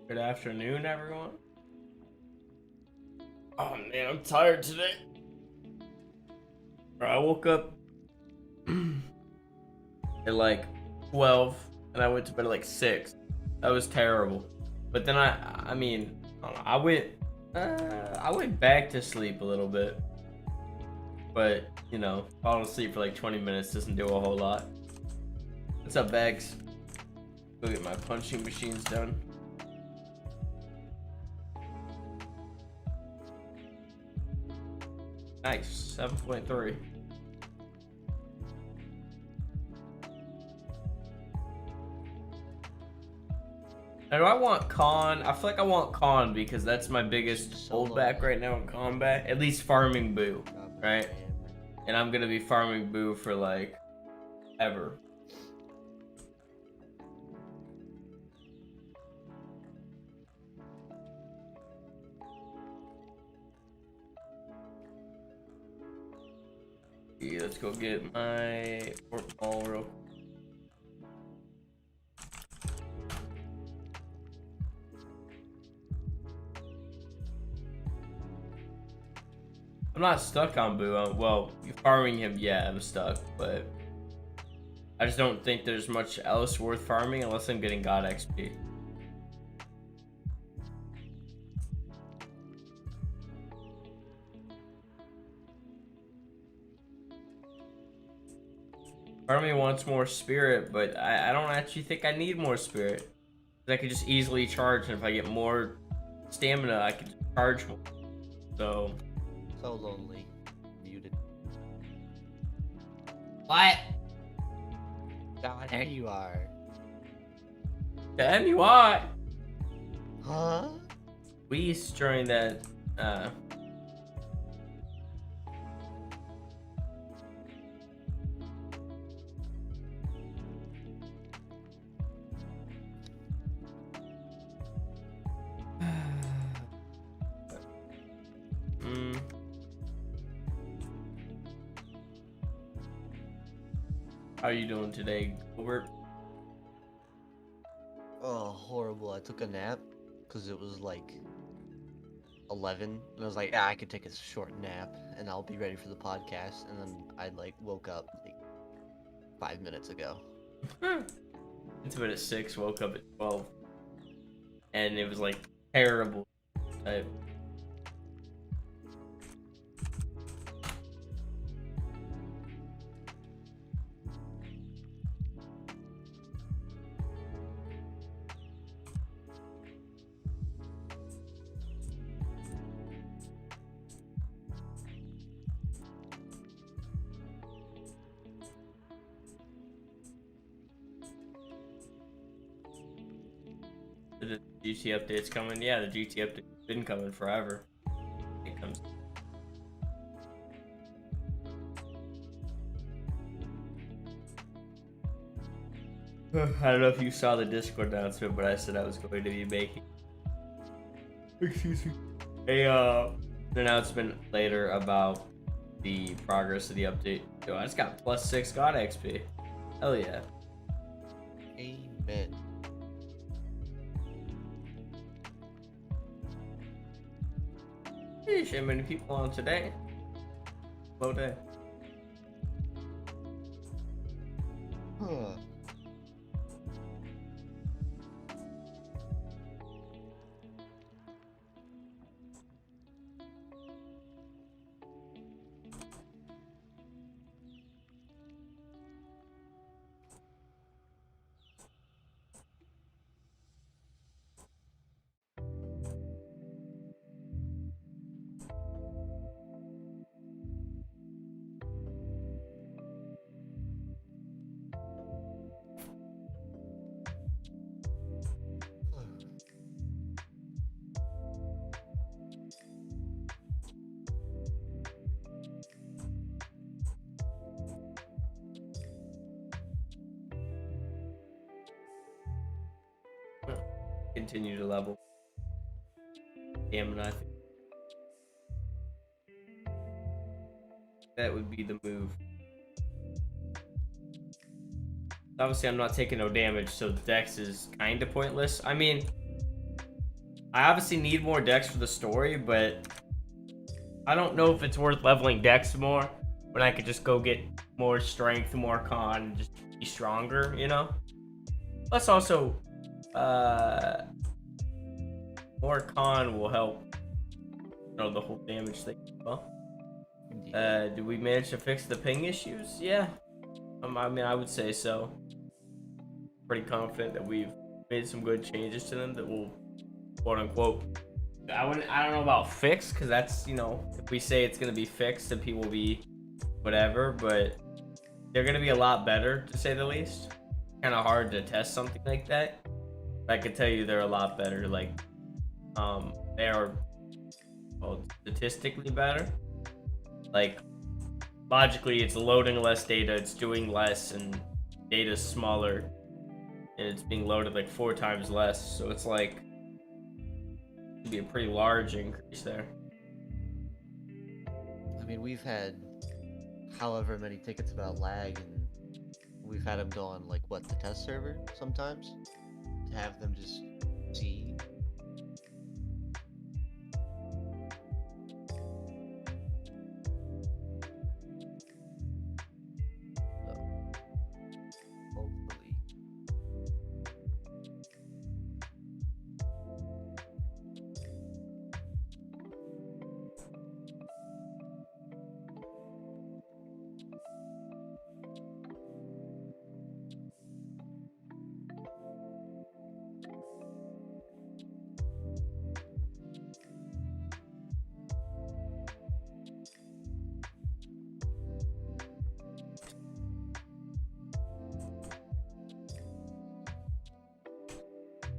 Good afternoon, everyone. Oh man, I'm tired today. I woke up at like 12 and I went to bed at like 6. That was terrible. But then I mean, I don't know, I went back to sleep a little bit. But, you know, falling asleep for like 20 minutes doesn't do a whole lot. What's up, Bags? Go get my punching machines done. Nice, 7.3. Now, do I want Con? I feel like I want Con because that's my biggest holdback right now in combat. At least farming Boo, right? And I'm gonna be farming Boo for like ever. Yeah, let's go get my port ball real quick. I'm not stuck on Boo. Well, farming him, yeah, I'm stuck, but I just don't think there's much else worth farming unless I'm getting God XP. Part of me wants more spirit, but I don't actually think I need more spirit. I could just easily charge, and if I get more stamina, I could charge more. So lonely. Muted. What? God, there you are. Damn you are. Huh? We during that How are you doing today, Gilbert? Oh, horrible. I took a nap because it was like 11, and I was like, I could take a short nap and I'll be ready for the podcast. And then I like woke up like 5 minutes ago. It's been at 6, woke up at 12, and it was like terrible. The GT update's coming. Yeah, the GT update's been coming forever. It comes. I don't know if you saw the Discord announcement, but I said I was going to be making. Excuse me. An announcement later about the progress of the update. Yo, I just got +6 God XP. Hell yeah. Amen. Sheesh, ain't many people on today. Slow day. Huh. Continue to level. Stamina, I think. That would be the move. Obviously, I'm not taking no damage, so Dex is kind of pointless. I mean, I obviously need more decks for the story, but I don't know if it's worth leveling decks more when I could just go get more strength, more con, and just be stronger, you know? Plus also, more con will help, you know, the whole damage thing as well. Did we manage to fix the ping issues? Yeah. I mean, I would say so. Pretty confident that we've made some good changes to them that will, quote unquote, I don't know about fixed, because that's, you know, if we say it's gonna be fixed, then people will be whatever, but they're gonna be a lot better, to say the least. Kind of hard to test something like that. I can tell you they're a lot better. Like, they are, well, statistically better. Like, logically, it's loading less data, it's doing less, and data's smaller, and it's being loaded like 4 times less. So it's like, it'd be a pretty large increase there. I mean, we've had however many tickets about lag, and we've had them go on, like, what, the test server sometimes? To have them just see. So, hopefully.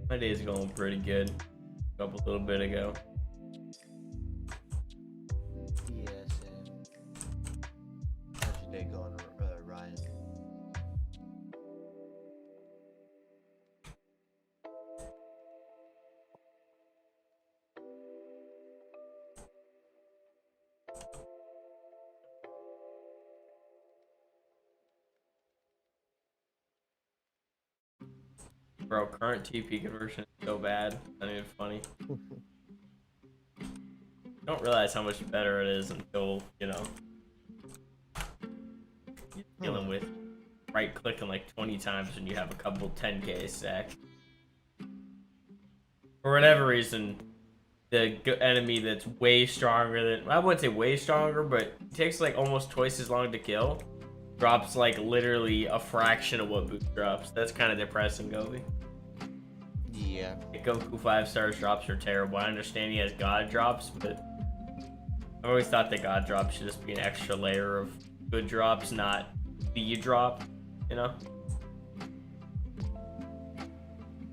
My day's going pretty good. Up a little bit ago. Yeah, same. How's your day going, Ryan? Bro, current TP conversion is so bad. Not even funny. You don't realize how much better it is until, you know, you're dealing with right clicking like 20 times when you have a couple 10k stacked. For whatever reason, the enemy that's way stronger than, I wouldn't say way stronger, but takes like almost twice as long to kill, drops like literally a fraction of what Boost drops. That's kind of depressing, Gobi. Yeah. Goku 5 stars drops are terrible. I understand he has God drops, but I've always thought that God drops should just be an extra layer of good drops, not the drop, you know?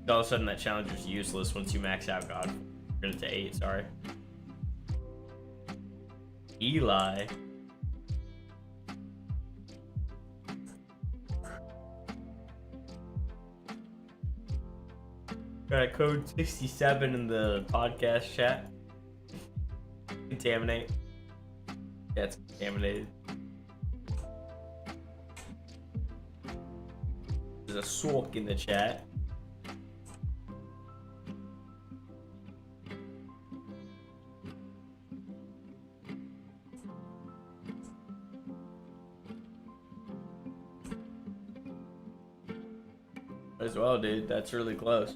All of a sudden that challenger's useless once you max out God. Turn it to 8, sorry. Eli. Got code 67 in the podcast chat. Contaminate. Yeah, it's contaminated. There's a sulk in the chat. As well, dude. That's really close.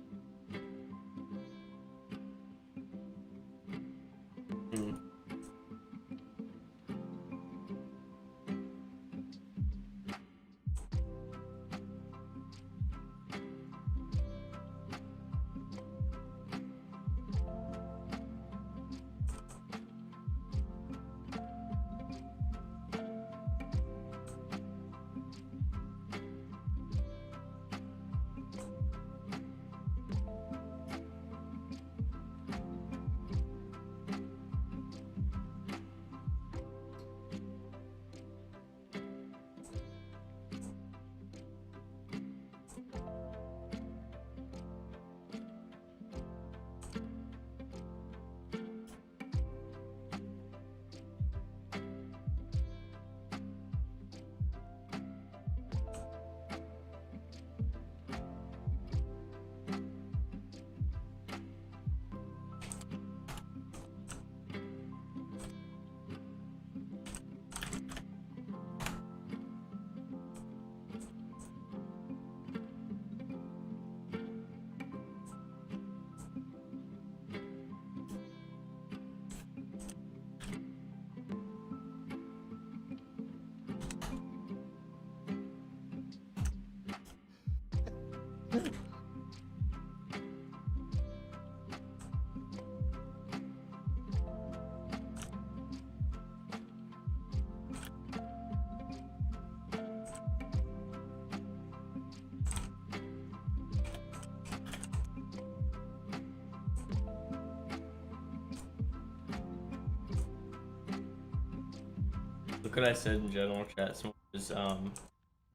Look what I said in general chat. Someone was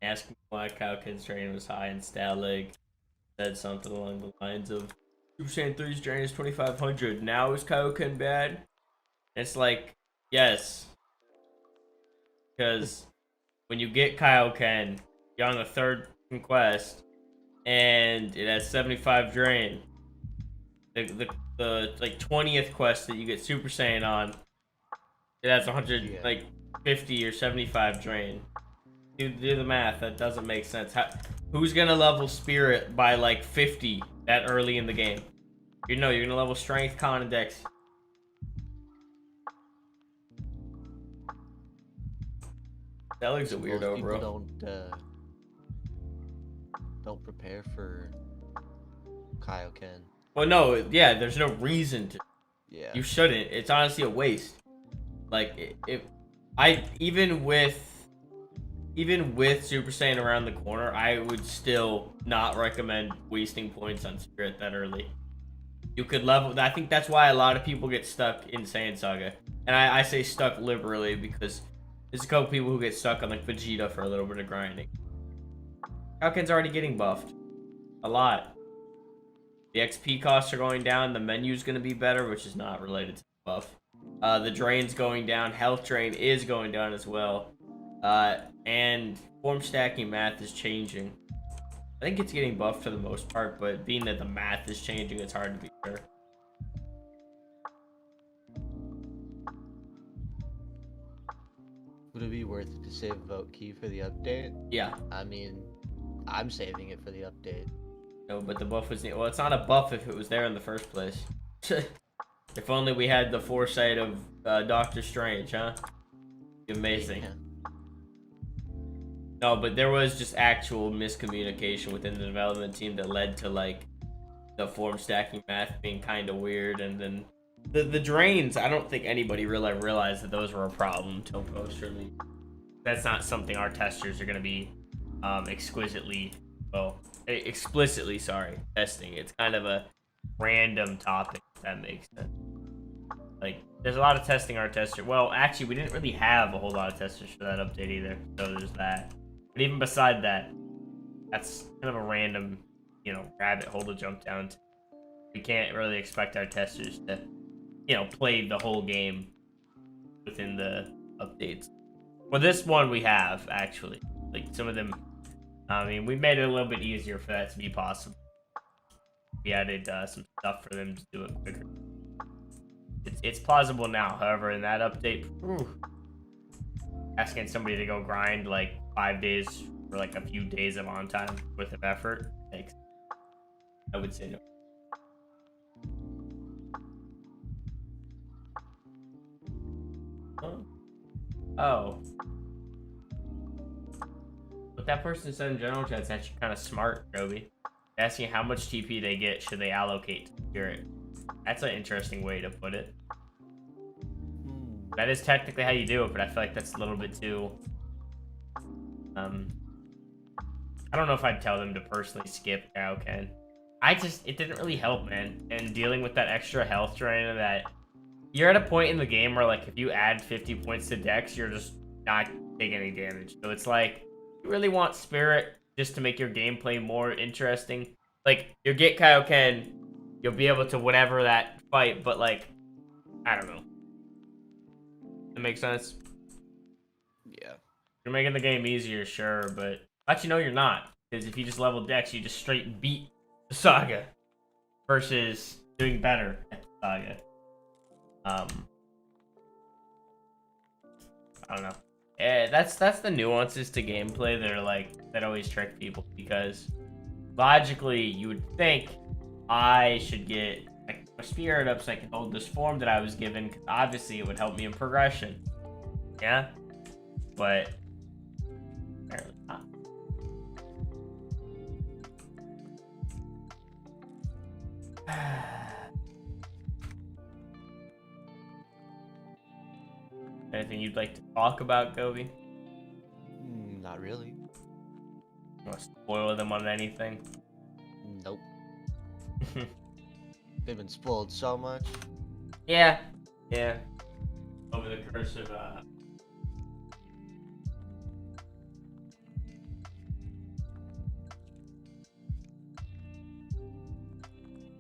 asking why Kaioken's drain was high, and Stalig said something along the lines of Super Saiyan 3's drain is 2500. Now is Kaioken bad? And it's like, yes. Because when you get Kaioken, you're on the third quest, and it has 75 drain. The like 20th quest that you get Super Saiyan on, it has 100 like 50 or 75 drain. Do the math. That doesn't make sense. Who's gonna level Spirit by like 50 that early in the game? You're gonna level Strength, Con, and Dex. That looks a weirdo, bro. Don't prepare for Kaioken. Well, no, yeah, there's no reason to. Yeah. You shouldn't. It's honestly a waste. Like, even with Super Saiyan around the corner, I would still not recommend wasting points on Spirit that early. You could level. I think that's why a lot of people get stuck in Saiyan Saga, and I say stuck liberally because there's a couple people who get stuck on like Vegeta for a little bit of grinding. Kaioken's already getting buffed, a lot. The XP costs are going down. The menu's going to be better, which is not related to the buff. The drain's going down. Health drain is going down as well. And form stacking math is changing. I think it's getting buffed for the most part, but being that the math is changing, it's hard to be sure. Would it be worth it to save a vote key for the update? Yeah. I mean, I'm saving it for the update. No, but the buff was... Well, it's not a buff if it was there in the first place. If only we had the foresight of Doctor Strange, huh? Amazing. Yeah. No, but there was just actual miscommunication within the development team that led to, like, the form stacking math being kind of weird, and then the drains, I don't think anybody really realized that those were a problem until post-release. That's not something our testers are going to be explicitly testing. It's kind of a random topic, if that makes sense. Like, there's a lot of testing our tester. Well, actually, we didn't really have a whole lot of testers for that update either, so there's that. But even beside that, that's kind of a random, rabbit hole to jump down to. We can't really expect our testers to, play the whole game within the updates. Well, this one we have, actually. Like, some of them, we made it a little bit easier for that to be possible. We added some stuff for them to do it quicker. It's plausible now, however, in that update, asking somebody to go grind like 5 days for like a few days of on time worth of effort, I would say no. Oh. What that person said in general chat's actually kind of smart, Joby. Asking how much TP they get should they allocate to Spirit. That's an interesting way to put it. That is technically how you do it, but I feel like that's a little bit too... I don't know if I'd tell them to personally skip Kaioken. It didn't really help, man. And dealing with that extra health drain and that... You're at a point in the game where, like, if you add 50 points to Dex, you're just not taking any damage. So it's like, you really want Spirit just to make your gameplay more interesting. Like, you get Kaioken, you'll be able to whatever that fight, but, like, I don't know. That makes sense? Yeah. You're making the game easier, sure, but actually, no, you're not. Because if you just level Dex, you just straight beat the Saga versus doing better at the Saga. I don't know. Yeah, that's the nuances to gameplay that are like that always trick people, because logically you would think I should get like a Spirit up so I can hold this form that I was given, because obviously it would help me in progression. Yeah, but apparently not. Anything you'd like to talk about, Gobi? Not really. You want to spoil them on anything? Nope. They've been spoiled so much. Yeah. Over the course of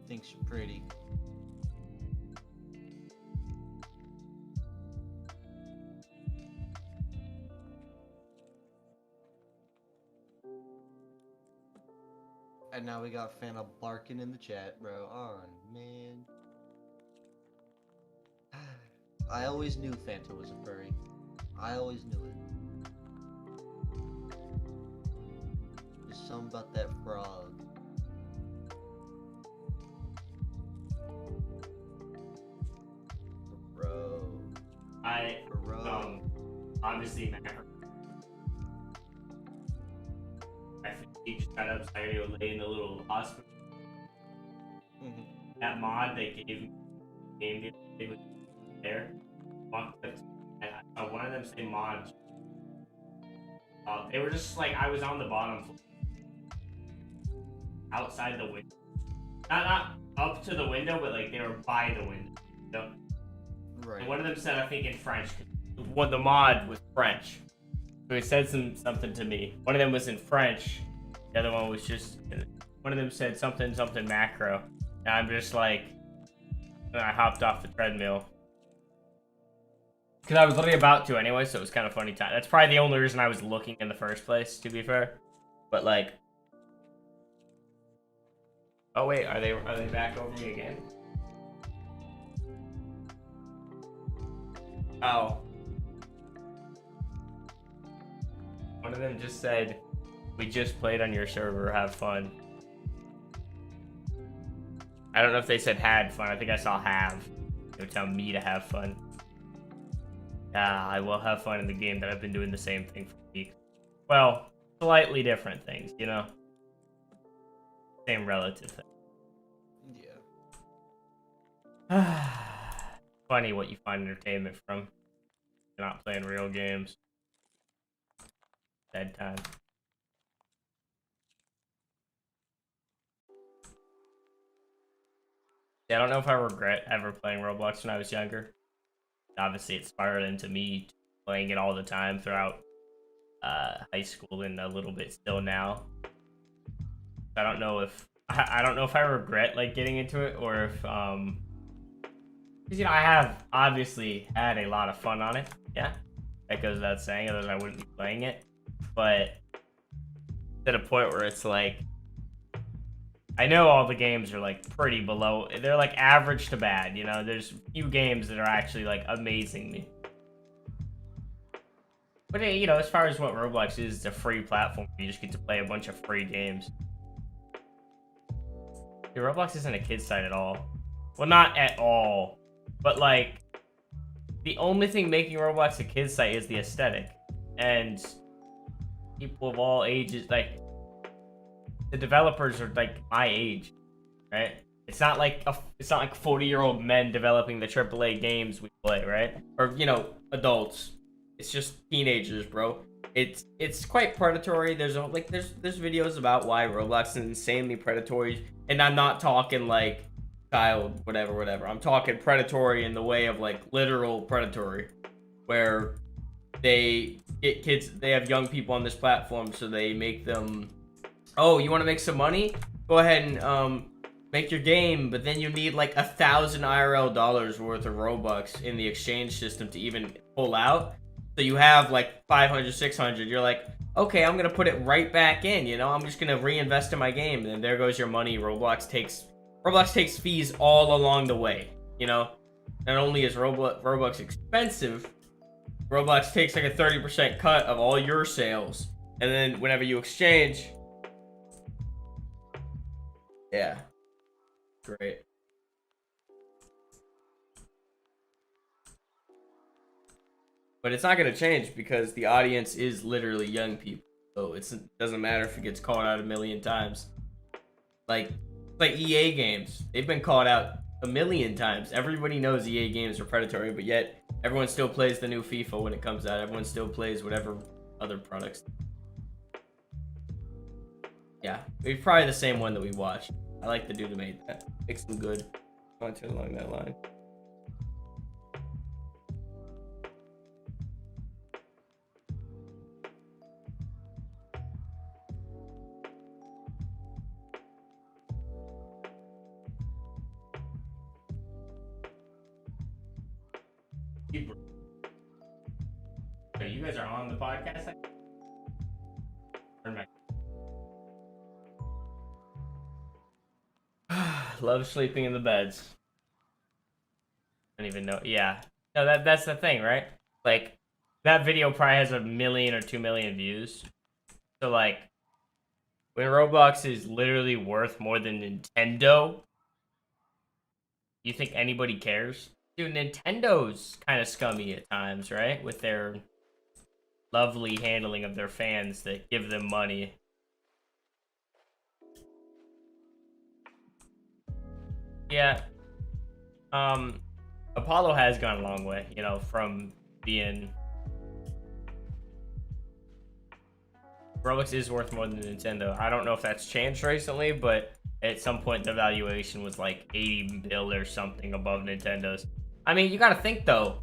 Thinks you're pretty. And now we got Fanta barking in the chat, bro. Oh, man. I always knew Fanta was a furry. I always knew it. There's something about that frog. Bro. Obviously, I think he just got upside to go lay in the little hospital. Mm-hmm. That mod they gave me, they was there. One of them say mods. They were just like, I was on the bottom floor, outside the window. Not up to the window, but like they were by the window. You know? Right. And one of them said, I think in French. The mod was French. So he said something to me. One of them was in French. The other one was just, one of them said something macro. And I'm just like, and I hopped off the treadmill. Because I was literally about to anyway, so it was kind of funny time. That's probably the only reason I was looking in the first place, to be fair. But like, oh wait, are they back over me again? Oh. One of them just said, we just played on your server, have fun. I don't know if they said had fun. I think I saw have. They would tell me to have fun. Yeah, I will have fun in the game that I've been doing the same thing for weeks. Well, slightly different things, you know? Same relative thing. Yeah. Funny what you find entertainment from. You're not playing real games. Dead time. Yeah, I don't know if I regret ever playing Roblox when I was younger. Obviously, it spiraled into me playing it all the time throughout high school and a little bit still now. I don't know if I regret like getting into it or if because you know I have obviously had a lot of fun on it. Yeah, that goes without saying. Otherwise, I wouldn't be playing it. But to the point where it's like, I know all the games are like pretty below. They're like average to bad. You know, there's a few games that are actually like amazing me. But you know, as far as what Roblox is, it's a free platform. You just get to play a bunch of free games. Dude, Roblox isn't a kid's site at all. Well, not at all. But like, the only thing making Roblox a kid's site is the aesthetic. And people of all ages, like, the developers are like my age, right? It's not like 40-year-old men developing the AAA games we play, right? Or, you know, adults. It's just teenagers, bro. It's quite predatory. There's videos about why Roblox is insanely predatory, and I'm not talking like child whatever. I'm talking predatory in the way of like literal predatory, where they get kids, they have young people on this platform, so they make them, oh, you want to make some money? Go ahead and make your game, but then you need like 1,000 IRL dollars worth of Robux in the exchange system to even pull out. So you have like 500, 600. You're like, okay, I'm gonna put it right back in. You know, I'm just gonna reinvest in my game, and there goes your money. Roblox takes fees all along the way. You know, not only is Roblox expensive, Roblox takes like a 30% cut of all your sales, and then whenever you exchange, yeah, great. But it's not going to change because the audience is literally young people. So it doesn't matter if it gets called out a million times. Like EA games. They've been called out a million times. Everybody knows EA games are predatory, but yet everyone still plays the new FIFA when it comes out. Everyone still plays whatever other products. Yeah, it's probably the same one that we watched. I like the dude who made that. Makes some good content along that line. So you guys are on the podcast? Love sleeping in the beds. I don't even know. Yeah. No, that's the thing, right? Like, that video probably has 1 million or 2 million views. So, like, when Roblox is literally worth more than Nintendo, you think anybody cares? Dude, Nintendo's kind of scummy at times, right? With their lovely handling of their fans that give them money. Yeah. Apollo has gone a long way, you know, from being... Roblox is worth more than Nintendo. I don't know if that's changed recently, but at some point the valuation was like 80 bill or something above Nintendo's. I mean, you gotta think though,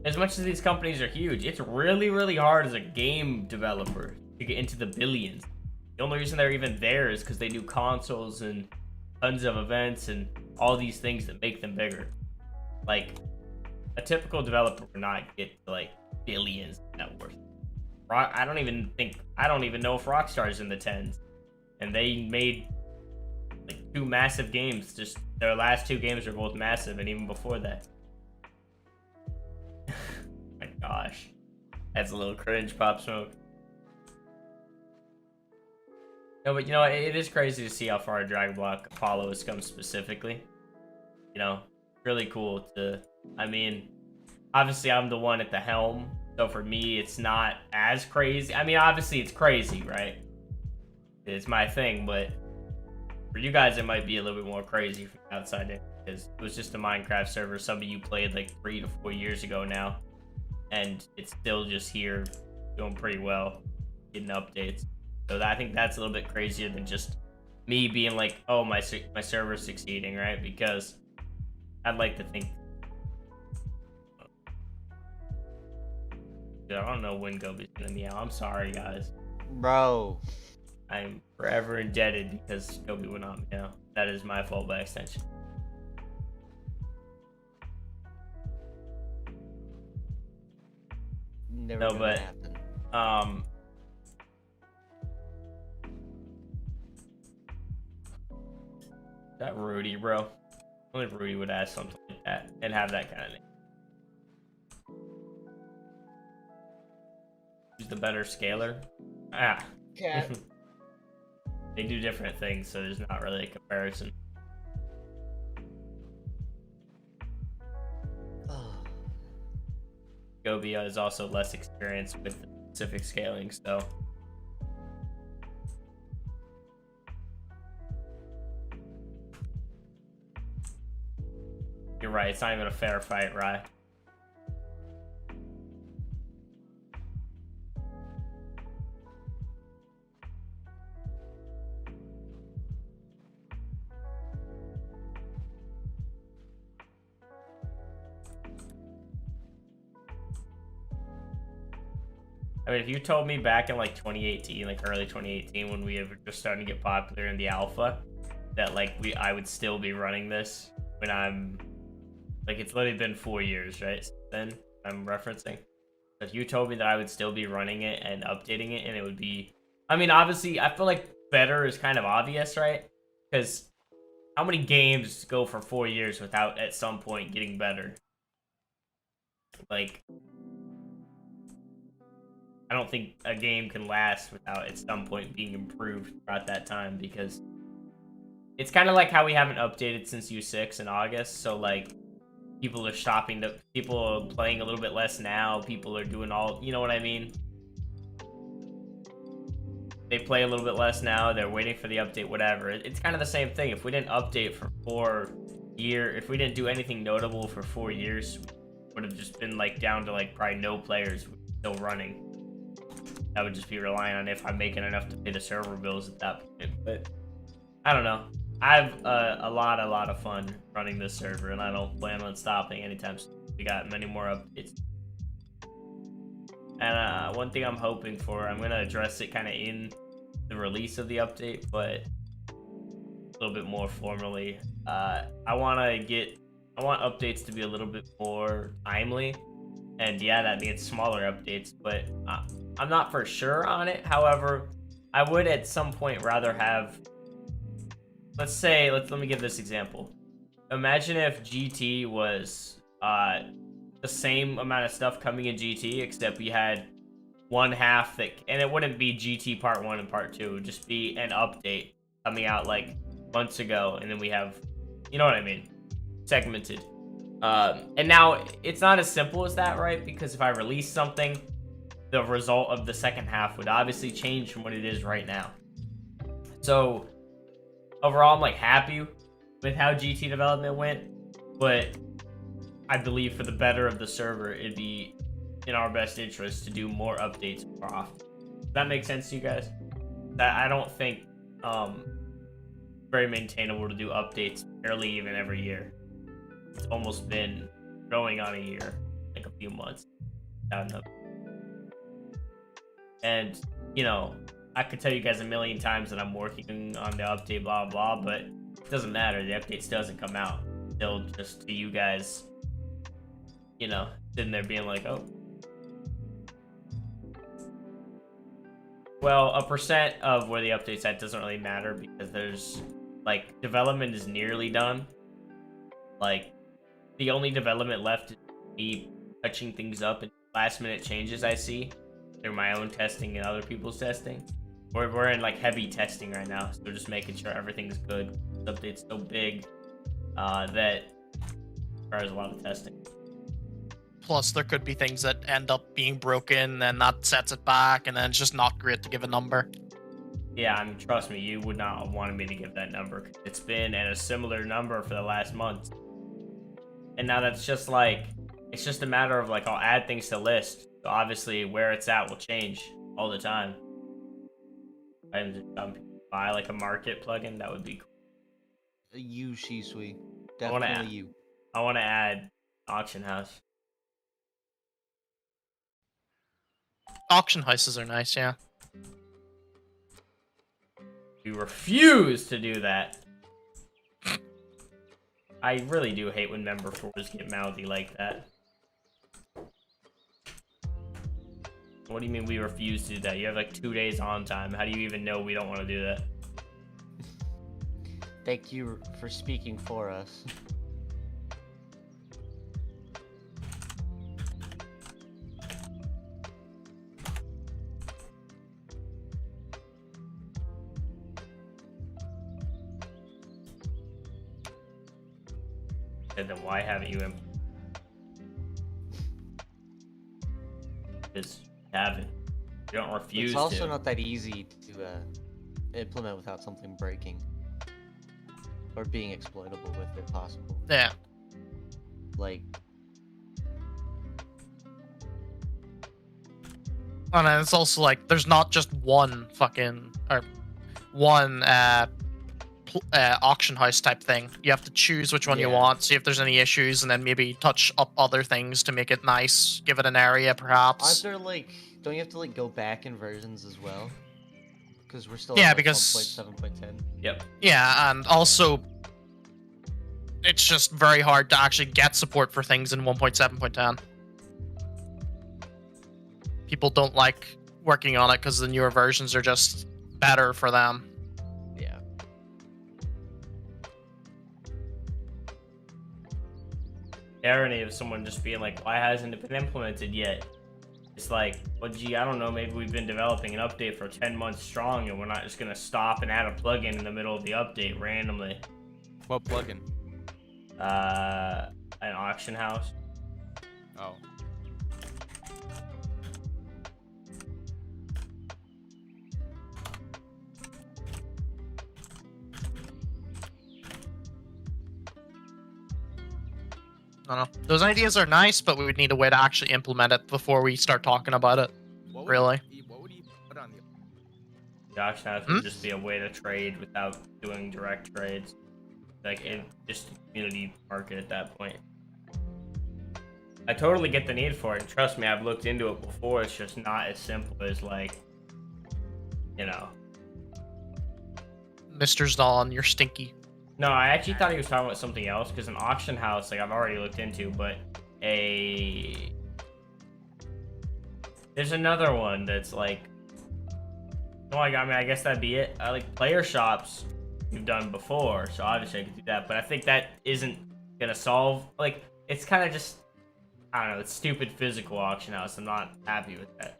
as much as these companies are huge, it's really, really hard as a game developer to get into the billions. The only reason they're even there is because they do consoles and tons of events and all these things that make them bigger. Like, a typical developer would not get to like billions net worth. I don't even know if Rockstar's in the tens, and they made like 2 massive games. Just their last 2 games are both massive, and even before that. My gosh, that's a little cringe, Pop Smoke. No, but you know, it is crazy to see how far Dragon Block Apollo has come specifically. You know, really cool to. I mean, obviously I'm the one at the helm. So for me, it's not as crazy. I mean, obviously it's crazy, right? It's my thing, but for you guys, it might be a little bit more crazy from the outside in, because it was just a Minecraft server some of you played like 3 to 4 years ago now, and it's still just here doing pretty well, getting updates. So I think that's a little bit crazier than just me being like, oh, my server's succeeding, right? Because I'd like to think... I don't know when Gobi's gonna meow. I'm sorry, guys. Bro. I'm forever indebted because Gobi would not meow. That is my fault by extension. Never no, but happen. That Rudy, bro. Only Rudy would ask something like that and have that kind of name. Who's the better scaler? Ah. Cat. They do different things, so there's not really a comparison. Gobi is also less experienced with specific scaling, so. You're right, it's not even a fair fight, Rye. I mean, if you told me back in like 2018, like early 2018, when we were just starting to get popular in the alpha, that like I would still be running this when I'm like, it's literally been 4 years, right? Then I'm referencing. If you told me that I would still be running it and updating it, and it would be, I mean, obviously, I feel like better is kind of obvious, right? Because how many games go for 4 years without at some point getting better? Like, I don't think a game can last without at some point being improved throughout that time, because it's kind of like how we haven't updated since U6 in August. So like, people are stopping to, people are playing a little bit less now. People are doing all, you know what I mean? They play a little bit less now. They're waiting for the update, whatever. It's kind of the same thing. If we didn't update for 4 years, if we didn't do anything notable for 4 years, would have just been like down to like probably no players still running. That would just be relying on if I'm making enough to pay the server bills at that point. But I don't know. I have a lot of fun running this server, and I don't plan on stopping anytime soon. We got many more updates. And one thing I'm hoping for, I'm going to address it kind of in the release of the update, but a little bit more formally. I want updates to be a little bit more timely. And yeah, that means smaller updates, but I'm not for sure on it. However, I would at some point rather have, let me give this example. Imagine if GT was the same amount of stuff coming in GT, except we had one half that, and it wouldn't be GT Part 1 and Part 2, it would just be an update coming out like months ago, and then we have, you know what I mean, segmented. And now it's not as simple as that, right? Because if I release something, the result of the second half would obviously change from what it is right now. So overall, I'm like happy with how GT development went, but I believe for the better of the server, it'd be in our best interest to do more updates more often. Does that make sense to you guys? That I don't think very maintainable to do updates barely even every year. It's almost been going on a year, like a few months. And, you know, I could tell you guys a million times that I'm working on the update, blah, blah, but it doesn't matter. The update still doesn't come out. They'll just to you guys, you know, sitting there being like, oh. Well, a percent of where the update's at doesn't really matter because there's, like, development is nearly done. Like, the only development left is me touching things up and last minute changes I see through my own testing and other people's testing. We're in like heavy testing right now, so we're just making sure everything's good. The update's so big that requires a lot of testing. Plus, there could be things that end up being broken, and that sets it back, and then it's just not great to give a number. Yeah, I mean, trust me, you would not have wanted me to give that number. It's been at a similar number for the last month. And now that's just like, it's just a matter of like, I'll add things to list. So obviously where it's at will change all the time. I'm just buy like a market plugin, that would be cool. You, Shisui. Definitely you. I want to add auction house. Auction houses are nice, yeah. We refuse to do that. I really do hate when member fours get mouthy like that. What do you mean we refuse to do that? You have like 2 days on time. How do you even know we don't want to do that? Thank you for speaking for us. And then why haven't you Because you haven't. You don't refuse to. It's also not that easy to implement without something breaking. Or being exploitable with it possible. Yeah. Like... And then it's also like, there's not just one fucking, or one auction house type thing. You have to choose which one you want, see if there's any issues, and then maybe touch up other things to make it nice, give it an area perhaps. Aren't there like, don't you have to like go back in versions as well? Because we're still at like because 1.7.10. Yep. Yeah, and also it's just very hard to actually get support for things in 1.7.10. People don't like working on it because the newer versions are just better for them. Yeah. The irony of someone just being like, why hasn't it been implemented yet? It's like, well, gee, I don't know, maybe we've been developing an update for 10 months strong and we're not just gonna stop and add a plugin in the middle of the update randomly. What plugin? An auction house. Oh. I don't know. Those ideas are nice, but we would need a way to actually implement it before we start talking about it. What really? What would you put on The auction house would just be a way to trade without doing direct trades. Like, it just a community market at that point. I totally get the need for it, and trust me, I've looked into it before. It's just not as simple as, like, you know. Mr. Zon, you're stinky. No, I actually thought he was talking about something else, because an auction house, like, I've already looked into, but There's another one that's like, oh, I mean, I guess that'd be it. I like player shops we've done before, so obviously I could do that. But I think that isn't gonna solve. Like, it's kind of just, I don't know. It's stupid physical auction house. I'm not happy with that.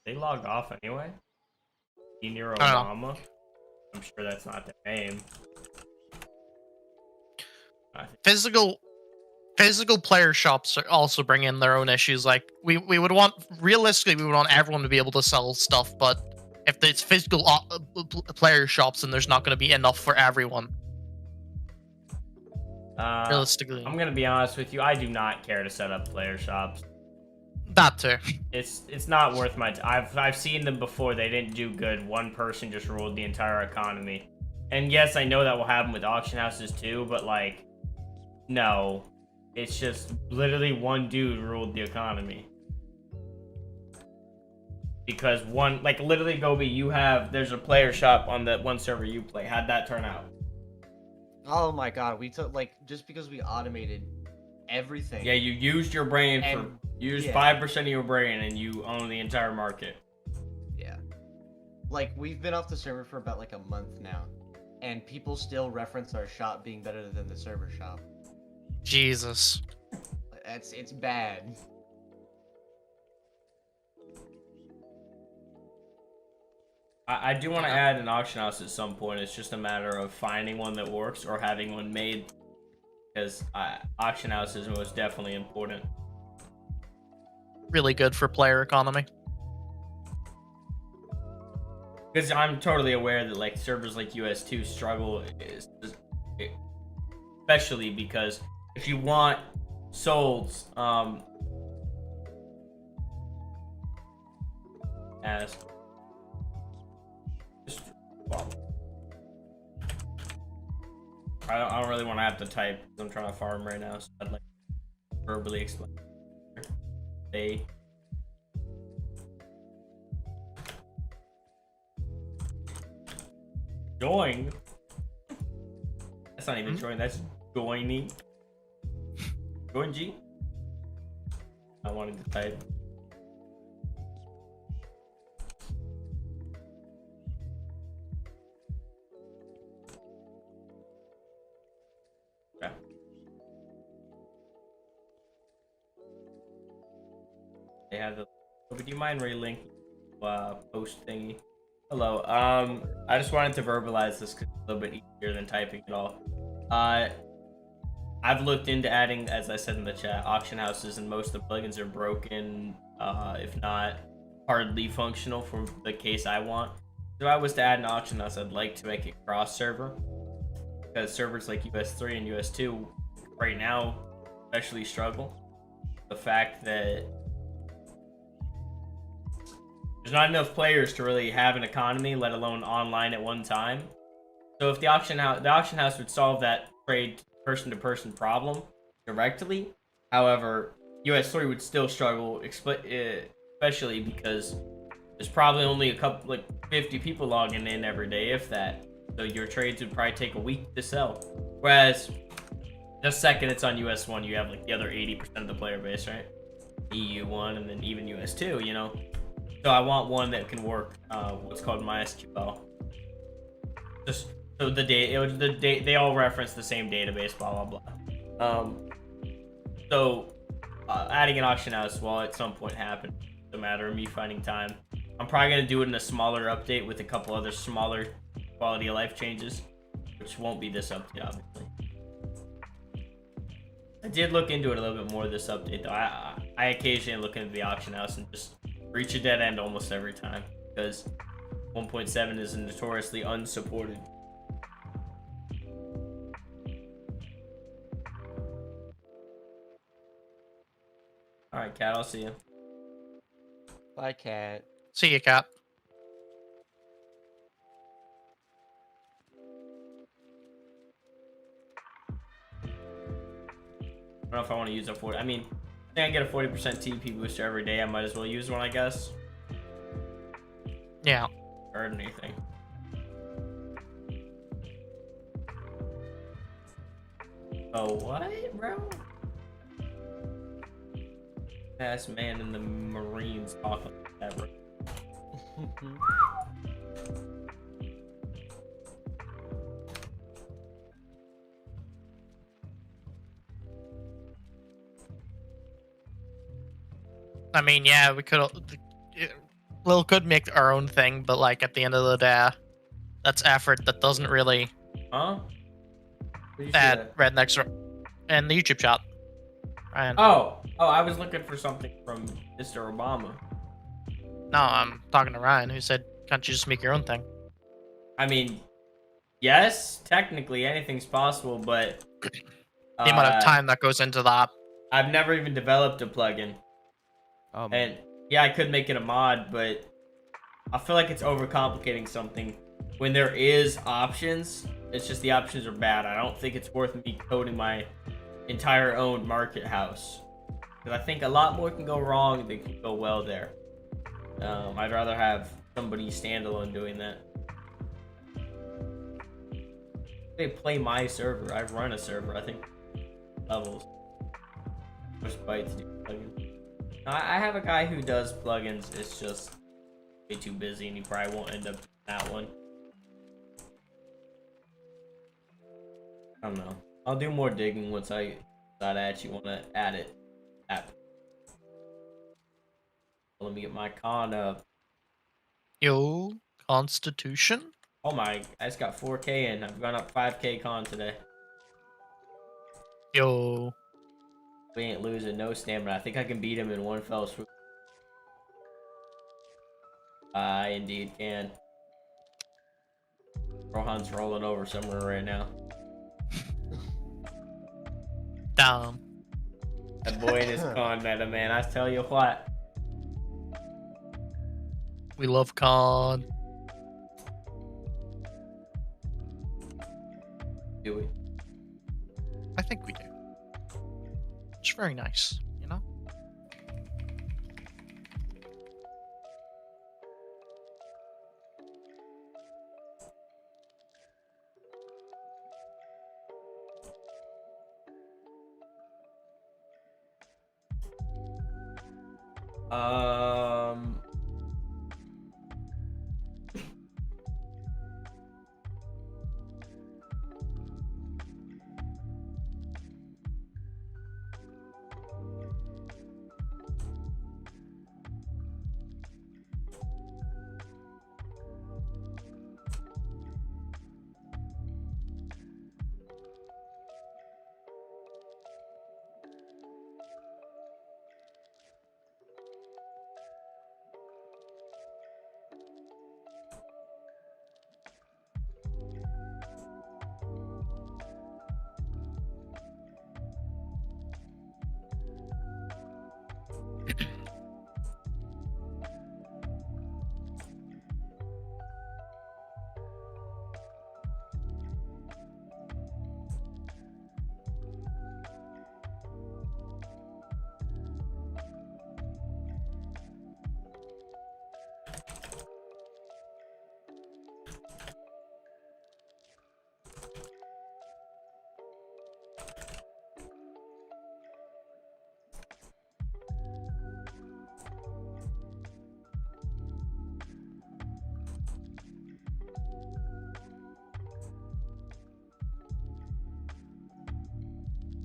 They logged off anyway. Senior Obama. I'm sure that's not their name. Physical player shops also bring in their own issues. Like we would want, realistically, we would want everyone to be able to sell stuff, but if it's physical player shops, then there's not going to be enough for everyone. Realistically, I'm gonna be honest with you. I do not care to set up player shops. that too. It's not worth my time. I've seen them before. They didn't do good. One person just ruled the entire economy. And yes, I know that will happen with auction houses too, but like, no. It's just literally one dude ruled the economy. Because one, like literally, Gobi, there's a player shop on that one server you play. How'd that turn out? Oh my god, we took, like, just because we automated everything. Yeah, you used your brain And- use yeah. 5% of your brain and you own the entire market. Yeah. Like, we've been off the server for about like a month now, and people still reference our shop being better than the server shop. Jesus. It's bad. I do want to add an auction house at some point. It's just a matter of finding one that works or having one made. Because auction house is most definitely important. Really good for player economy. Because I'm totally aware that like servers like US2 struggle, especially because if you want souls, as just, well, I don't really want to have to type because I'm trying to farm right now, so I'd like verbally explain. They join. That's not even join. That's joining. Join G. I wanted to type. Yeah. They have the. Would you mind relinking post thingy? Hello. I just wanted to verbalize this 'cause it's a little bit easier than typing it all. I've looked into adding, as I said in the chat, auction houses, and most of the plugins are broken, if not hardly functional for the case I want. So if I was to add an auction house, I'd like to make it cross-server, because servers like US3 and US2 right now especially struggle. The fact that there's not enough players to really have an economy, let alone online at one time. So if the auction house would solve that trade person-to-person problem directly. However, US3 would still struggle, especially because there's probably only a couple, like 50 people logging in every day, if that. So your trades would probably take a week to sell. Whereas, the second it's on US1, you have like the other 80% of the player base, right? EU1 and then even US2, you know? So I want one that can work what's called MySQL. Just so they all reference the same database, blah blah blah. So adding an auction house will at some point happen. It's a matter of me finding time. I'm probably gonna do it in a smaller update with a couple other smaller quality of life changes, which won't be this update, obviously. I did look into it a little bit more this update, though. I occasionally look into the auction house and just reach a dead end almost every time because 1.7 is notoriously unsupported. Alright, Cat, I'll see you. Bye, cat. See you, Cat. I don't know if I want to use a 40. I mean, I think I get a 40% TP booster every day. I might as well use one, I guess. Yeah. Or anything. Oh, what, bro? Fast man in the Marines talking like that, bro. I mean, yeah, we could. Lil could make our own thing, but like at the end of the day, that's effort that doesn't really Huh? Did you see that rednecks in the YouTube chat. Ryan. Oh, I was looking for something from Mr. Obama. No, I'm talking to Ryan, who said, "Can't you just make your own thing?" I mean, yes, technically anything's possible, but The amount of time that goes into that. I've never even developed a plugin. And yeah, I could make it a mod, but I feel like it's overcomplicating something. When there is options, it's just the options are bad. I don't think it's worth me coding my entire own market house. Because I think a lot more can go wrong than can go well there. I'd rather have somebody standalone doing that. They play my server. I run a server. I think levels. Push bytes to do plugins. I have a guy who does plugins. It's just way too busy, and he probably won't end up doing that one. I don't know. I'll do more digging once I actually want to add it. Let me get my con up. Yo, Constitution? Oh my, I just got 4K in. I've gone up 5K con today. Yo. We ain't losing no stamina. I think I can beat him in one fell swoop. I indeed can. Rohan's rolling over somewhere right now. Damn. That boy in his con meta, man. I tell you what. We love Con. Do we? I think we do. It's very nice, you know?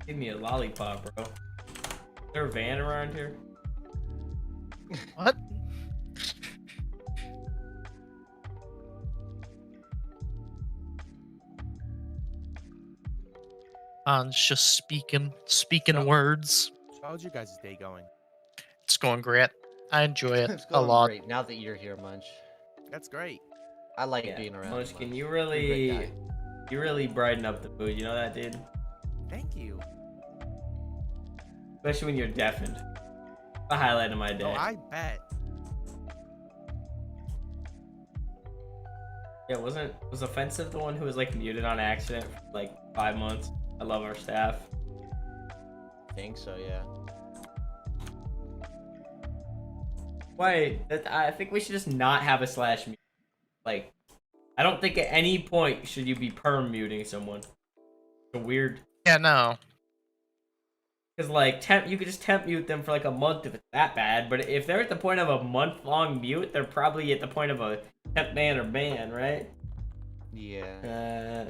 Give me a lollipop, bro. Is there a van around here? What? It's just speaking So- words. So how's your guys' day going? It's going great. I enjoy it It's a going lot. great now that you're here, Munch. That's great. I like Yeah, being around. Munchkin, Munch. you You're a great really brighten up the mood. You know that, dude? Thank you. Especially when you're deafened. The highlight of my day. Oh, I bet. Yeah, was Offensive the one who was like muted on accident for like 5 months? I love our staff. I think so, yeah. Wait, I think we should just not have a slash mute. Like, I don't think at any point should you be perm muting someone. It's a weird Yeah, no. Because like you could just temp mute them for like a month if it's that bad. But if they're at the point of a month-long mute, they're probably at the point of a temp ban or ban, right? Yeah.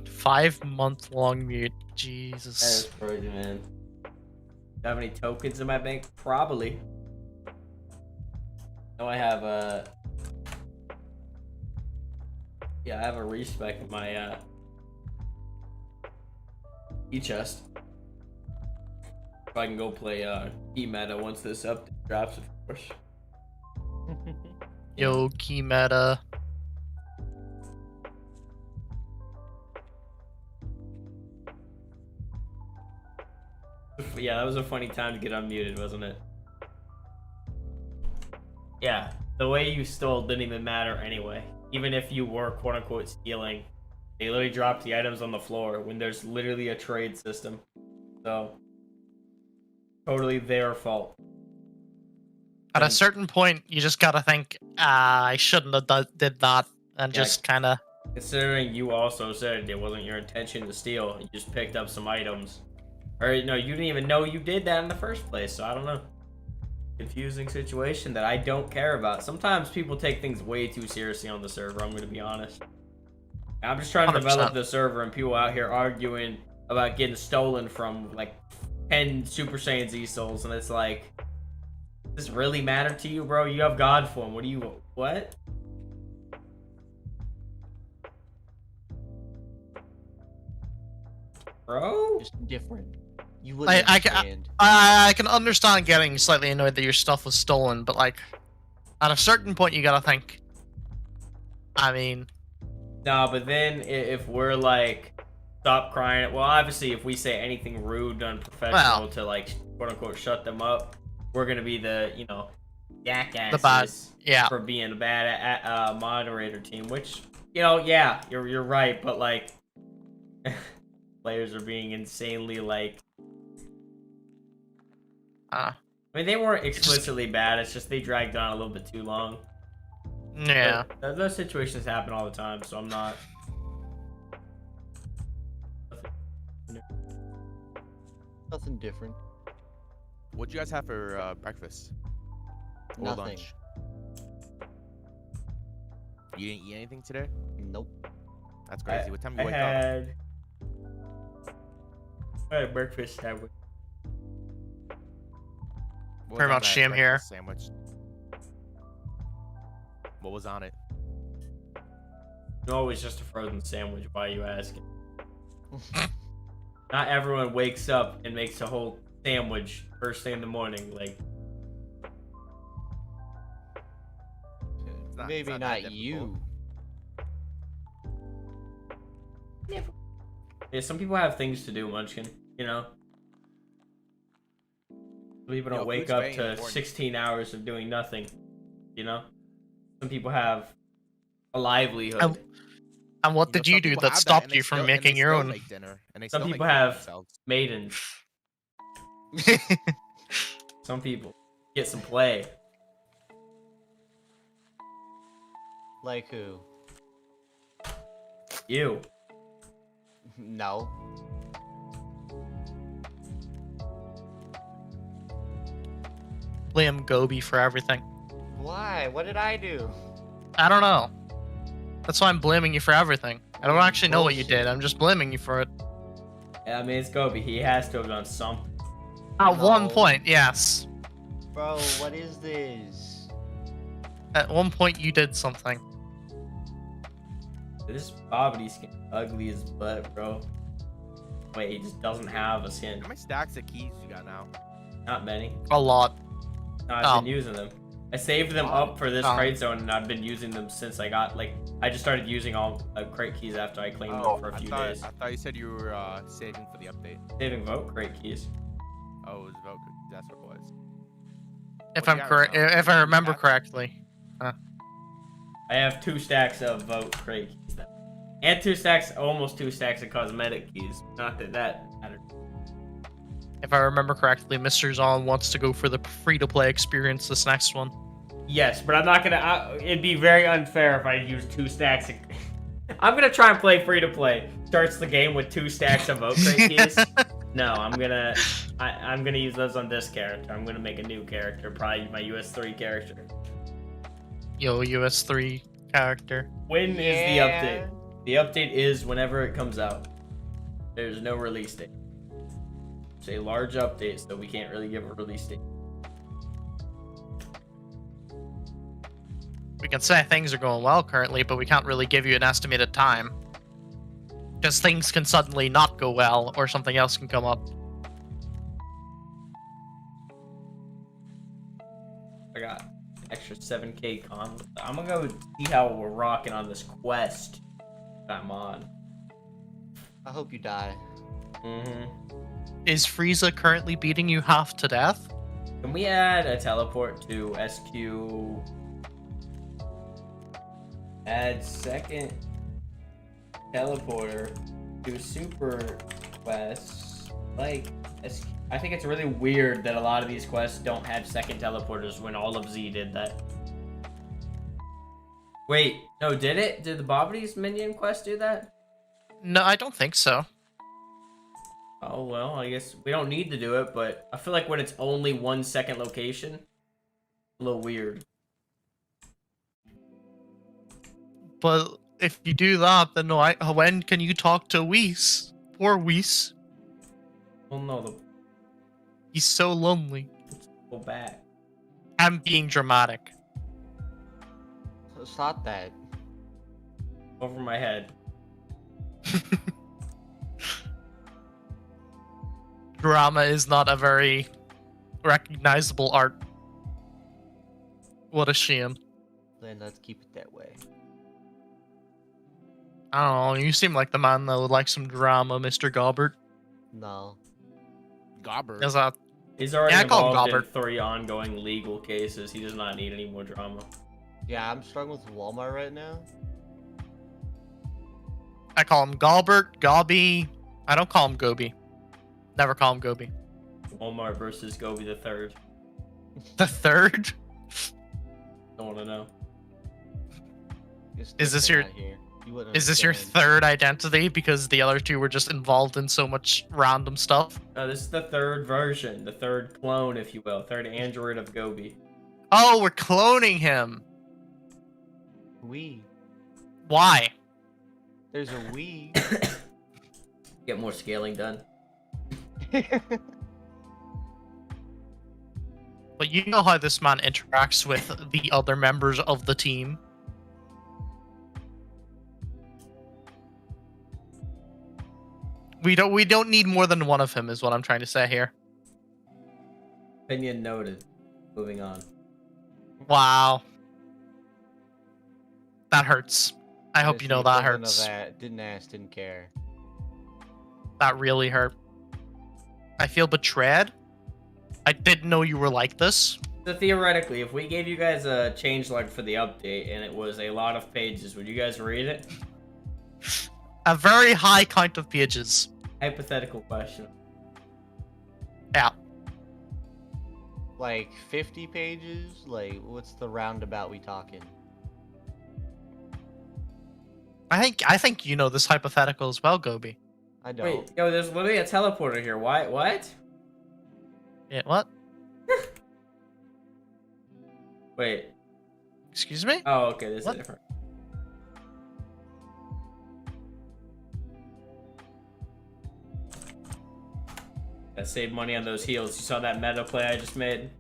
5-month-long mute. That Jesus. is crazy, man. Do I have any tokens in my bank? Probably. No, I have yeah, I have a respec in my e-chest. If I can go play e-meta once this update drops, of course. Yo, key meta. Yeah, that was a funny time to get unmuted, wasn't it? Yeah, the way you stole didn't even matter anyway. Even if you were quote-unquote stealing, they literally dropped the items on the floor when there's literally a trade system. So, totally their fault. At a certain point, you just gotta think, I shouldn't have did that, and Yeah. just kind of. Considering you also said it wasn't your intention to steal, you just picked up some items. Or, no, you didn't even know you did that in the first place, so I don't know. Confusing situation that I don't care about. Sometimes people take things way too seriously on the server, I'm gonna be honest. I'm just trying to 100%. develop the server, and people out here arguing about getting stolen from, like, 10 Super Saiyan Z souls, and it's like, does this really matter to you, bro? You have God form. What do you... What? Bro? Just different. You wouldn't understand. I can understand getting slightly annoyed that your stuff was stolen, but like, at a certain point, you gotta think. I mean, No, but then if we're like, stop crying. Well, obviously, if we say anything rude, unprofessional to like, quote unquote, shut them up, we're gonna be the, you know, jackasses yeah. for being a bad moderator team. Which, you know, yeah, you're right, but like, players are being insanely like. I mean, they weren't explicitly bad. It's just they dragged on a little bit too long. Yeah. But those situations happen all the time, so I'm not. Nothing different. What'd you guys have for breakfast? Or Nothing. lunch? You didn't eat anything today? Nope. That's crazy. What time you I wake up? had breakfast sandwich. What was Pretty on much that same here. breakfast Sandwich. What was on it? No, it's just a frozen sandwich. Why are you asking? Not everyone wakes up and makes a whole sandwich first thing in the morning. Like, It's Maybe that not difficult. you. yeah, some people have things to do, Munchkin. You know, some people don't Yo, wake food's up very to important. 16 hours of doing nothing. You know, some people have a livelihood. And what You know, did some you do people that have and stopped they you from still- and making they your still own? Make dinner, and they Some still people make food have themselves. maidens. Some people get some play. Like who? You. No. Blame Gobi for everything. Why? What did I do? I don't know. That's why I'm blaming you for everything. I don't actually know what you Bullshit. did. I'm just blaming you for it. Yeah, I mean, it's Gobi. He has to have done something. At one No. point, yes. Bro, what is this? At one point, you did something. This Bobbity skin ugly as butt, bro. Wait, he just doesn't have a skin. How many stacks of keys you got now? Not many. A lot. No, I've Oh. been using them. I saved them up for this Oh. crate zone, and I've been using them since I got, like, I just started using all crate keys after I claimed them for a few days. I thought you said you were saving for the update. Saving vote crate keys. Oh, it was vote. That's what it was. If What do I'm you got correct, right now? if I You remember have- correctly. I have 2 stacks of vote crate keys now. And 2 stacks, almost 2 stacks of cosmetic keys. Not that that mattered. If I remember correctly, Mr. Zon wants to go for the free-to-play experience this next one. Yes, but I'm not gonna. It'd be very unfair if I use 2 stacks. I'm gonna try and play free to play. Starts the game with 2 stacks of vote crate keys. No, I'm gonna use those on this character. I'm gonna make a new character, probably my US3 character. Yo, US3 character. When is the update? The update is whenever it comes out. There's no release date. It's a large update, so we can't really give a release date. We can say things are going well currently, but we can't really give you an estimated time. Because things can suddenly not go well, or something else can come up. I got extra 7k con. I'm gonna go see how we're rocking on this quest I'm on. I hope you die. Is Frieza currently beating you half to death? Can we add a teleport to SQ? Add second teleporter to super quests. Like, I think it's really weird that a lot of these quests don't have second teleporters when all of Z did that. Wait, no, did it? Did the Bobbity's minion quest do that? No, I don't think so. Oh, well, I guess we don't need to do it, but I feel like when it's only 1 second location, a little weird. But if you do that, then when can you talk to Whis? Poor Whis. Well, no, He's so lonely. go back. I'm being dramatic. It's not that. Over my head. Drama is not a very recognizable art. What a shame. Then let's keep it that way. I don't know, you seem like the man that would like some drama, Mr. Gobbert. No. Gobber. Is that... He's already Yeah, I call him involved in Gobbert. 3 ongoing legal cases. He does not need any more drama. Yeah, I'm struggling with Walmart right now. I call him Gobbert, Gobby. I don't call him Gobi. Never call him Gobi. Walmart versus Gobi the Third. The third? Don't want to know. It's Is this different your- out here. You wouldn't Is this your understand. third identity because the other two were just involved in so much random stuff? No, this is the 3rd version, the 3rd clone, if you will, 3rd android of Gobi. Oh, we're cloning him. We. Why? There's a we. Get more scaling done. But you know how this man interacts with the other members of the team. We don't need more than one of him is what I'm trying to say here. Opinion noted. Moving on. Wow. That hurts. I hope It's you the know that equivalent of hurts. that. Didn't ask, didn't care. That really hurt. I feel betrayed. I didn't know you were like this. So theoretically, if we gave you guys a changelog for the update and it was a lot of pages, would you guys read it? A very high count of pages. Hypothetical question. Yeah. Like 50 pages? Like, what's the roundabout we talking? I think you know this hypothetical as well, Gobi. I don't. Wait, yo, there's literally a teleporter here. Why? What? Yeah, what? Wait. Excuse me? Oh, okay. This What? is different. Gotta save money on those heals. You saw that meta play I just made?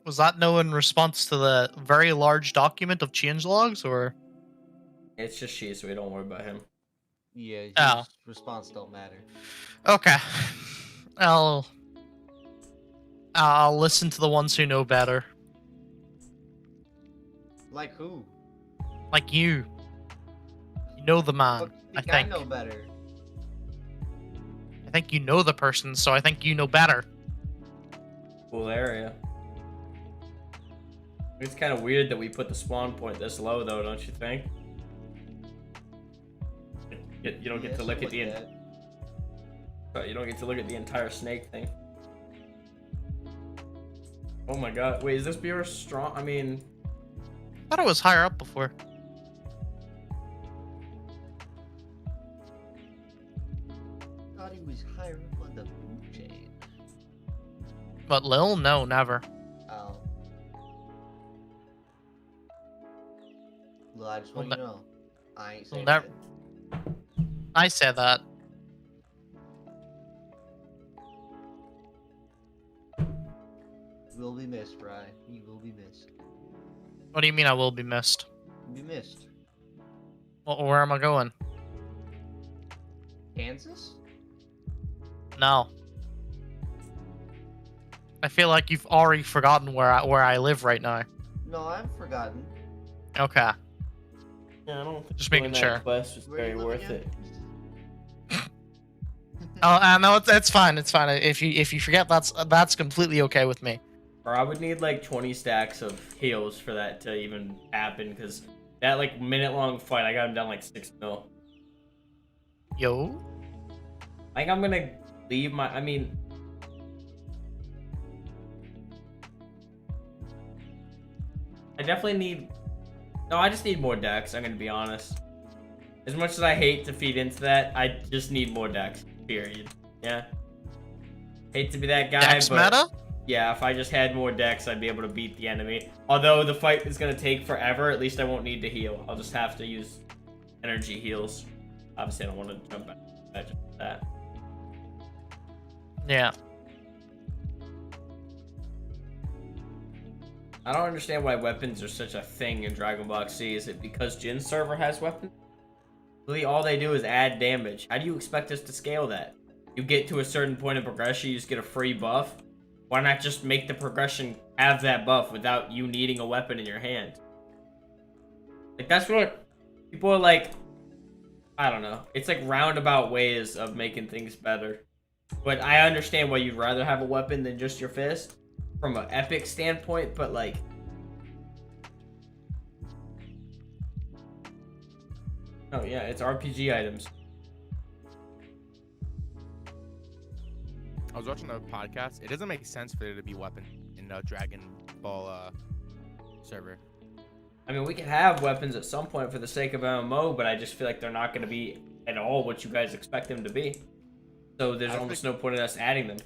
Was that no in response to the very large document of changelogs, or? It's just she, so we don't worry about him. Yeah, his Oh. response don't matter. Okay. I'll listen to the ones who know better. Like who? Like you. You know the man, Look, I I think. know better. I think you know the person, so I think you know better. Cool area. It's kind of weird that we put the spawn point this low, though, don't you think? You don't get to look at the you don't get to look at the entire snake thing. Oh my god. Wait, is this beer strong? I mean, I thought it was higher up before. Thought he was higher up on the food chain. But Lil, no, never. Oh. Well, I just Well, want you to know. I ain't saying never- that. I said that. You will be missed, Bri. You will be missed. What do you mean I will be missed? You'll be missed. Well, where am I going? Kansas? No. I feel like you've already forgotten where I live right now. No, I've forgotten. Okay. yeah, I don't think Just doing making that sure. quest was Where very you live worth again? it. Oh, no, it's fine. It's fine. If you forget, that's completely okay with me. Or I would need like 20 stacks of heals for that to even happen, because that like minute-long fight, I got him down like 6 mil. Yo. I think I'm gonna leave my. I mean, I definitely need. No, I just need more decks. I'm gonna be honest. As much as I hate to feed into that, I just need more decks. Period. Yeah. Hate to be that guy, Dex but meta? yeah, if I just had more decks, I'd be able to beat the enemy. Although the fight is gonna take forever, at least I won't need to heal. I'll just have to use energy heals. Obviously, I don't want to jump back to that. Yeah. I don't understand why weapons are such a thing in Dragon Block C. Is it because Jin's server has weapons? Really, all they do is add damage. How do you expect us to scale that? You get to a certain point of progression, you just get a free buff. Why not just make the progression have that buff without you needing a weapon in your hand? Like, that's what people are like. I don't know. It's like roundabout ways of making things better. But I understand why you'd rather have a weapon than just your fist from an epic standpoint, but like, oh yeah, it's RPG items. I was watching a podcast. It doesn't make sense for there to be weapon in a Dragon Ball server. I mean, we can have weapons at some point for the sake of MMO, but I just feel like they're not going to be at all what you guys expect them to be. So there's I almost think- no point in us adding them.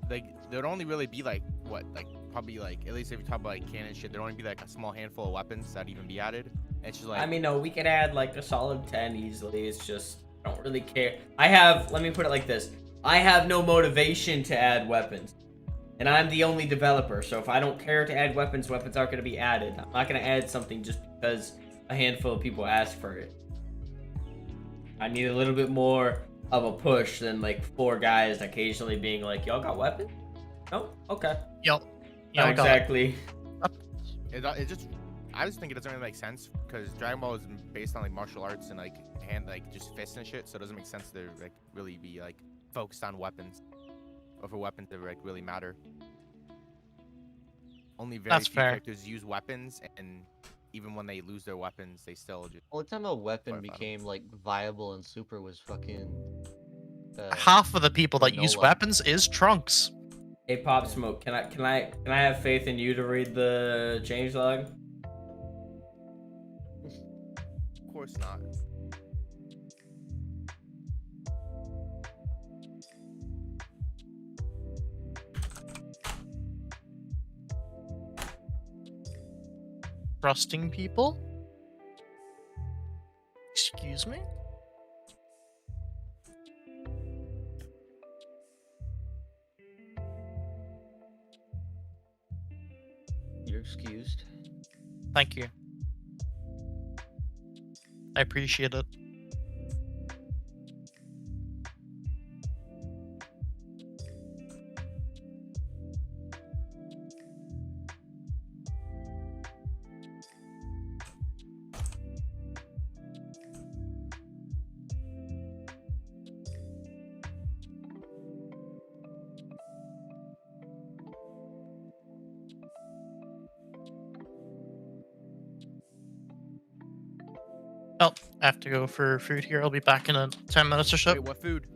Like, there'd only really be like what, like probably like at least if you talk about like canon shit, there'd only be like a small handful of weapons that'd even be added. And it's just like I mean, no, we could add like a solid 10 easily. It's just, I don't really care. Let me put it like this. I have no motivation to add weapons. And I'm the only developer, so if I don't care to add weapons, weapons aren't going to be added. I'm not going to add something just because a handful of people ask for it. I need a little bit more of a push than like 4 guys occasionally being like, y'all got weapons? No? Okay. Yo. Not Yo, exactly. it just I just think it doesn't really make sense because Dragon Ball is based on like martial arts and like just fists and shit, so it doesn't make sense to like really be like focused on weapons or for weapons to like really matter. Only very That's few fair. characters use weapons, and even when they lose their weapons, they still just Only time a weapon What about 'em? became like viable and super was fucking. Half of the people that use Granola. weapons is Trunks. Hey, Pop Smoke, can I have faith in you to read the changelog? of course not. Trusting people? Excuse me? You're excused. Thank you. I appreciate it. Oh, I have to go for food here. I'll be back in 10 minutes or so. Wait, what food?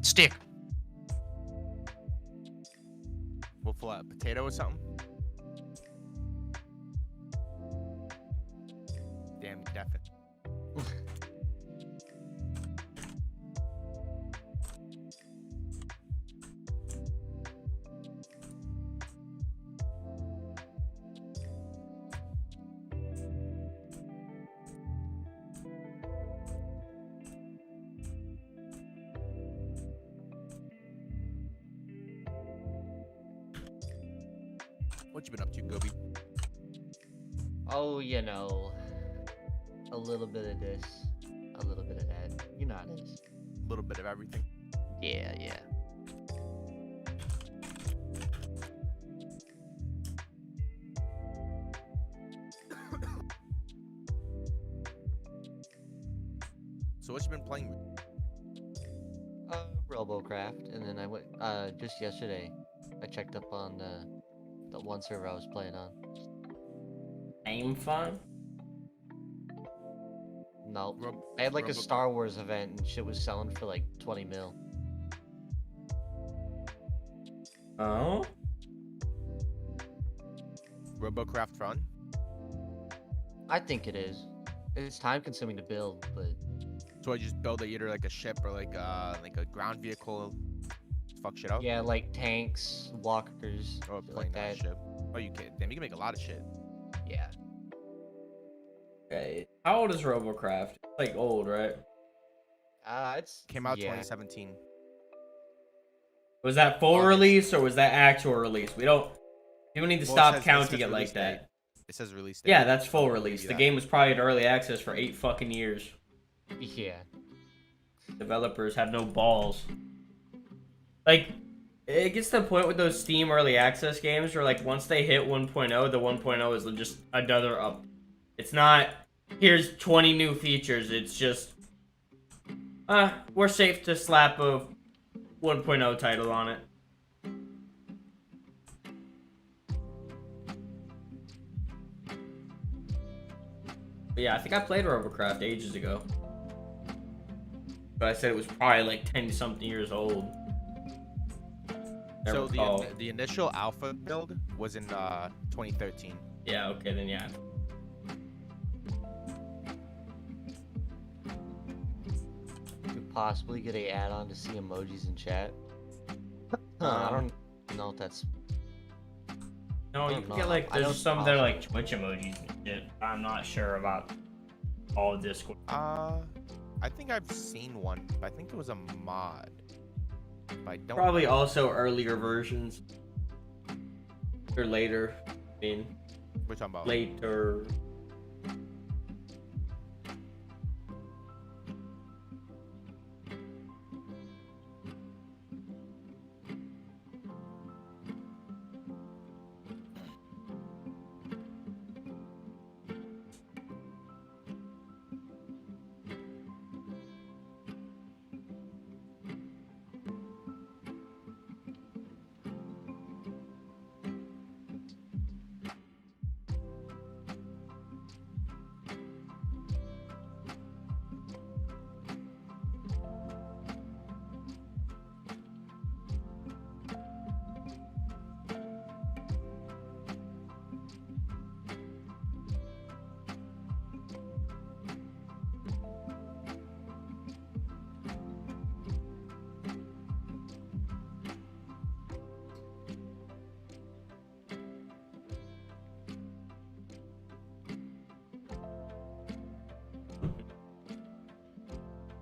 Steak. potato or something? Damn, definitely. What you been up to, Gobi? Oh, you know, a little bit of this, a little bit of that. You know how it is. A little bit of everything. Yeah, yeah. So what you been playing? Robocraft, and then I went. Just yesterday, I checked up on the one server I was playing on. Aim fun? No, Rob- I had like a Robo- Star Wars event, and shit was selling for like 20 mil. Oh? Robocraft Run? I think it is. It's time consuming to build, but So I just build either like a ship or like a ground vehicle. Fuck shit up. yeah, like tanks, walkers, Or shit playing like that that. ship. Oh, you can. Damn, you can make a lot of shit. Yeah. Okay. How old is Robocraft? It's like old, right? It's Came out yeah. 2017. Was that full August. release or was that actual release? We don't. People need to Well, stop it counting says it like release date. that. It says release date. Yeah, that's full I'll give release. you The that. game was probably in early access for 8 fucking years. Yeah. Developers have no balls. Like, it gets to the point with those Steam early access games where, like, once they hit 1.0, the 1.0 is just another up. It's not, here's 20 new features. It's just, we're safe to slap a 1.0 title on it. But yeah, I think I played Robocraft ages ago. But I said it was probably like 10-something years old. So Never recall. the initial alpha build was in 2013. Yeah, okay, then yeah. Could possibly get a add-on to see emojis in chat. I don't know if that's. No, you don't can know. get like, I know there's it's some that are like possible. Twitch emojis and shit. I'm not sure about all Discord. I think I've seen one. But I think it was a mod. But I don't. Probably also earlier versions. Or later. I mean, We're talking about. later.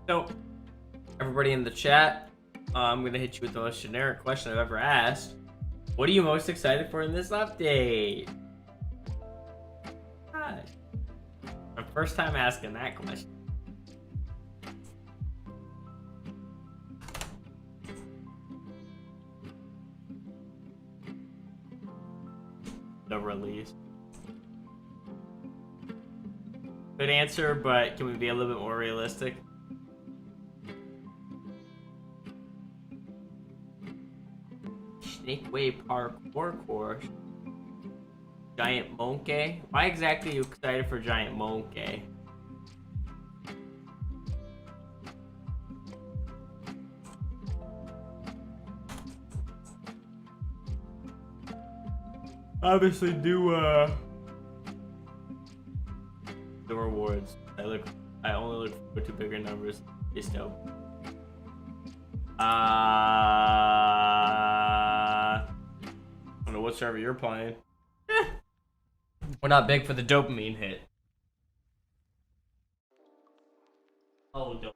So, everybody in the chat, I'm going to hit you with the most generic question I've ever asked. What are you most excited for in this update? Hi. My first time asking that question. The release. Good answer, but can we be a little bit more realistic? Snake Way Parkour course. Giant Monkey? Why exactly are you excited for Giant Monkey? obviously do the rewards. I only look forward to bigger numbers. It's dope. I don't know what server you're playing. We're not big for the dopamine hit. Oh, dope.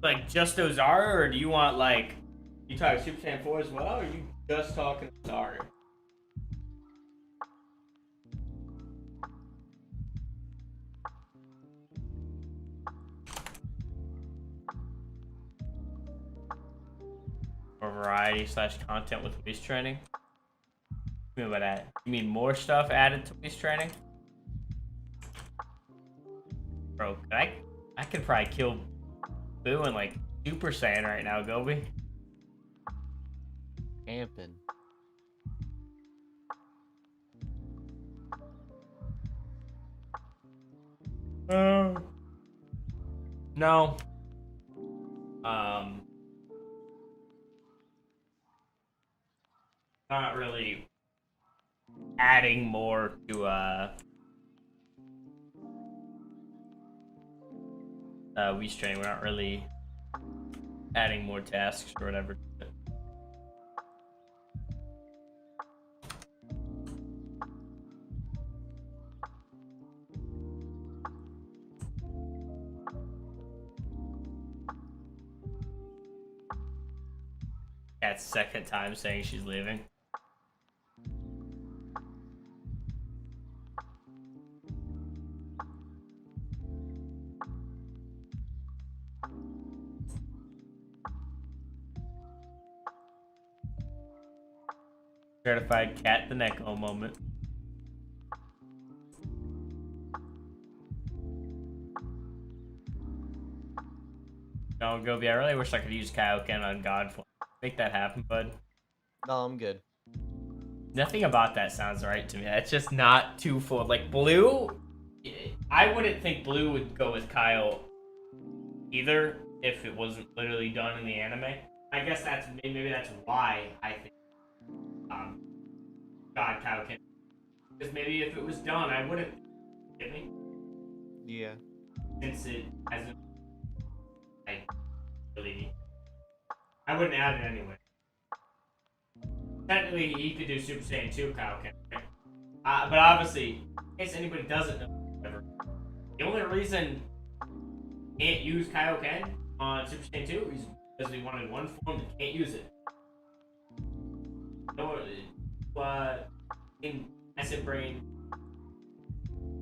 Like just those are, or do you want like you talking Super Saiyan 4 as well, or are you just talking Zara? Or variety / content with waist training? What do you mean by that? You mean more stuff added to waist training? Bro, I could probably kill Boo and like Super Saiyan right now, Gobi. Camping. No. Not really adding more to we train. We're not really adding more tasks or whatever. Cat's second time saying she's leaving. Certified cat the Neko moment. No, Gobi, I really wish I could use Kaioken on Godfall. Make that happen, bud. No, I'm good. Nothing about that sounds right to me. It's just not too full. Like Blue, I wouldn't think Blue would go with Kyle either if it wasn't literally done in the anime. I guess maybe that's why I think God Kaioken. Because maybe if it was done, I wouldn't. Get me? Yeah. Since it hasn't. I wouldn't add it anyway. Technically, he could do Super Saiyan 2 Kaioken, right? But obviously, in case anybody doesn't know, whatever, the only reason he can't use Kaioken on Super Saiyan 2 is because we wanted one form that can't use it. No, in Acid Brain,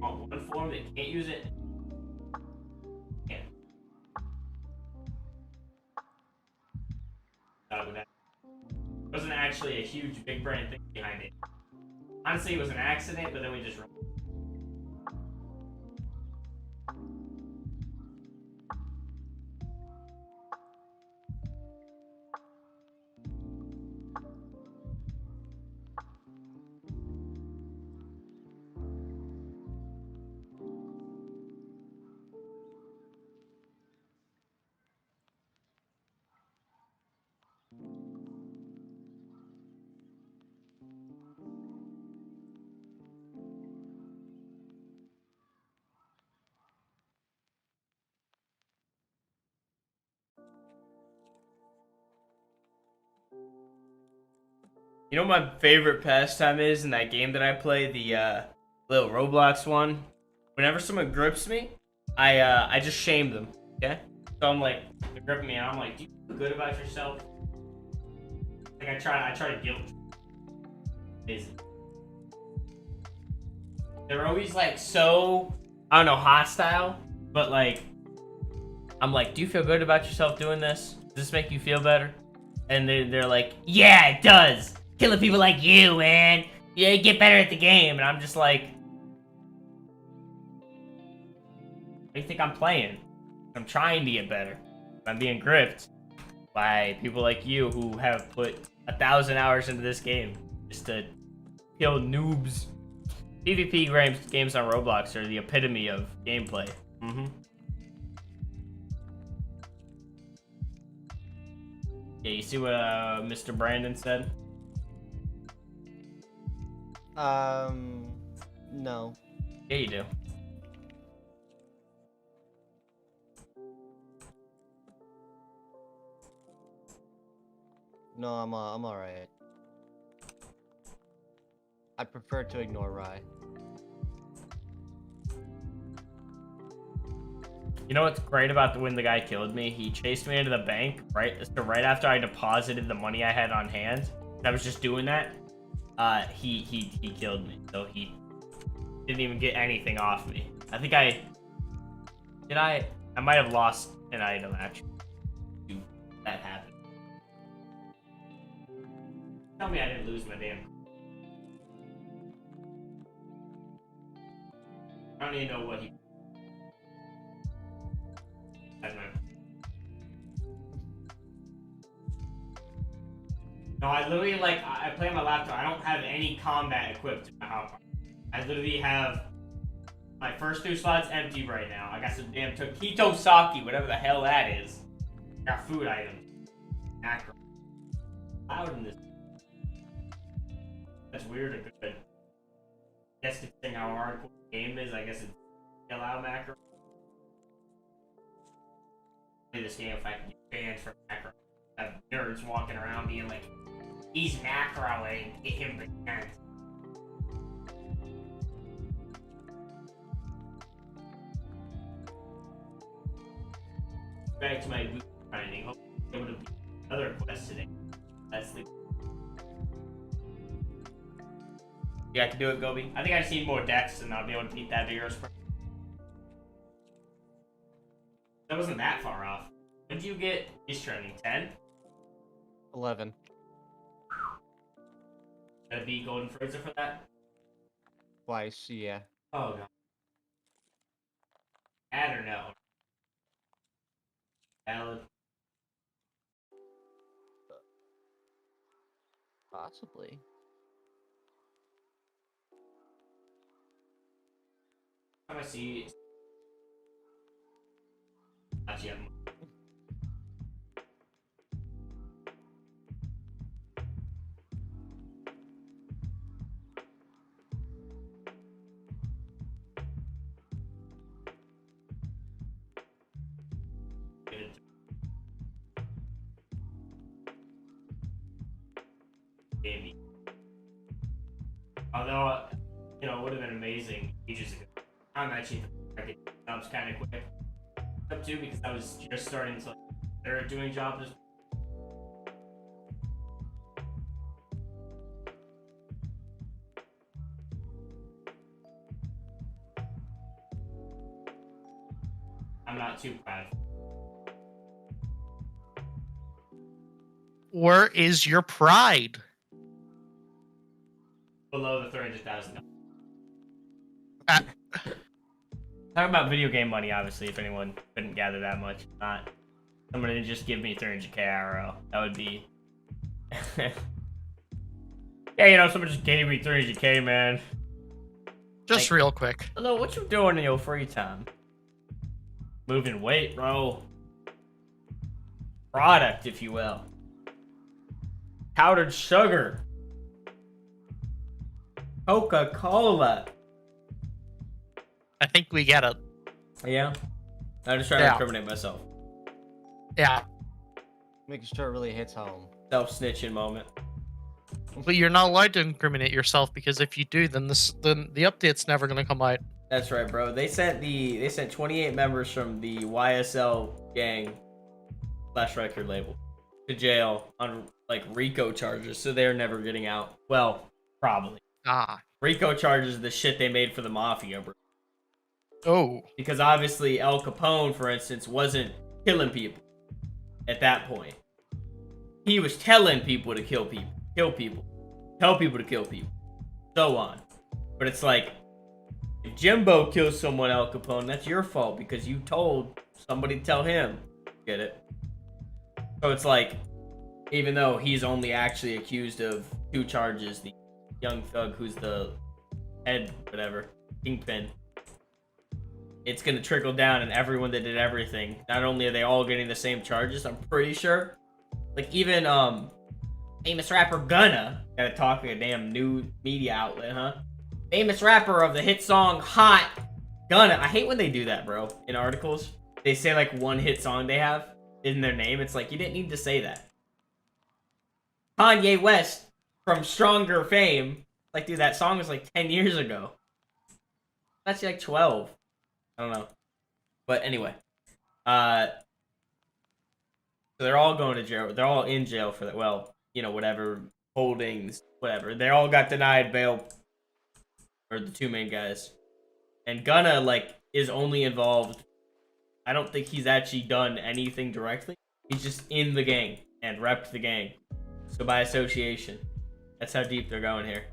on one form that can't use it. Can't. It wasn't actually a huge big brain thing behind it. Honestly, it was an accident, but then we just. You know what my favorite pastime is in that game that I play, the little Roblox one? Whenever someone grips me, I just shame them, okay? So I'm like, they're gripping me and I'm like, do you feel good about yourself? Like I try to guilt. They're always like so, I don't know, hostile, but like, I'm like, do you feel good about yourself doing this? Does this make you feel better? And they're like, yeah, it does. Killing people like you, man. Yeah, get better at the game. And I'm just like, do you think I'm playing? I'm trying to get better. I'm being gripped by people like you who have put 1,000 hours into this game just to kill noobs. PvP games on Roblox are the epitome of gameplay. Yeah, you see what Mr. Brandon said? No. Yeah, you do. No, I'm alright. I prefer to ignore Rye. You know what's great about when the guy killed me? He chased me into the bank right after I deposited the money I had on hand. I was just doing that. He killed me, so he didn't even get anything off me. I think I might have lost an item actually. That happened. Tell me I didn't lose my damn. I don't even know what he. That's my. No, I literally I play on my laptop. I don't have any combat equipped in my house. I literally have my first 2 slots empty right now. I got some damn taquito sake, whatever the hell that is. Got food items. Macro. Loud in this. That's weird or good. I guess considering how hardcore the game is, I guess it's allow macro. Play this game if I can get banned from macro. I have nerds walking around being like, he's macroing, get him banned. Back to my week grinding. Hopefully I'm able to beat another quest today. That's the. Yeah, I can do it, Gobi. I think I just need more decks and I'll be able to beat that vigorous. That wasn't that far off. When did you get he's trending? 10? 11. Gotta beat Golden Frieza for that? Twice, yeah. Oh god. Add or no? Valid. Possibly. How do I see? Actually, I'm. Maybe. Although, you know, it would have been amazing ages ago. I'm actually jobs kind of quick. Up too because I was just starting to start doing jobs. I'm not too proud. Where is your pride? Below the $300,000. Uh, Talking about video game money, obviously, if anyone couldn't gather that much. Not someone to just give me 300k IRL. That would be. Yeah, you know, someone just gave me 300k, man. Just Like, real quick. hello, what you doing in your free time? Moving weight, bro. Product, if you will. Powdered sugar. Coca-Cola. I think we get it. Yeah. I'm just trying to Yeah. incriminate myself. Yeah. Making sure it really hits home. Self-snitching moment. But you're not allowed to incriminate yourself because if you do, then the update's never gonna come out. That's right, bro. They sent 28 members from the YSL gang / record label to jail on like RICO charges, so they're never getting out. Well, probably. Ah. RICO charges are the shit they made for the mafia, bro. Oh. Because obviously El Capone, for instance, wasn't killing people at that point. He was telling people to kill people, tell people to kill people, so on. But it's like, If Jimbo kills someone, Al Capone, that's your fault because you told somebody to tell him. Get it? So it's like, even though he's only actually accused of 2 charges, the young thug who's the head, whatever, kingpin, it's gonna trickle down, and everyone that did everything, not only are they all getting the same charges, I'm pretty sure. Like, even, famous rapper Gunna, gotta talk like a damn new media outlet, huh? Famous rapper of the hit song Hot, Gunna. I hate when they do that, bro, in articles. They say, like, one hit song they have in their name. It's like, you didn't need to say that. Kanye West from Stronger fame. Like, dude, that song was like 10 years ago. That's like 12. I don't know. But anyway. So they're all going to jail. They're all in jail for that. Well, you know, whatever. Holdings, whatever. They all got denied bail. Or the 2 main guys. And Gunna, like, is only involved. I don't think he's actually done anything directly. He's just in the gang and repped the gang. So by association. That's how deep they're going here.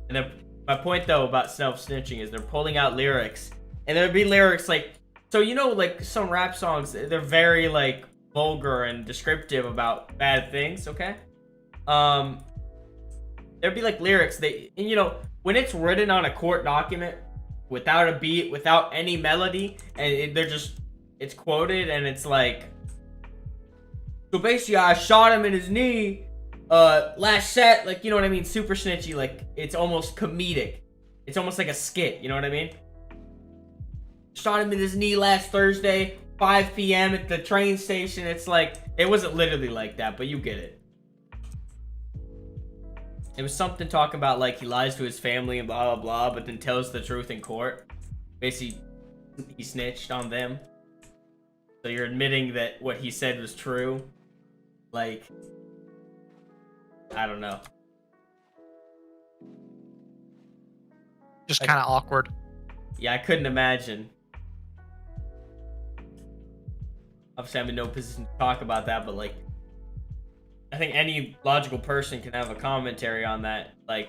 And then my point, though, about self-snitching is they're pulling out lyrics. And there'd be lyrics like... So, you know, like, some rap songs, they're very, like, vulgar and descriptive about bad things, okay? There'd be, like, lyrics. And, you know, when it's written on a court document, without a beat, without any melody, and they're just... It's quoted, and it's like... So basically, I shot him in his knee... last set, like, you know what I mean? Super snitchy, like, it's almost comedic. It's almost like a skit, you know what I mean? Shot him in his knee last Thursday, 5 p.m. at the train station. It's like, it wasn't literally like that, but you get it. It was something talking about, like, he lies to his family and blah, blah, blah, but then tells the truth in court. Basically, he snitched on them. So you're admitting that what he said was true. Like... I don't know. Just kind of awkward. Yeah, I couldn't imagine. Obviously, I'm in no position to talk about that, but, like, I think any logical person can have a commentary on that. Like,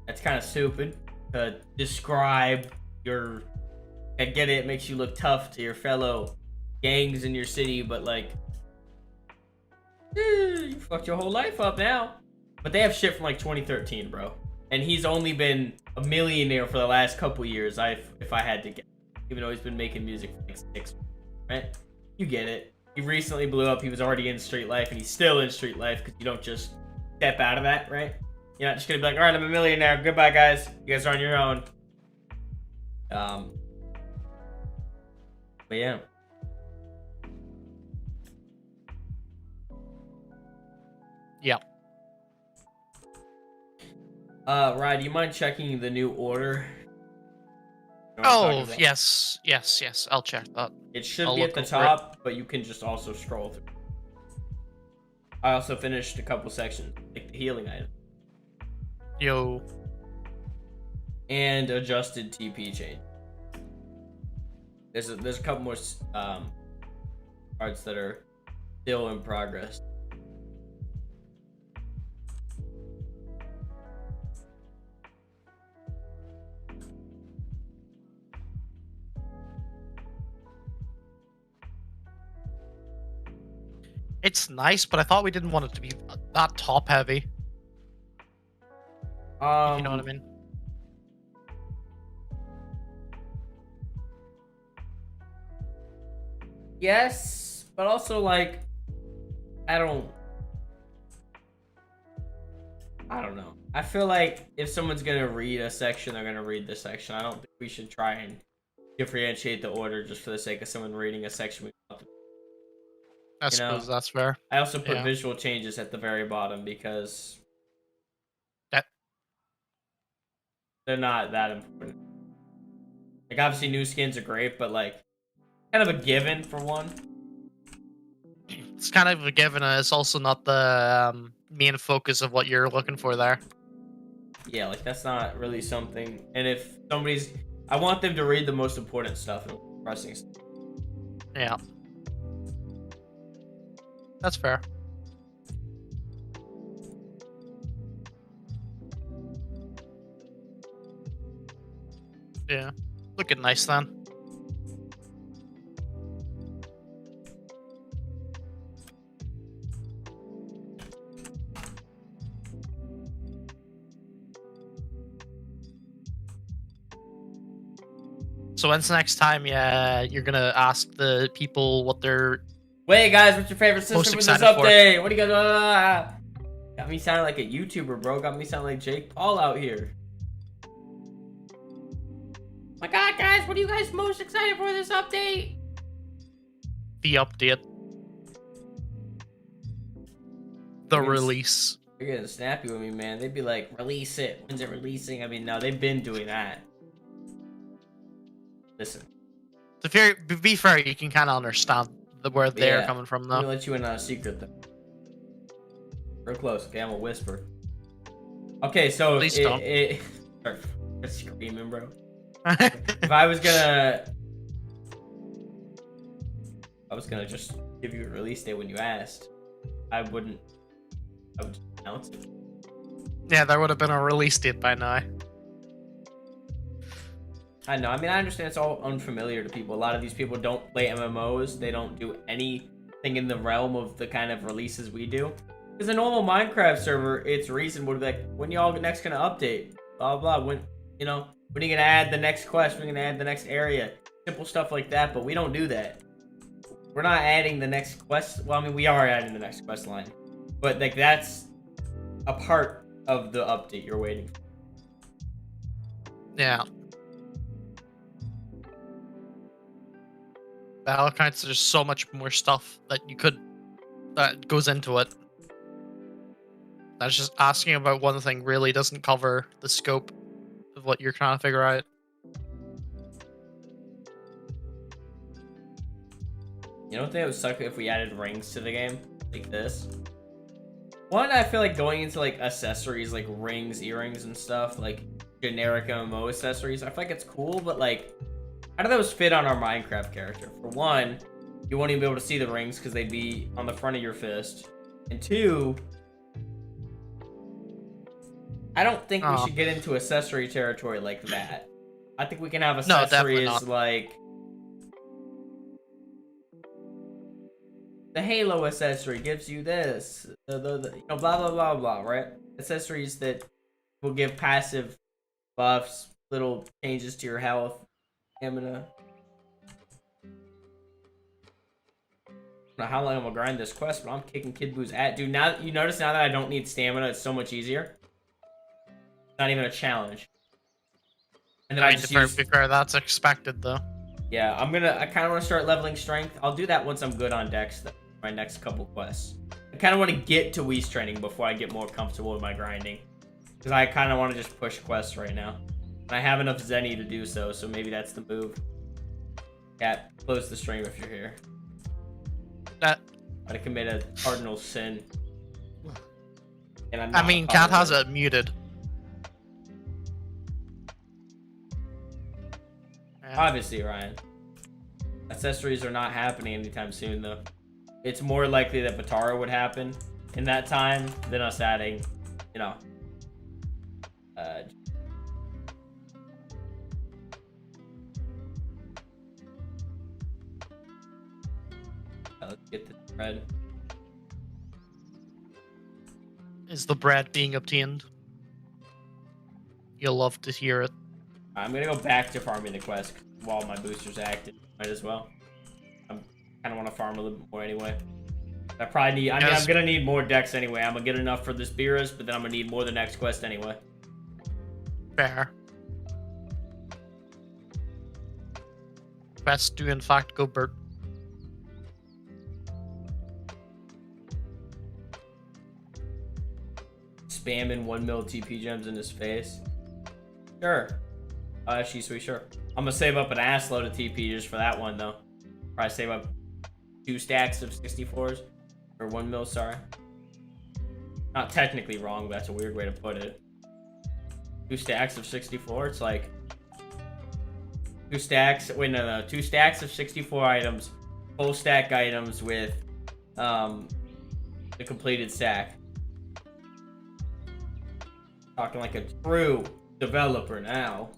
that's kind of stupid to describe your... I get it, it makes you look tough to your fellow gangs in your city, but, like... you fucked your whole life up now. But they have shit from like 2013, bro. And he's only been a millionaire for the last couple years, if I had to guess. Even though he's been making music for like 6, right? You get it. He recently blew up. He was already in street life, and he's still in street life because you don't just step out of that, right? You're not just gonna be like, all right, I'm a millionaire. Goodbye, guys. You guys are on your own. But yeah. Yeah. Ryan, do you mind checking the new order? You know what I'm Oh, talking about? yes. I'll check that. It should I'll be at look the over it. top, but you can just also scroll through. I also finished a couple sections, like the healing item. Yo. And adjusted TP change. There's a couple more parts that are still in progress. It's nice, but I thought we didn't want it to be that top heavy. If you know what I mean? Yes, but also, like, I don't know. I feel like if someone's gonna read a section, they're gonna read this section. I don't think we should try and differentiate the order just for the sake of someone reading a section. I suppose that's fair. I also put Yeah. visual changes at the very bottom because That they're not that important. Like, obviously new skins are great, but, like, kind of a given for one. it's kind of a given, and it's also not the main focus of what you're looking for there. Yeah, like, that's not really something. And if somebody's... I want them to read the most important stuff and pressing stuff. Yeah. That's fair. Yeah. Looking nice then. So when's the next time you're gonna ask the people what they're Wait, guys, what's your favorite system Most for this excited for. update? What do you guys? Got me sounding like a YouTuber, bro. Got me sounding like Jake Paul out here. My God, guys, what are you guys most excited for this update? the update? The Yes. release. They're getting snappy with me, man. They'd be like, release it. When's it releasing? I mean, no, they've been doing that. Listen, To be fair, you can kind of understand where they're Yeah. coming from, let though. me let you in on a secret, though. Real close, okay? I'm gonna whisper. Okay, so Please don't. Sorry, I'm screaming, bro. If I was gonna just give you a release date when you asked, I would just announce it. Yeah, there would have been a release date by now. I know. I mean, I understand it's all unfamiliar to people. A lot of these people don't play MMOs. They don't do anything in the realm of the kind of releases we do. Because a normal Minecraft server, it's reasonable to be like, when y'all next gonna update? Blah, blah, blah. When are you gonna add the next quest? When are you gonna add the next area? Simple stuff like that, but we don't do that. We're not adding the next quest. Well, I mean, we are adding the next quest line. But, like, that's a part of the update you're waiting for. Yeah. Battle counts, there's so much more stuff that goes into it. That's just asking about one thing really doesn't cover the scope of what you're trying to figure out. You don't think it would suck if we added rings to the game? Like this? One, I feel like going into like accessories like rings, earrings, and stuff, like generic MMO accessories, I feel like it's cool, but like, how do those fit on our Minecraft character? For one, you won't even be able to see the rings because they'd be on the front of your fist. And two, I don't think we should get into accessory territory like that. I think we can have No, definitely accessories not. like the Halo accessory gives you this, blah blah blah blah, right? Accessories that will give passive buffs, little changes to your health. Stamina. I don't know how long I'm gonna grind this quest, but I'm kicking Kid Boo's at. Dude, now you notice now that I don't need stamina, it's so much easier. It's not even a challenge. And then I just use... To be fair, that's expected though. Yeah, I kind of want to start leveling strength. I'll do that once I'm good on Dex, though, my next couple quests. I kind of want to get to Whis training before I get more comfortable with my grinding. Because I kind of want to just push quests right now. And I have enough Zenny to do so, so maybe that's the move. Cat, close the stream if you're here. I'd commit a cardinal sin. And I'm not Cat has it muted. Obviously, Ryan. Accessories are not happening anytime soon, though. It's more likely that Batara would happen in that time than us adding, let's get this bread. Is the bread being obtained? You'll love to hear it. I'm gonna go back to farming the quest while my booster's active. Might as well. I kind of want to farm a little bit more anyway. I probably need. I mean, I'm gonna need more Dex anyway. I'm gonna get enough for the Beerus, but then I'm gonna need more the next quest anyway. Fair. Quests do in fact go Bert. Spamming 1 mil TP gems in his face. Sure. She's sweet, sure. I'm gonna save up an ass load of TP just for that one though. Probably save up 2 stacks of 64s. Or 1 mil, sorry. Not technically wrong, but that's a weird way to put it. 2 stacks of 64, it's like 2 stacks, wait, no, 2 stacks of 64 items, full stack items with the completed stack. Talking like a true developer now.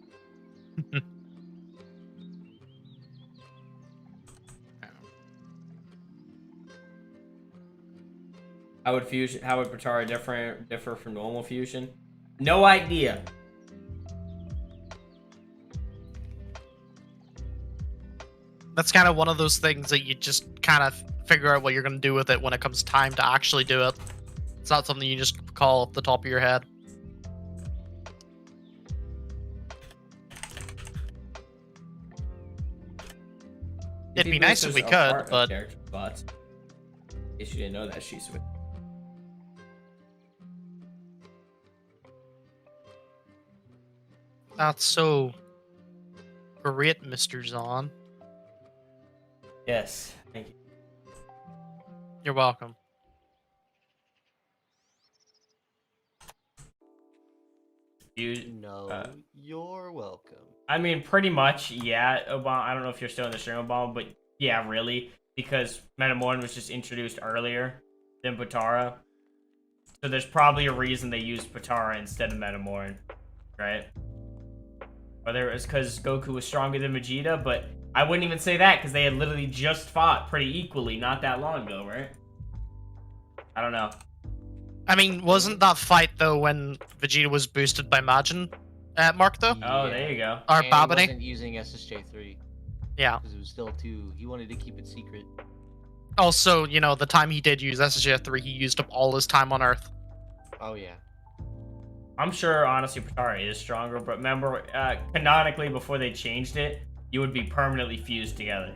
How would Potara differ from normal fusion? No idea. That's kind of one of those things that you just kind of figure out what you're going to do with it when it comes time to actually do it. It's not something you just call off the top of your head. It'd be nice if we could, but in case you didn't know that, she's with. That's so great, Mr. Zahn. Yes, thank you. You're welcome. No, you're welcome. I mean, pretty much, yeah. Obama, I don't know if you're still in the stream, Obama, but yeah, really, because Metamorph was just introduced earlier than Potara, so there's probably a reason they used Potara instead of Metamorph, right? Whether it was because Goku was stronger than Vegeta, but I wouldn't even say that because they had literally just fought pretty equally not that long ago, right? I don't know. I mean, wasn't that fight though when Vegeta was boosted by Majin, Mark though? Oh, there you go. Or And he Babidi? wasn't using SSJ3 Yeah. because it was still too. He wanted to keep it secret. Also, you know, the time he did use SSJ3, he used up all his time on Earth. Oh yeah. I'm sure, honestly, Potara is stronger, but remember, canonically, before they changed it, you would be permanently fused together.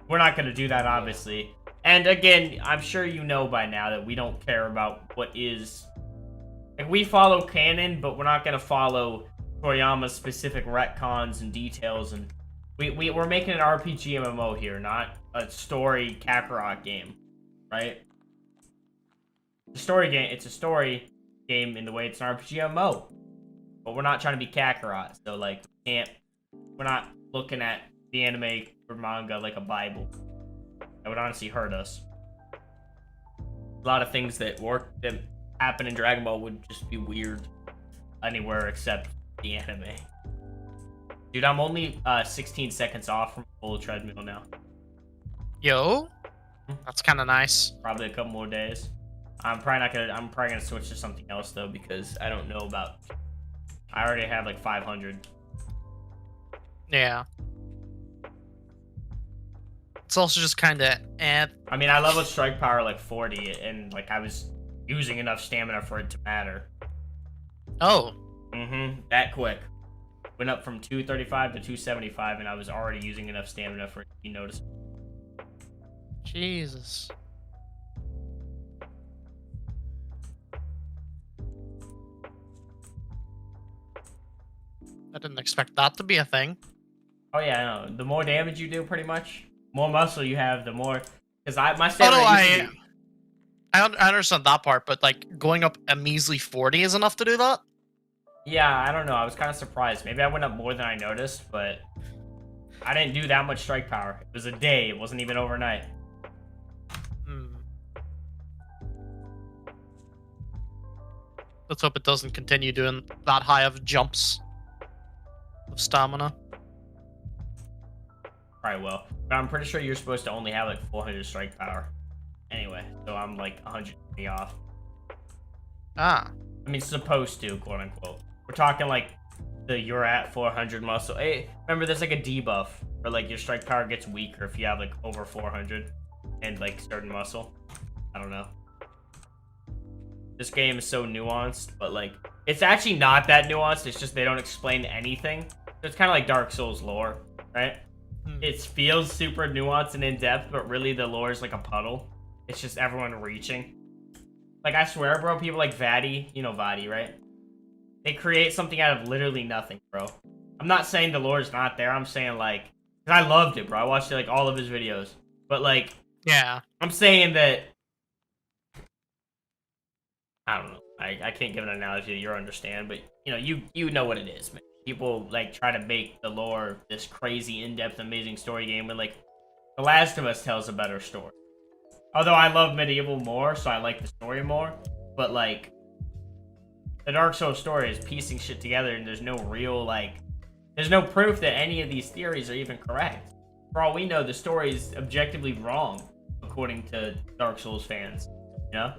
We're not going to do that, obviously. And again, I'm sure you know by now that we don't care about what is... Like, we follow canon, but we're not going to follow Toriyama's specific retcons and details, and we're making an RPG MMO here, not a story Kakarot game, right? It's a story game. It's a story game in the way it's an RPG MMO, but we're not trying to be Kakarot, so like we're not looking at the anime or manga like a bible. That would honestly hurt us. A lot of things that happen in Dragon Ball would just be weird anywhere except the anime. Dude, I'm only 16 seconds off from full treadmill now. Yo, that's kind of nice. Probably a couple more days. I'm probably gonna switch to something else though because I don't know about. I already have like 500. Yeah. It's also just kind of I mean, I leveled strike power like 40, and like I was using enough stamina for it to matter. Oh. That quick. Went up from 235 to 275, and I was already using enough stamina for it to be noticeable. Jesus. I didn't expect that to be a thing. Oh yeah, I know. The more damage you do, pretty much, more muscle you have, the more. Because my Oh stamina no, used to be... I understand that part, but like going up a measly 40 is enough to do that? Yeah, I don't know. I was kind of surprised. Maybe I went up more than I noticed, but I didn't do that much strike power. It was a day. It wasn't even overnight. Let's hope it doesn't continue doing that high of jumps of stamina. Probably will. But I'm pretty sure you're supposed to only have like 400 strike power. Anyway, so I'm like 120 off. Ah. I mean, supposed to, quote unquote. We're talking like you're at 400 muscle. Hey, remember there's like a debuff where like your strike power gets weaker if you have like over 400 and like certain muscle. I don't know. This game is so nuanced, but like it's actually not that nuanced. It's just they don't explain anything. So it's kind of like Dark Souls lore, right? It feels super nuanced and in depth, but really the lore is like a puddle. It's just everyone reaching. Like I swear, bro, people like Vadi, you know Vadi, right? They create something out of literally nothing, bro. I'm not saying the lore is not there. I'm saying like, cause I loved it, bro. I watched like all of his videos, but like, yeah, I'm saying that. I don't know. I can't give an analogy that you'll understand, but you know, you know what it is, man. People like try to make the lore this crazy, in-depth, amazing story game when like The Last of Us tells a better story. Although I love medieval more, so I like the story more, but like the Dark Souls story is piecing shit together, and there's no real like, there's no proof that any of these theories are even correct. For all we know, the story is objectively wrong according to Dark Souls fans. You know.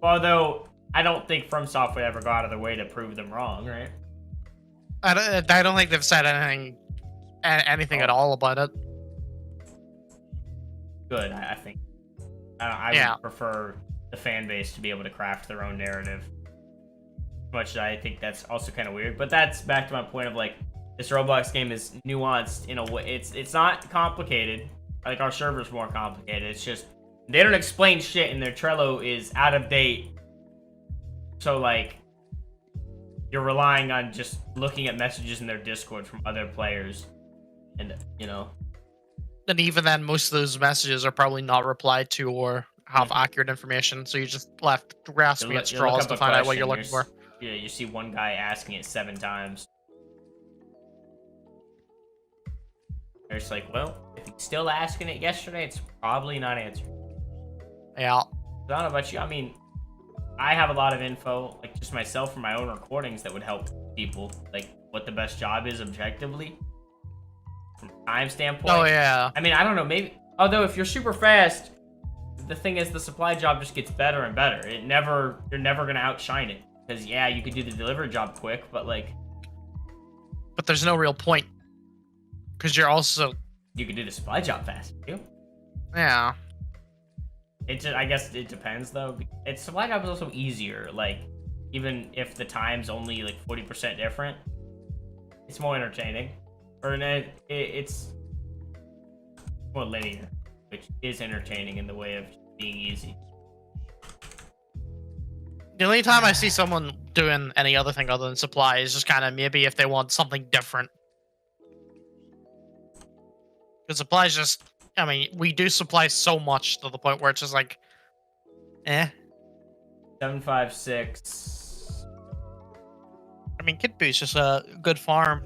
Although I don't think From Software ever go out of their way to prove them wrong, right? I don't think they've said anything at all about it. Good, I think. I would prefer the fan base to be able to craft their own narrative. Much as I think that's also kind of weird, but that's back to my point of like this Roblox game is nuanced in a way. It's not complicated. Like our server's more complicated. It's just they don't explain shit, and their Trello is out of date. So like you're relying on just looking at messages in their Discord from other players, and you know. And even then, most of those messages are probably not replied to or have accurate information. So you're just left grasping at straws to find out what you're looking for. Yeah, you see one guy asking it 7 times. They're just like, well, if he's still asking it yesterday, it's probably not answered. Yeah. I don't know about you. I mean, I have a lot of info, like just myself from my own recordings that would help people, like what the best job is objectively. From a time standpoint. Oh, yeah. I mean, I don't know, maybe... Although, if you're super fast, the thing is, the supply job just gets better and better. You're never going to outshine it. Because, yeah, you could do the delivery job quick, but, like... But there's no real point. Because you're also... You could do the supply job fast, too. Yeah. I guess it depends, though. Supply job is also easier. Like, even if the time's only, like, 40% different, it's more entertaining. Or it's more linear, which is entertaining in the way of being easy. The only time I see someone doing any other thing other than supply is just kind of maybe if they want something different. Because supply is just, I mean, we do supply so much to the point where it's just like, 756. I mean, Kid Boo's just a good farm.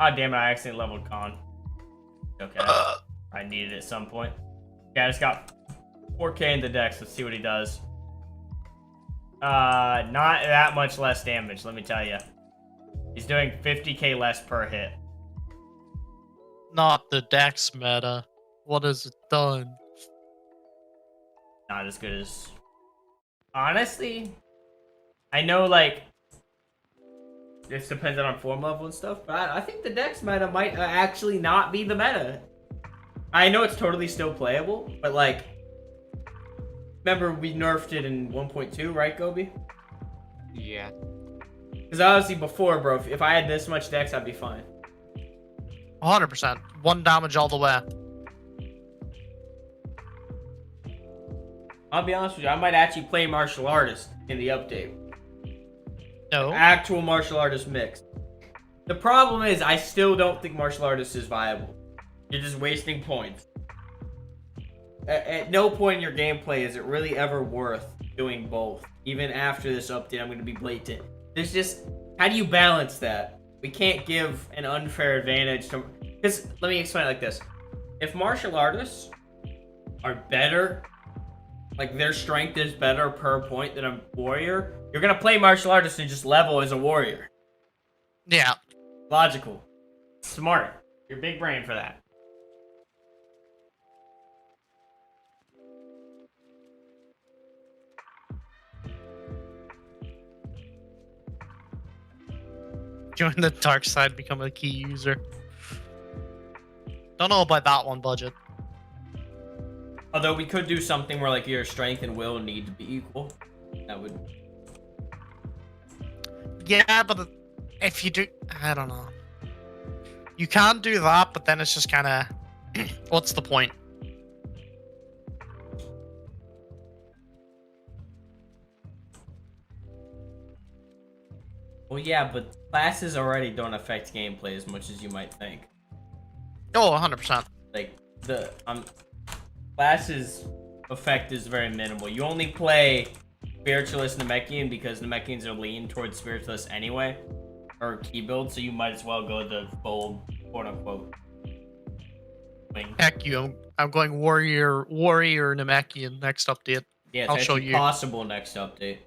Oh, damn it, I accidentally leveled Con. Okay. I need it at some point. Okay, I just got 4K in the dex. Let's see what he does. Not that much less damage, let me tell you. He's doing 50k less per hit. Not the dex meta. What has it done? Not as good as... Honestly, I know, like... It's dependent on form level and stuff, but I think the dex meta might actually not be the meta. I know it's totally still playable, but like... Remember, we nerfed it in 1.2, right, Gobi? Yeah. Because obviously before, bro, if I had this much dex, I'd be fine. 100%. 1 damage all the way. I'll be honest with you, I might actually play martial artist in the update. No. Actual martial artist mix. The problem is, I still don't think martial artist is viable. You're just wasting points. At no point in your gameplay is it really ever worth doing both. Even after this update, I'm going to be blatant. There's just... How do you balance that? We can't give an unfair advantage to... Because, let me explain it like this. If martial artists are better, like their strength is better per point than a warrior, you're going to play martial artist and just level as a warrior. Yeah. Logical. Smart. Your big brain for that. Join the dark side, become a key user. Don't know about that one, budget. Although we could do something where like your strength and will need to be equal. That would... Yeah, but if you do... I don't know. You can do that, but then it's just kind of... What's the point? Well, yeah, but classes already don't affect gameplay as much as you might think. Oh, 100%. Like, the classes effect is very minimal. You only play Spiritualist Namekian because Namekians are lean towards Spiritualist anyway, or key build, so you might as well go the bold, quote-unquote, wing. Heck you, I'm going Warrior Namekian next update. Yeah, it's I'll show you. Possible next update.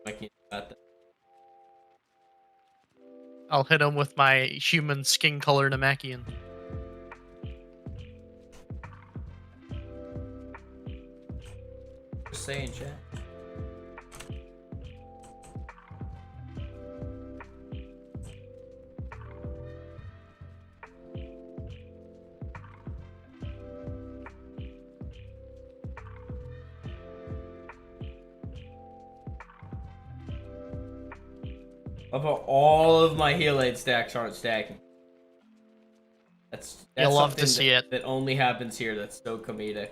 Namekian got that. I'll hit him with my human skin color Namekian. Just saying, chat. About all of my heal aid stacks aren't stacking. That's You'll love to something see it. that only happens here. That's so comedic.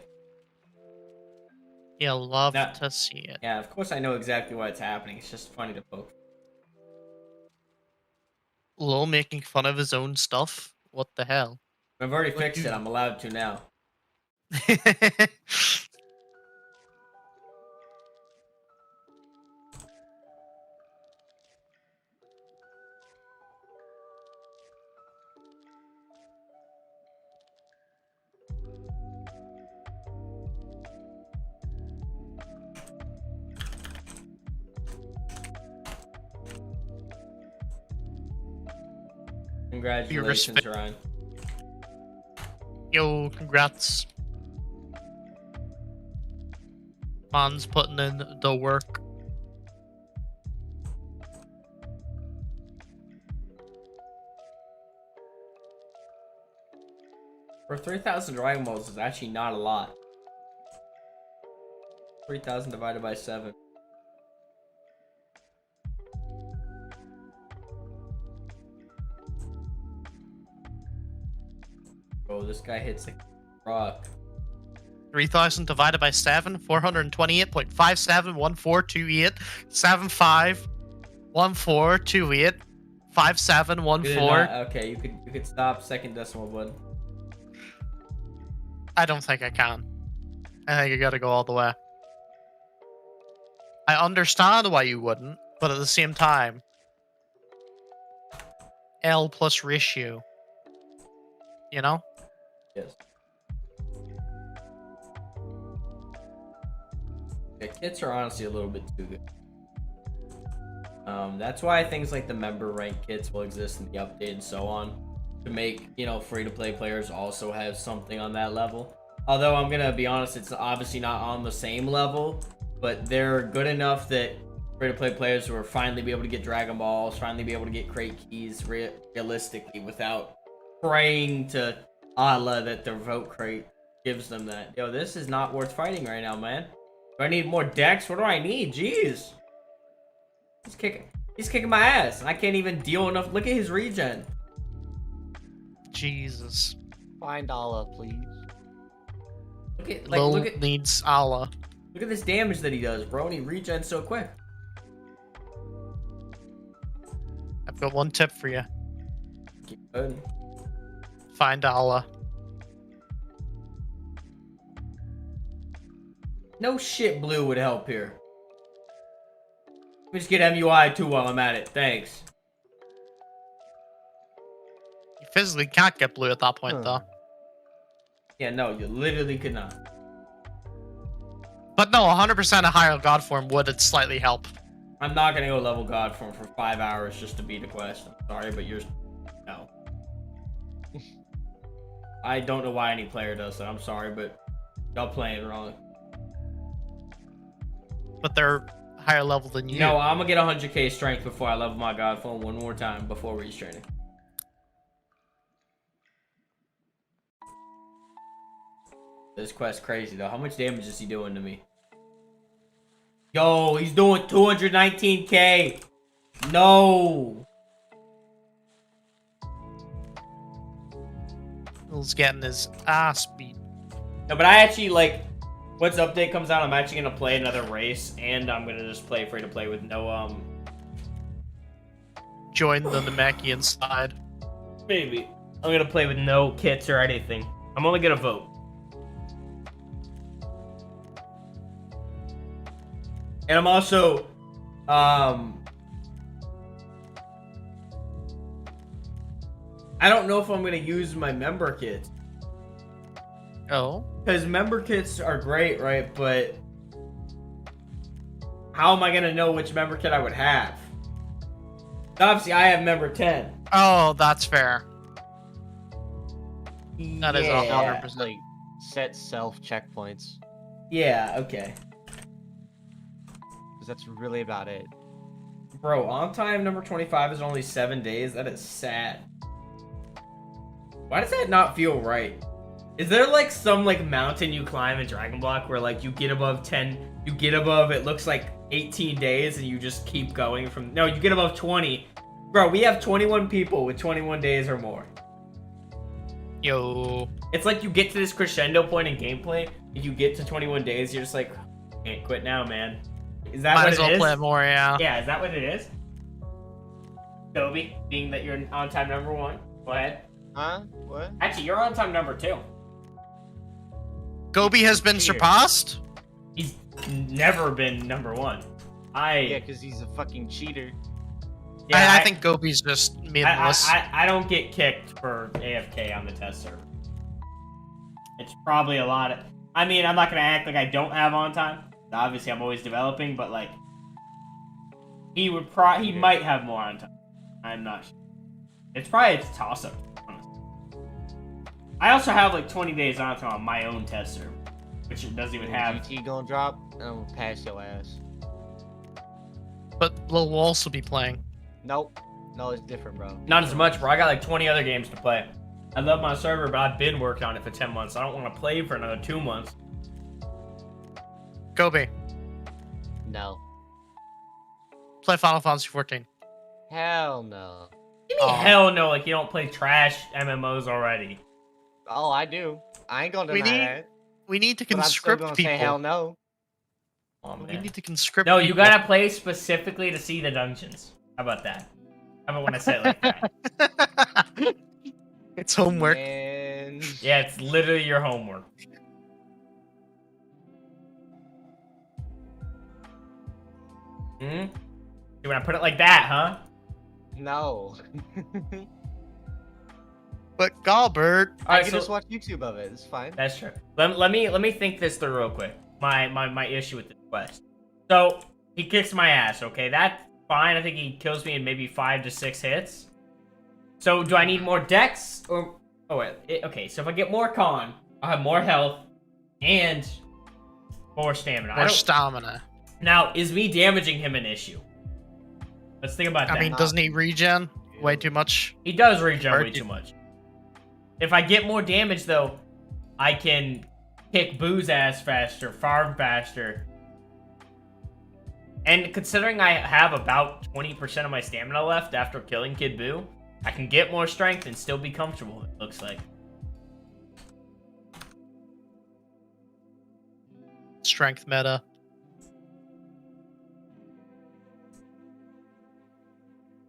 You'll love Now- to see it. Yeah, of course I know exactly why it's happening. It's just funny to poke. Lil making fun of his own stuff. What the hell? I've already What fixed you- it. I'm allowed to now. Congratulations, respect- Ryan. Yo, congrats. Man's putting in the work. For 3,000 Dragon Balls is actually not a lot. 3,000 divided by 7. Oh, this guy hits a rock. 3,000 divided by 7, 428.571428, 751428, 5714. Okay, you could stop second decimal, bud. I don't think I can. I think I gotta go all the way. I understand why you wouldn't, but at the same time, L plus ratio. You know? Yes. Yeah, kits are honestly a little bit too good. That's why things like the member rank kits will exist in the update and so on, to make, you know, free-to-play players also have something on that level. Although I'm gonna be honest, it's obviously not on the same level, but they're good enough that free-to-play players will finally be able to get Dragon Balls, finally be able to get crate keys realistically without praying to Allah that their vote crate gives them that. Yo, this is not worth fighting right now, man. Do I need more decks? What do I need? Jeez. He's kicking my ass, and I can't even deal enough. Look at his regen. Jesus. Find Allah, please. Lil Look at needs Allah. this damage that he does, bro, and he regens so quick. I've got one tip for you. Keep going. Find Allah. No shit, blue would help here. Let me just get MUI too while I'm at it. Thanks. You physically can't get blue at that point, though. Yeah, no, you literally could not. But no, 100% a higher god form would slightly help. I'm not gonna go level God form for 5 hours just to beat a quest. I'm sorry, but you're no. I don't know why any player does that. I'm sorry, but y'all playing wrong. But they're higher level than you. No, I'm gonna get 100k strength before I level my God form one more time before restraining. This quest crazy though. How much damage is he doing to me? Yo, he's doing 219k. No. He's getting his ass beat. No, but I actually like. Once the update comes out, I'm actually gonna play another race, and I'm gonna just play free to play with no Join the Namekian side. Maybe I'm gonna play with no kits or anything. I'm only gonna vote. And I'm also, I don't know if I'm gonna use my member kits. Oh. Because member kits are great, right? But how am I gonna know which member kit I would have? Obviously, I have number 10. Oh, that's fair. That is Yeah. 100%. Like, set self checkpoints. Yeah, okay. Because that's really about it. Bro, on time number 25 is only 7 days. That is sad. Why does that not feel right? Is there like some like mountain you climb in Dragon Block where like you get above 10, you get above it looks like 18 days and you just keep going from no, you get above 20. Bro, we have 21 people with 21 days or more. Yo. It's like you get to this crescendo point in gameplay, and you get to 21 days, you're just like, can't quit now, man. Is that Might what as it well is? play it more, yeah. Yeah, is that what it is? Toby, being that you're on time number 1, go ahead. Huh? What? Actually, you're on time number 2. Gobi has been Cheater. surpassed? He's never been number 1. Yeah, because he's a fucking cheater. I think Gobi's just meaningless. I don't get kicked for AFK on the test server. It's probably a lot of... I mean, I'm not going to act like I don't have on time. Obviously, I'm always developing, but like... He might have more on time. I'm not sure. It's probably a toss-up, honestly. I also have like 20 days on time on my own test server, which it doesn't even have... GT gonna drop, and I'm gonna pass your ass. But Lil will also be playing. Nope. No, it's different, bro. Not as much, bro. I got like 20 other games to play. I love my server, but I've been working on it for 10 months. I don't want to play for another 2 months. Gobi, No. play Final Fantasy 14. Hell no. Give me hell no, like you don't play trash MMOs already. Oh, I do. I ain't gonna deny that. We need to But I'm still conscript gonna people. say hell no. Oh, We man. need to conscript No, people. you gotta play specifically to see the dungeons. How about that? How about when I say it like that? It's homework. And Yeah, it's literally your homework. Hmm? You wanna put it like that, huh? no. But Galbert, I Alright, can so just watch YouTube of it. It's fine. that's true. Let me think this through real quick. My issue with this quest. So he kicks my ass. Okay, that's fine. I think he kills me in maybe 5 to 6 hits. So do I need more dex or? Oh wait. Okay. So if I get more con, I'll have more health and more stamina. or stamina. Now, is me damaging him an issue? Let's think about that. I mean, doesn't he regen way too much? He does regen way Or- too much. If I get more damage, though, I can kick Boo's ass faster, farm faster. And considering I have about 20% of my stamina left after killing Kid Boo, I can get more strength and still be comfortable, it looks like. Strength meta.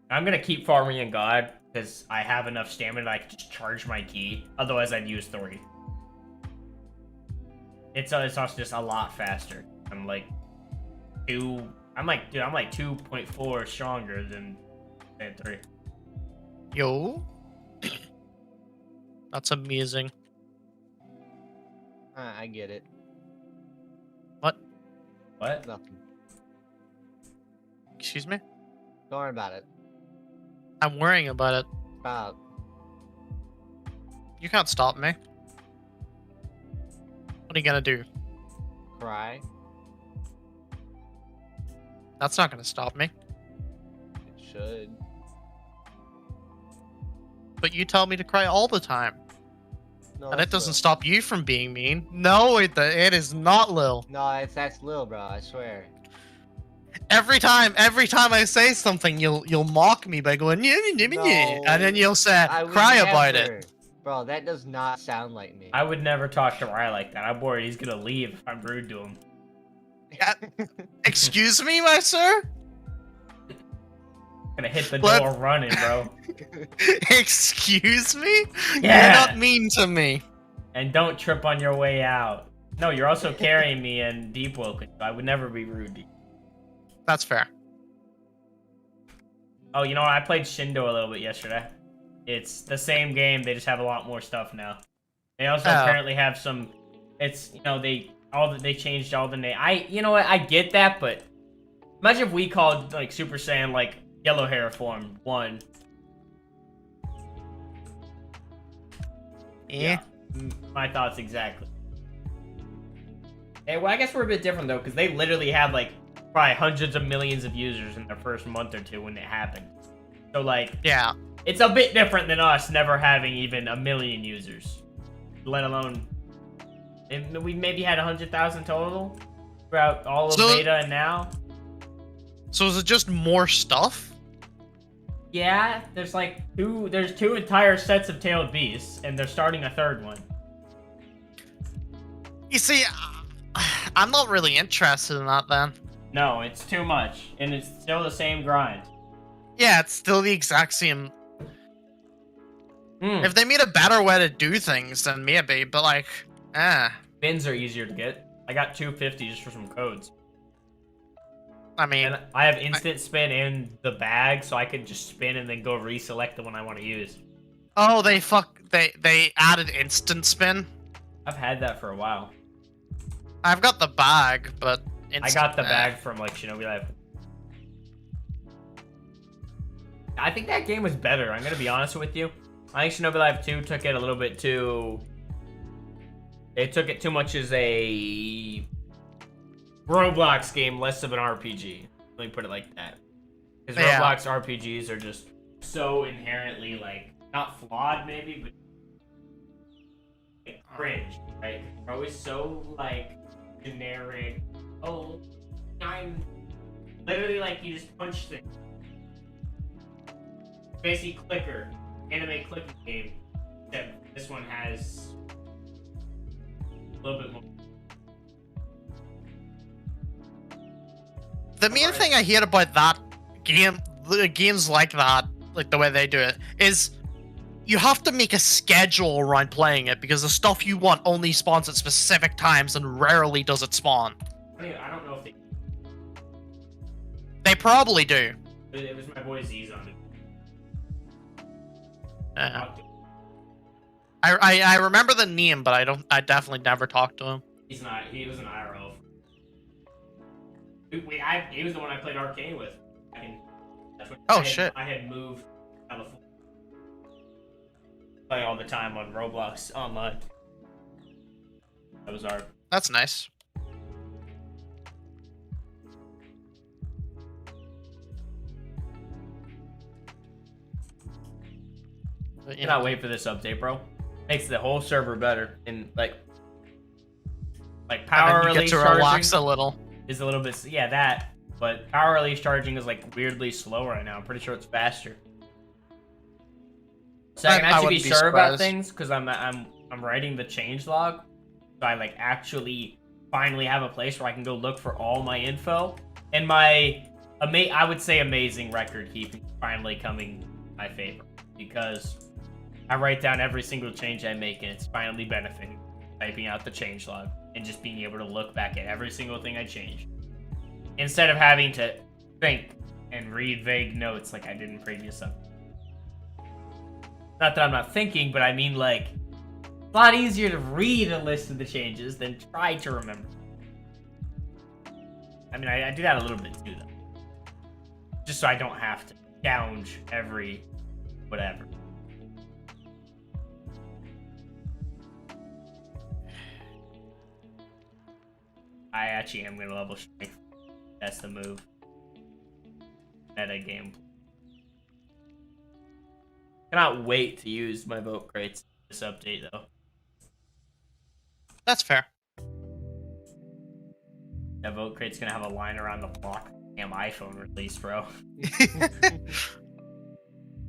I'm going to keep farming in God because I have enough stamina that I can just charge my key. Otherwise, I'd use 3. It's also just a lot faster. I'm like 2.4 stronger than 3. Yo. That's amazing. I get it. What? Nothing. Excuse me? Don't worry about it. I'm worrying about it. About. You can't stop me. What are you gonna do? Cry. That's not gonna stop me. It should. But you tell me to cry all the time. No, And it that's doesn't Lil. stop you from being mean. No, it is not Lil. No, that's Lil, bro. I swear. Every time I say something, you'll mock me by going yeah, and then you'll say I would cry about never. it. Bro, that does not sound like me. I would never talk to Rye like that. I'm worried he's gonna leave if I'm rude to him. Excuse me, my sir? Gonna hit the What? door running, bro. Excuse me? Yeah. You're not mean to me. And don't trip on your way out. No, you're also carrying me in Deep Woken, so I would never be rude to you. That's fair. Oh, you know what? I played Shindo a little bit yesterday. It's the same game, they just have a lot more stuff now. They also apparently have some. It's they changed all the name. You know what? I get that, but imagine if we called like Super Saiyan like yellow hair formed. 1. Yeah. My thoughts exactly. Hey, well, I guess we're a bit different though, because they literally had like probably hundreds of millions of users in their first month or two when it happened. So like, Yeah. it's a bit different than us never having even 1 million users, let alone. And we maybe had 100,000 total throughout all of beta and now. So is it just more stuff? Yeah, there's like there's 2 entire sets of tailed beasts, and they're starting a 3rd one. You see, I'm not really interested in that then. No, it's too much, and it's still the same grind. Yeah, it's still the exact same. If they made a better way to do things, then maybe, but like, Bins are easier to get. I got 250 just for some codes. I mean, And I have instant spin in the bag, so I can just spin and then go reselect the one I want to use. oh, they added instant spin. I've had that for a while. I've got the bag, but I got the bag from like Shinobi Life. I think that game was better. I'm gonna be honest with you. I think Shinobi Life 2 took it a little bit too. They took it too much as a Roblox game, less of an RPG. Let me put it like that. Because Yeah. Roblox RPGs are just so inherently like not flawed, maybe, but like, cringe. Right? They're always so like generic. Oh, I'm literally like you just punch things. Basically, clicker, anime clicking game. Except this one has a little bit more. The main thing I hate about that game, the games like that, like the way they do it, is you have to make a schedule around playing it because the stuff you want only spawns at specific times and rarely does it spawn. I don't know if They probably do. it was my boy Z's on it. I remember the name, but I definitely never talked to him. He's not. He was an IRL. He was the one I played Arcane with. That's when Shit. I had moved to California. Play all the time on Roblox online. That was our. That's nice. But, you Cannot wait for this update, bro. Makes the whole server better, and like power and then you release get to charging relax a little. is a little bit that, but power release charging is like weirdly slow right now. I'm pretty sure it's faster. So I can actually be sure about things because I'm writing the changelog, so I like actually finally have a place where I can go look for all my info, and my I would say amazing record keeping finally coming my favor because I write down every single change I make and it's finally benefiting typing out the changelog and just being able to look back at every single thing I changed instead of having to think and read vague notes like I did in previous updates. Not that I'm not thinking, but I mean like a lot easier to read a list of the changes than try to remember. I mean, I do that a little bit too, though. Just so I don't have to gouge every whatever. I actually am going to level strength. That's the move. Meta game. Cannot wait to use my vote crates this update, though. That's fair. That vote crate's gonna have a line around the block. Damn iPhone release, bro.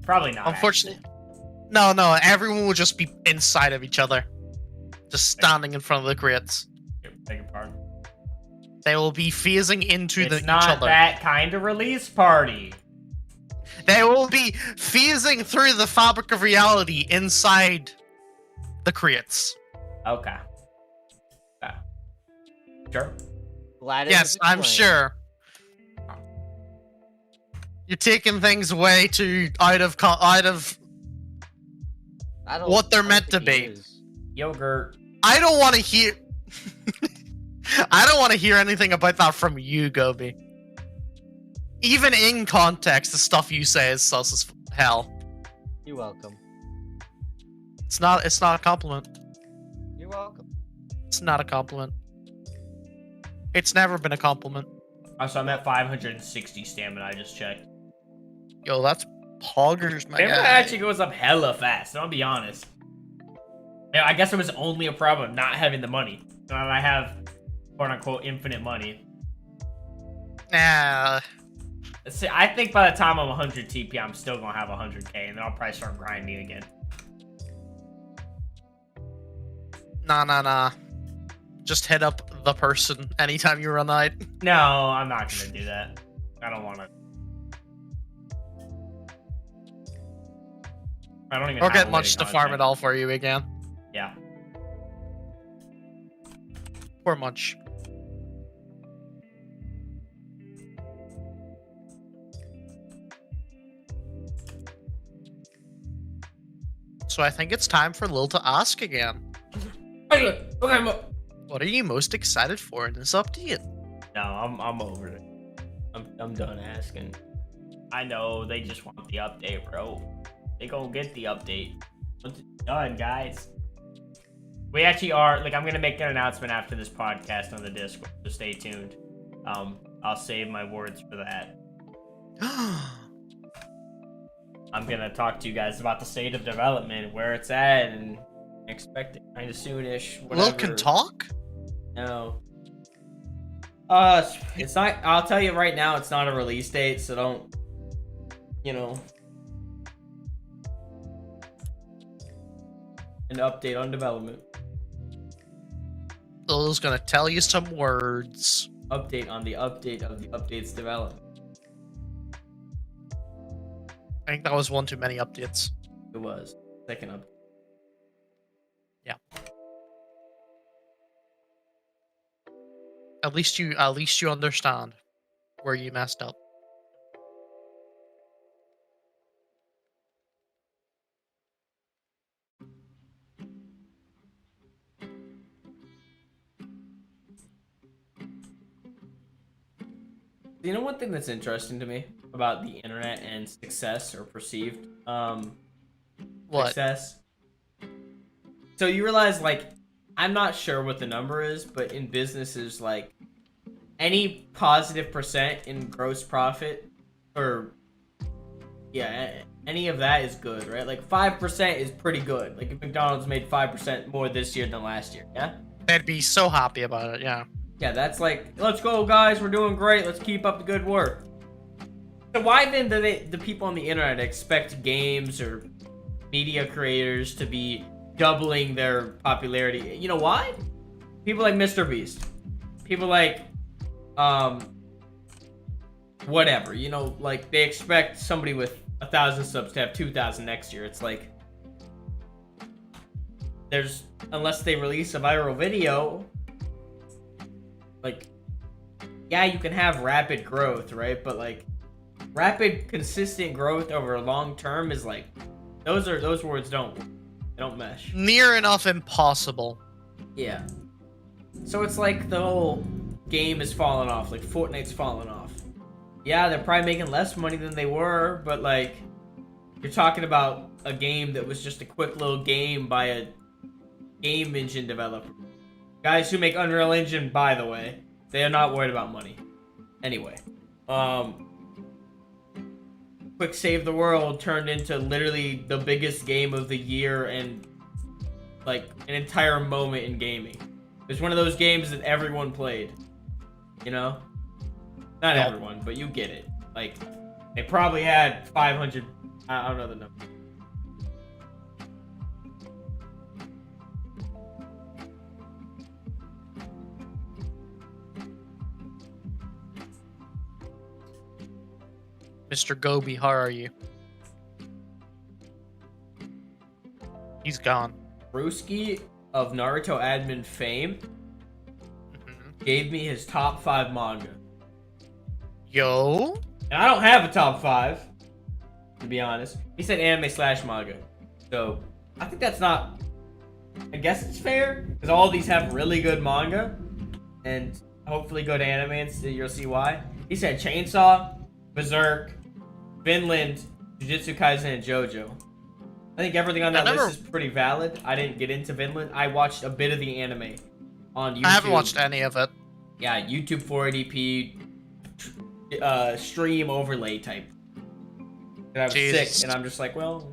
Probably not. Unfortunately, no. Everyone will just be inside of each other, just standing in front of the crates. Beg your pardon. They will be phasing into It's each not other. that kind of release party. They will be phasing through the fabric of reality inside the crates. Okay. Sure. Glad Yes, I'm sure. You're taking things way too out of what they're meant to be. Yogurt. I don't want to hear. I don't want to hear anything about that from you, Gobi. Even in context, the stuff you say is sus as hell. You're welcome. It's not a compliment. You're welcome. It's not a compliment. It's never been a compliment. So I'm at 560 stamina. I just checked. Yo, that's poggers, my Stamina guy. actually goes up hella fast. I'll be honest. Yeah, I guess it was only a problem not having the money. Now that I have, quote unquote, infinite money. Nah. See, I think by the time I'm 100 TP, I'm still gonna have 100k, and then I'll probably start grinding again. Nah. Just hit up the person anytime you run out. No, I'm not gonna do that. I don't want to. I don't even. Or have get a much to way farm content. it all for you again. Yeah. Poor Munch. So I think it's time for Lil to ask again. Okay. What are you most excited for in this update? No, I'm over it. I'm done asking. I know they just want the update, bro. They gonna get the update. Once it's done, guys. We actually are, like, I'm gonna make an announcement after this podcast on the Discord, so stay tuned. I'll save my words for that. I'm gonna talk to you guys about the state of development, where it's at, and expect it kind of soonish. Lil can talk? No. It's not. I'll tell you right now, it's not a release date, so don't. An update on development. Lil's gonna tell you some words. Update on the update of the update's development. I think that was one too many updates. It was. Second update. Yeah. At least you understand where you messed up. You know one thing that's interesting to me about the internet and success or perceived What? success? So you realize, like, I'm not sure what the number is, but in businesses, like, any positive percent in gross profit, or any of that is good, right? Like 5% is pretty good. Like if McDonald's made 5% more this year than last year, yeah? They'd be so happy about it, yeah. Yeah, that's like, let's go guys, we're doing great, let's keep up the good work. So why then do the people on the internet expect games or media creators to be doubling their popularity? You know why? People like Mr. Beast. People like, whatever, you know, like they expect somebody with 1,000 subs to have 2,000 next year. It's like, unless they release a viral video, like, yeah, you can have rapid growth, right? But like, rapid, consistent growth over a long term is like, those words don't mesh. Near enough impossible. Yeah. So it's like the whole game is falling off, like Fortnite's falling off. Yeah, they're probably making less money than they were, but like, you're talking about a game that was just a quick little game by a game engine developer. Guys who make Unreal Engine, by the way, they are not worried about money. Anyway, Quick Save the World turned into literally the biggest game of the year and like an entire moment in gaming. It's one of those games that everyone played, you know? Not everyone, but you get it. Like, they probably had 500, I don't know the number. Mr. Gobi, how are you? He's gone. Ruski of Naruto admin fame gave me his top 5 manga. Yo? And I don't have a top 5, to be honest. He said anime/manga. So, I think that's not... I guess it's fair, because all these have really good manga. And hopefully good anime, and you'll see why. He said Chainsaw, Berserk, Vinland, Jujutsu Kaisen, and JoJo. I think everything on that list is pretty valid. I didn't get into Vinland. I watched a bit of the anime on YouTube. I haven't watched any of it. Yeah, YouTube 480p stream overlay type. And I was sick, and I'm just like, well,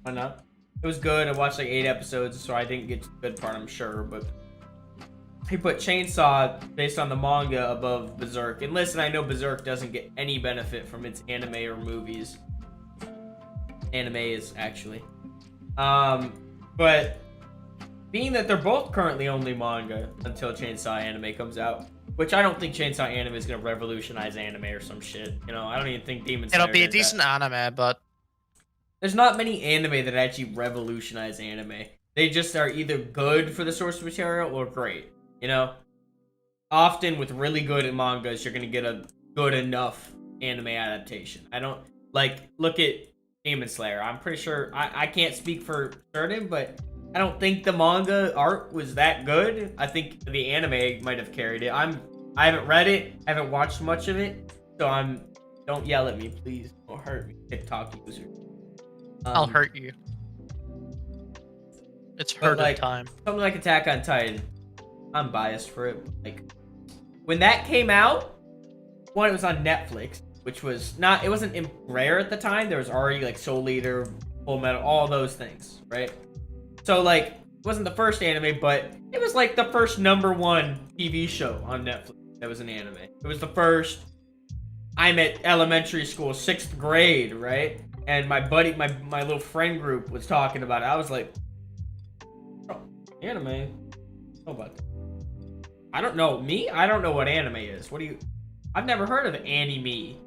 why not? It was good. I watched like 8 episodes, so I didn't get to the good part, I'm sure. But he put Chainsaw based on the manga above Berserk. And listen, I know Berserk doesn't get any benefit from its anime or movies. Anime is actually. But being that they're both currently only manga until Chainsaw anime comes out, which I don't think Chainsaw anime is gonna revolutionize anime or some shit. You know, I don't even think Demon Slayer It'll be a did decent that. anime, but There's not many anime that actually revolutionize anime. They just are either good for the source material or great. You know, often with really good mangas, you're gonna get a good enough anime adaptation. I don't like look at Demon Slayer. I'm pretty sure I can't speak for certain, but I don't think the manga art was that good. I think the anime might have carried it. I haven't read it. I haven't watched much of it, so don't yell at me, please. Don't hurt me, TikTok user. I'll hurt you. It's hurt like, time. Something like Attack on Titan. I'm biased for it. Like when that came out, one, it was on Netflix, which was not. It wasn't rare at the time. There was already like Soul Eater, Full Metal, all those things, right? So like, it wasn't the first anime, but it was like the first #1 TV show on Netflix that was an anime. It was the first. I'm at elementary school, 6th grade, right? And my buddy, my little friend group was talking about it. I was like, oh, anime? How about that? I don't know. Me? I don't know what anime is. What do you... I've never heard of anime. You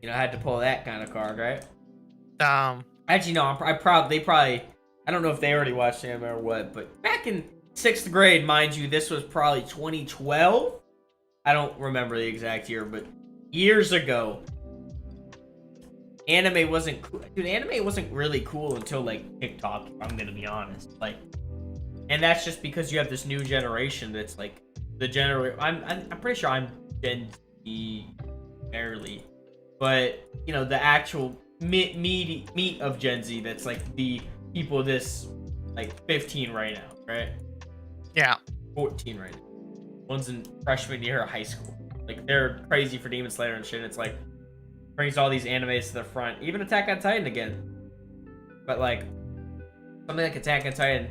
know, I had to pull that kind of card, right? Actually, no, they probably... I don't know if they already watched anime or what, but back in 6th grade, mind you, this was probably 2012? I don't remember the exact year, but years ago, anime wasn't cool. Dude, anime wasn't really cool until, like, TikTok, if I'm gonna be honest. Like, and that's just because you have this new generation that's, like, the generation... I'm pretty sure I'm Gen Z, barely. But, you know, the actual meat of Gen Z that's, like, the... people this like 15 right now, right? Yeah. 14 right now. One's in freshman year of high school. Like they're crazy for Demon Slayer and shit. It's like brings all these animes to the front. Even Attack on Titan again. But like something like Attack on Titan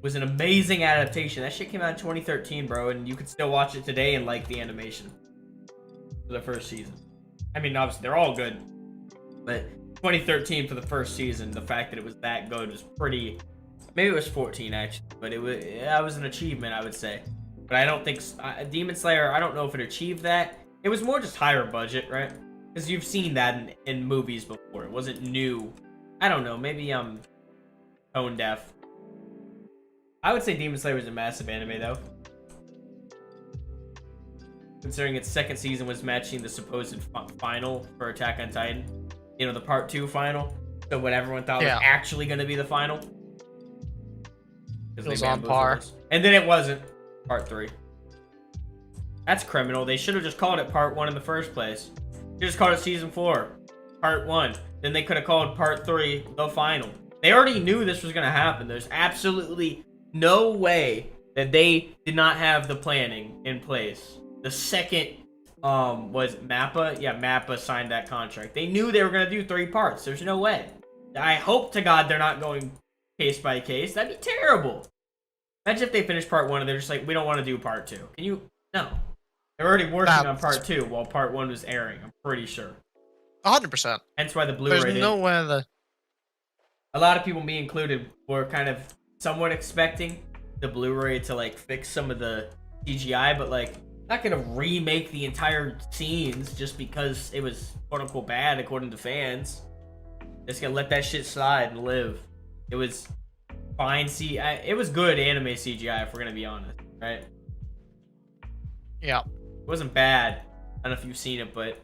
was an amazing adaptation. That shit came out in 2013, bro, and you could still watch it today and like the animation for the first season. I mean, obviously they're all good, but 2013 for the first season, the fact that it was that good was pretty... Maybe it was 14, actually. But that was an achievement, I would say. But I don't think... Demon Slayer, I don't know if it achieved that. It was more just higher budget, right? Because you've seen that in movies before. It wasn't new. I don't know. Maybe I'm tone deaf. I would say Demon Slayer was a massive anime, though. Considering its second season was matching the supposed final for Attack on Titan. You know, the part 2 final. So what everyone thought was actually going to be the final. It was on par. And then it wasn't. Part 3. That's criminal. They should have just called it part 1 in the first place. They just called it season 4. Part 1. Then they could have called part 3 the final. They already knew this was going to happen. There's absolutely no way that they did not have the planning in place. The second... was Mappa? Yeah, Mappa signed that contract. They knew they were going to do 3 parts. There's no way. I hope to God they're not going case by case. That'd be terrible. Imagine if they finish part 1 and they're just like, we don't want to do part 2. Can you? No. They're already working on part 2 while part 1 was airing. I'm pretty sure. 100%. Hence why the Blu-ray There's no way that... A lot of people, me included, were kind of somewhat expecting the Blu-ray to, like, fix some of the CGI, but, like, not gonna remake the entire scenes just because it was quote-unquote bad according to fans. Just gonna let that shit slide and live. It was fine. It was good anime CGI, if we're gonna be honest, right? Yeah. It wasn't bad. I don't know if you've seen it, but it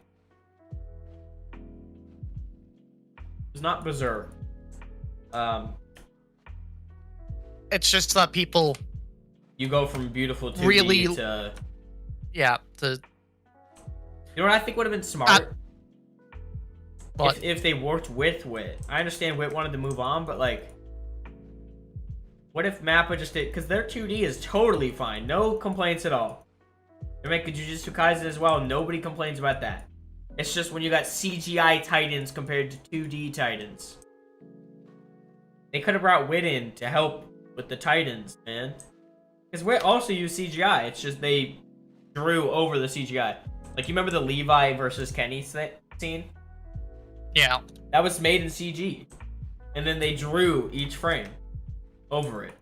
was not Berserk. It's just that people... You go from beautiful 2D really... to... Yeah, You know what I think would have been smart? But if they worked with Wit. I understand Wit wanted to move on, but like, what if Mappa just did? Because their 2D is totally fine, no complaints at all. They're making Jujutsu Kaisen as well. Nobody complains about that. It's just when you got CGI Titans compared to 2D Titans. They could have brought Wit in to help with the Titans, man. Because Wit also used CGI. It's just they drew over the CGI. Like, you remember the Levi versus Kenny scene? yeah, That was made in CG. And then they drew each frame over it.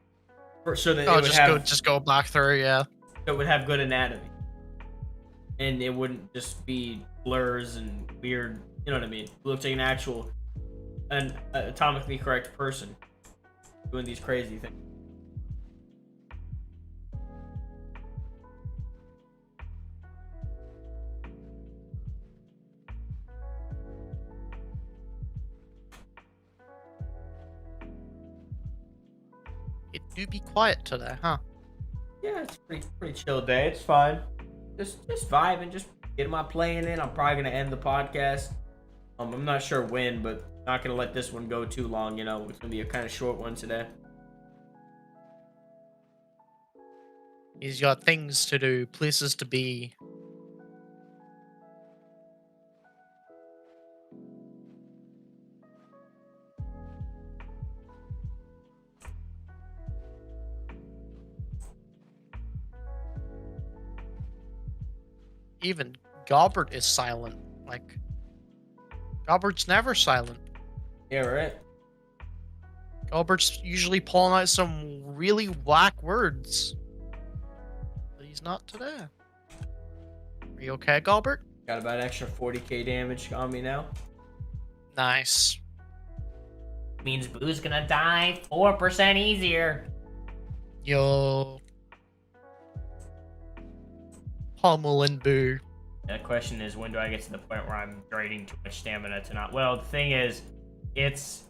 So that it would just go back through, yeah. So it would have good anatomy. And it wouldn't just be blurs and weird, you know what I mean? It looks like an atomically correct person doing these crazy things. It do be quiet today, huh? Yeah, it's pretty chill day. It's fine. Just vibing, just getting my playing in. I'm probably gonna end the podcast. I'm not sure when, but not gonna let this one go too long. You know, it's gonna be a kind of short one today. He's got things to do, places to be. Even Gobbert is silent. Like, Gobbert's never silent. Yeah, right. Gobbert's usually pulling out some really whack words. But he's not today. Are you okay, Gobbert? Got about an extra 40k damage on me now. Nice. Means Boo's gonna die 4% easier. Yo. Pummeling Boo. The question is, when do I get to the point where I'm draining too much stamina to not... Well, the thing is, it's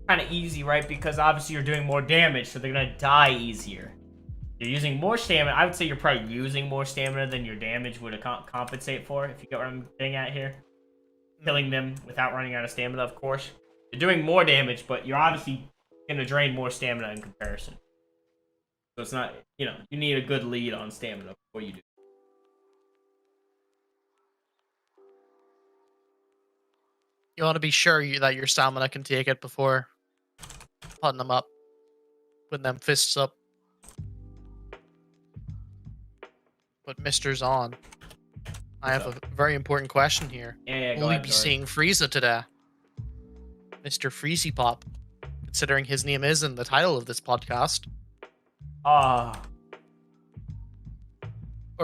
kind of easy, right? Because obviously you're doing more damage, so they're gonna die easier. You're using more stamina. I would say you're probably using more stamina than your damage would compensate for, if you get what I'm getting at here. Killing them without running out of stamina, of course. You're doing more damage, but you're obviously gonna drain more stamina in comparison. So it's not, you know, you need a good lead on stamina before you do. You want to be sure that your stamina can take it before putting them up. Putting them fists up. But Mr. Zahn, I have a very important question here. Yeah, Will we be seeing Frieza today? Mr. Freezy Pop, considering his name is in the title of this podcast. Or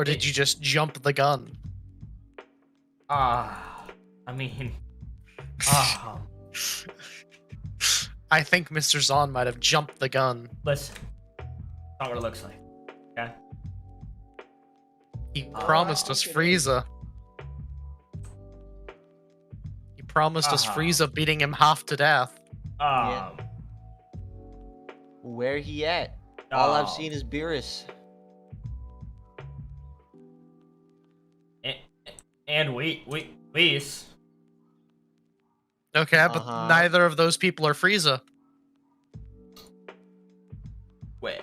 did you just jump the gun? I mean... I think Mr. Zahn might have jumped the gun. Listen. Not what it looks like. Okay? He promised us Frieza. He promised us Frieza beating him half to death. Yeah. Where he at? All I've seen is Beerus. And Whis. Okay, but neither of those people are Frieza. Wait.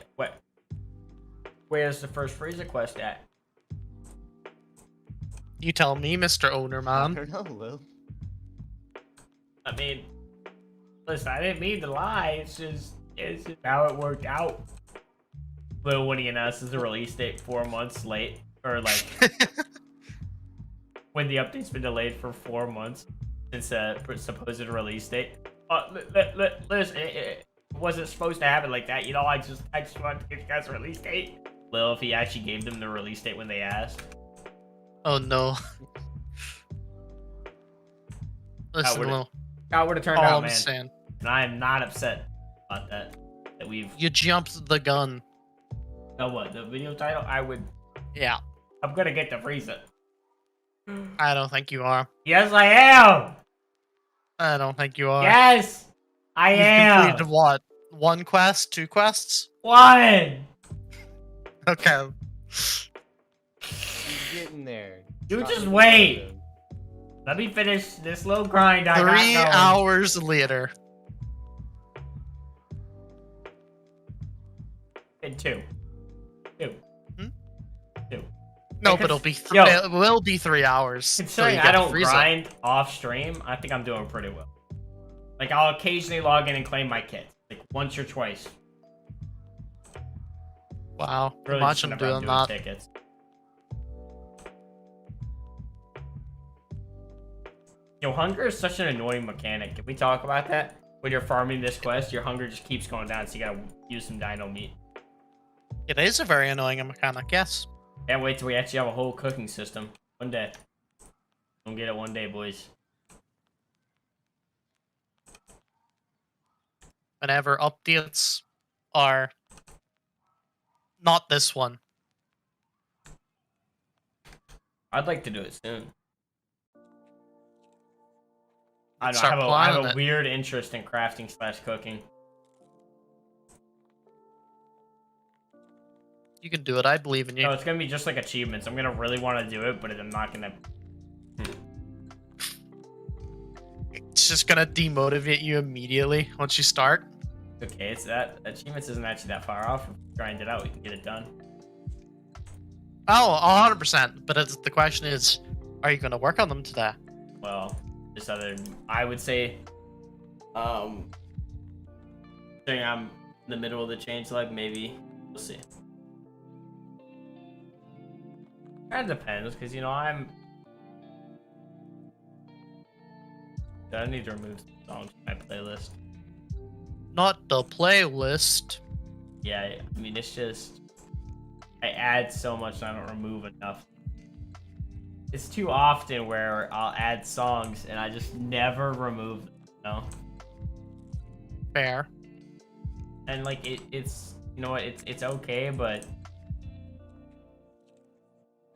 Where's the first Frieza quest at? You tell me, Mr. Owner I Man. don't know, Lil. I mean, listen, I didn't mean to lie. It's just how it worked out. But when he announces the release date 4 months late, or like when the update's been delayed for 4 months since supposed release date. Listen, it wasn't supposed to happen like that. You know, I just wanted to give you guys a release date. Lil, if he actually gave them the release date when they asked. Oh no. Listen, Lil. How would it turn All out, I'm man? saying, And I am not upset about that. That we've... you jumped the gun. Oh, what? The video title? Yeah. I'm gonna get the Frieza. I don't think you are. Yes, I am! I don't think you are. Yes! I You've am! completed what? 1 quest? 2 quests? 1! Okay. He's getting there. You Not just even wait. close. Let me finish this little grind I got 3 going. hours later. And two. Hmm? 2. No, Yeah, but it'll 'cause- be yo. it will be 3 hours. till Considering you I get don't Frieza. grind off stream, I think I'm doing pretty well. Like, I'll occasionally log in and claim my kits. Like, once or twice. Wow, Really just imagine whenever I'm doing that. tickets. Yo, hunger is such an annoying mechanic. Can we talk about that? When you're farming this quest, your hunger just keeps going down, so you gotta use some dino meat. It is a very annoying mechanic, yes. Can't wait till we actually have a whole cooking system. One day. Don't get it one day, boys. Whenever updates are not this one. I'd like to do it soon. I don't know, Start I have planning a it. weird interest in crafting / cooking. You can do it. I believe in you. No, it's gonna be just like achievements. I'm gonna really want to do it, but I'm not gonna. It's just gonna demotivate you immediately once you start. Okay, it's that achievements isn't actually that far off. If we grind it out, we can get it done. Oh, 100%. But the question is, are you gonna work on them today? Well, just I would say, saying I'm in the middle of the changelog, maybe we'll see. Kind of depends, because you know I need to remove some songs from my playlist. Not the playlist. Yeah, I mean it's just I add so much and I don't remove enough. It's too often where I'll add songs and I just never remove them, you know? Fair. And like it's you know what, it's okay, but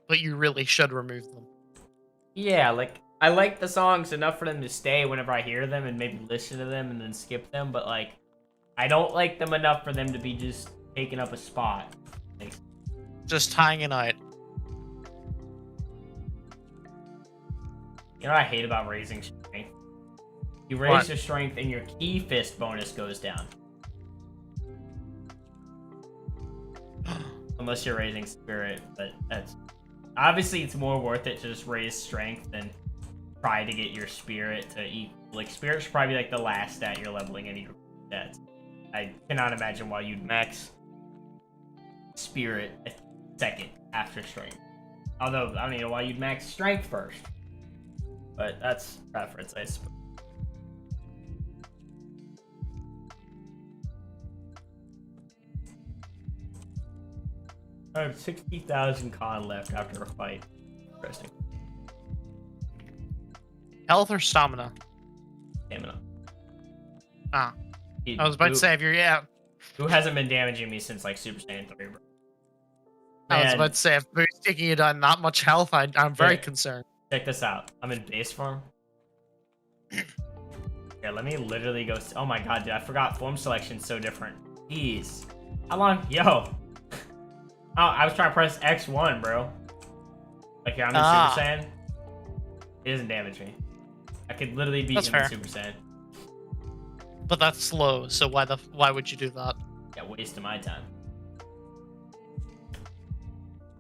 You really should remove them. yeah, like I like the songs enough for them to stay whenever I hear them and maybe listen to them and then skip them, but like I don't like them enough for them to be just taking up a spot. Like, Just hanging out. you know what I hate about raising strength? You raise What? your strength and your key fist bonus goes down. Unless you're raising spirit, but that's obviously it's more worth it to just raise strength than try to get your spirit to eat. Like spirit should probably be like the last stat you're leveling any stats. I cannot imagine why you'd max spirit second after strength. Although I don't even know why you'd max strength first. But that's preference, I suppose. I have 60,000 con left after a fight. Interesting. Health or stamina? Stamina. Ah. Dude, I was about who, to say, if you're, yeah. who hasn't been damaging me since like Super Saiyan 3, bro? I was Man, about to say, if Boo's taking you down that much health, I'm very Yeah. concerned. check this out. I'm in base form. Here, let me literally go. Oh my god, dude, I forgot form selection's so different. Jeez. How long? Yo. Oh, I was trying to press X1, bro. Like, here, I'm in Super Saiyan. It doesn't damage me. I could literally beat That's him in fair. Super Saiyan. But that's slow, so why would you do that? Yeah, waste of my time.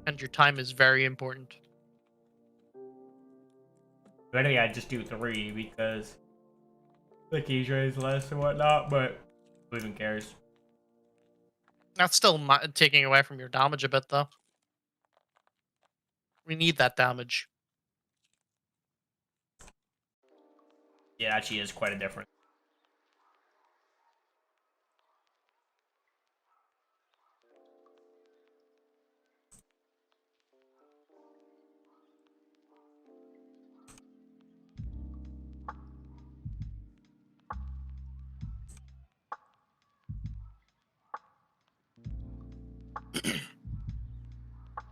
And your time is very important. But anyway, I just do 3 because the key is less and whatnot, but who even cares? That's still taking away from your damage a bit, though. We need that damage. Yeah, it actually is quite a difference.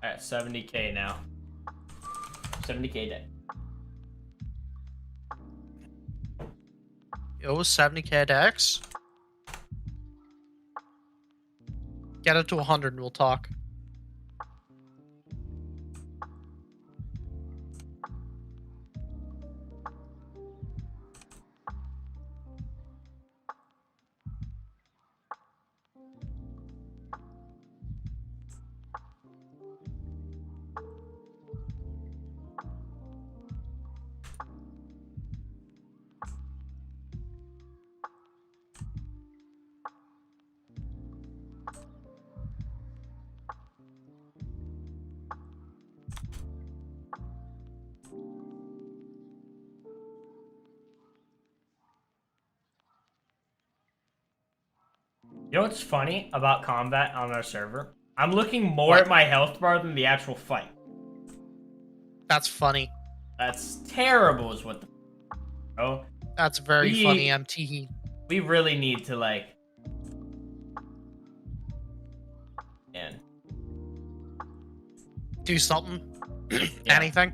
At 70k now. 70k deck. Yo, 70k dex. Get it to 100 and we'll talk. You know what's funny about combat on our server? I'm looking more What? at my health bar than the actual fight. That's funny. That's terrible is what the bro. That's very We- funny, MT. We really need to like man. Do something. Yeah. Anything.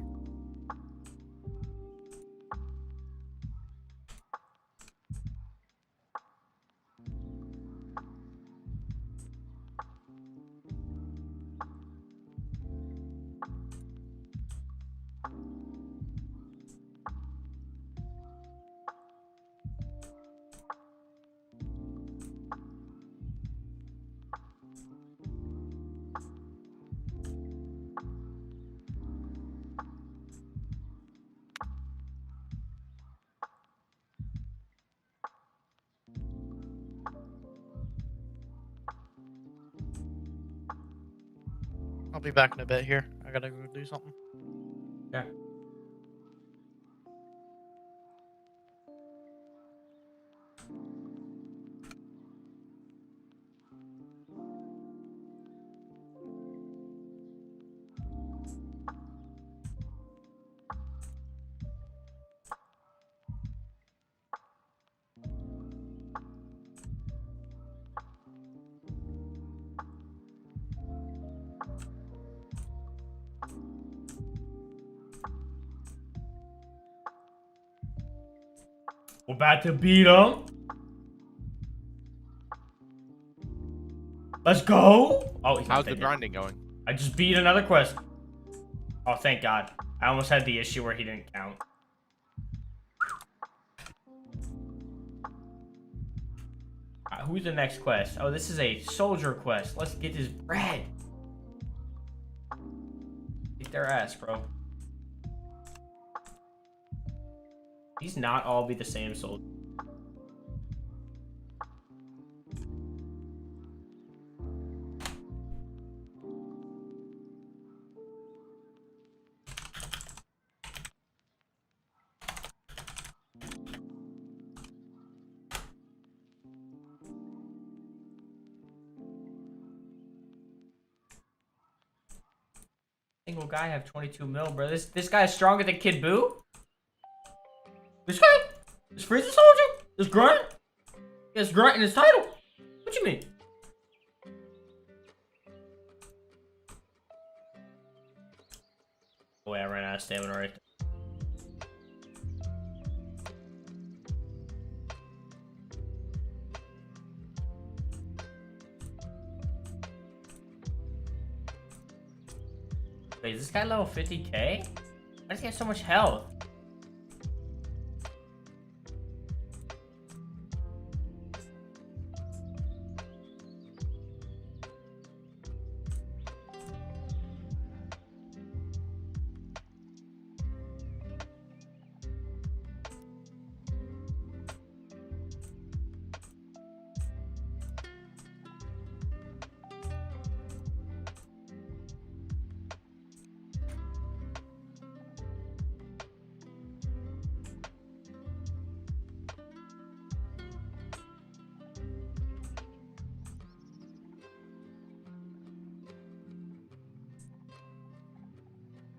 I'll be back in a bit here. I gotta go do something. Yeah. We're about to beat him. Let's go. Oh, he's not How's the dead yet. grinding going? I just beat another quest. Oh, thank God. I almost had the issue where he didn't count. Who's the next quest? Oh, this is a soldier quest. Let's get his bread. Get their ass, bro. These not all be the same soldier. Single guy have 22 mil, bro. This guy is stronger than Kid Buu? This guy? This Frieza soldier? This grunt? He has grunt in his title. What you mean? Oh, wait, I ran out of stamina right there. Wait, is this guy level 50k? Why does he have so much health?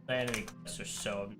The enemy quests are so...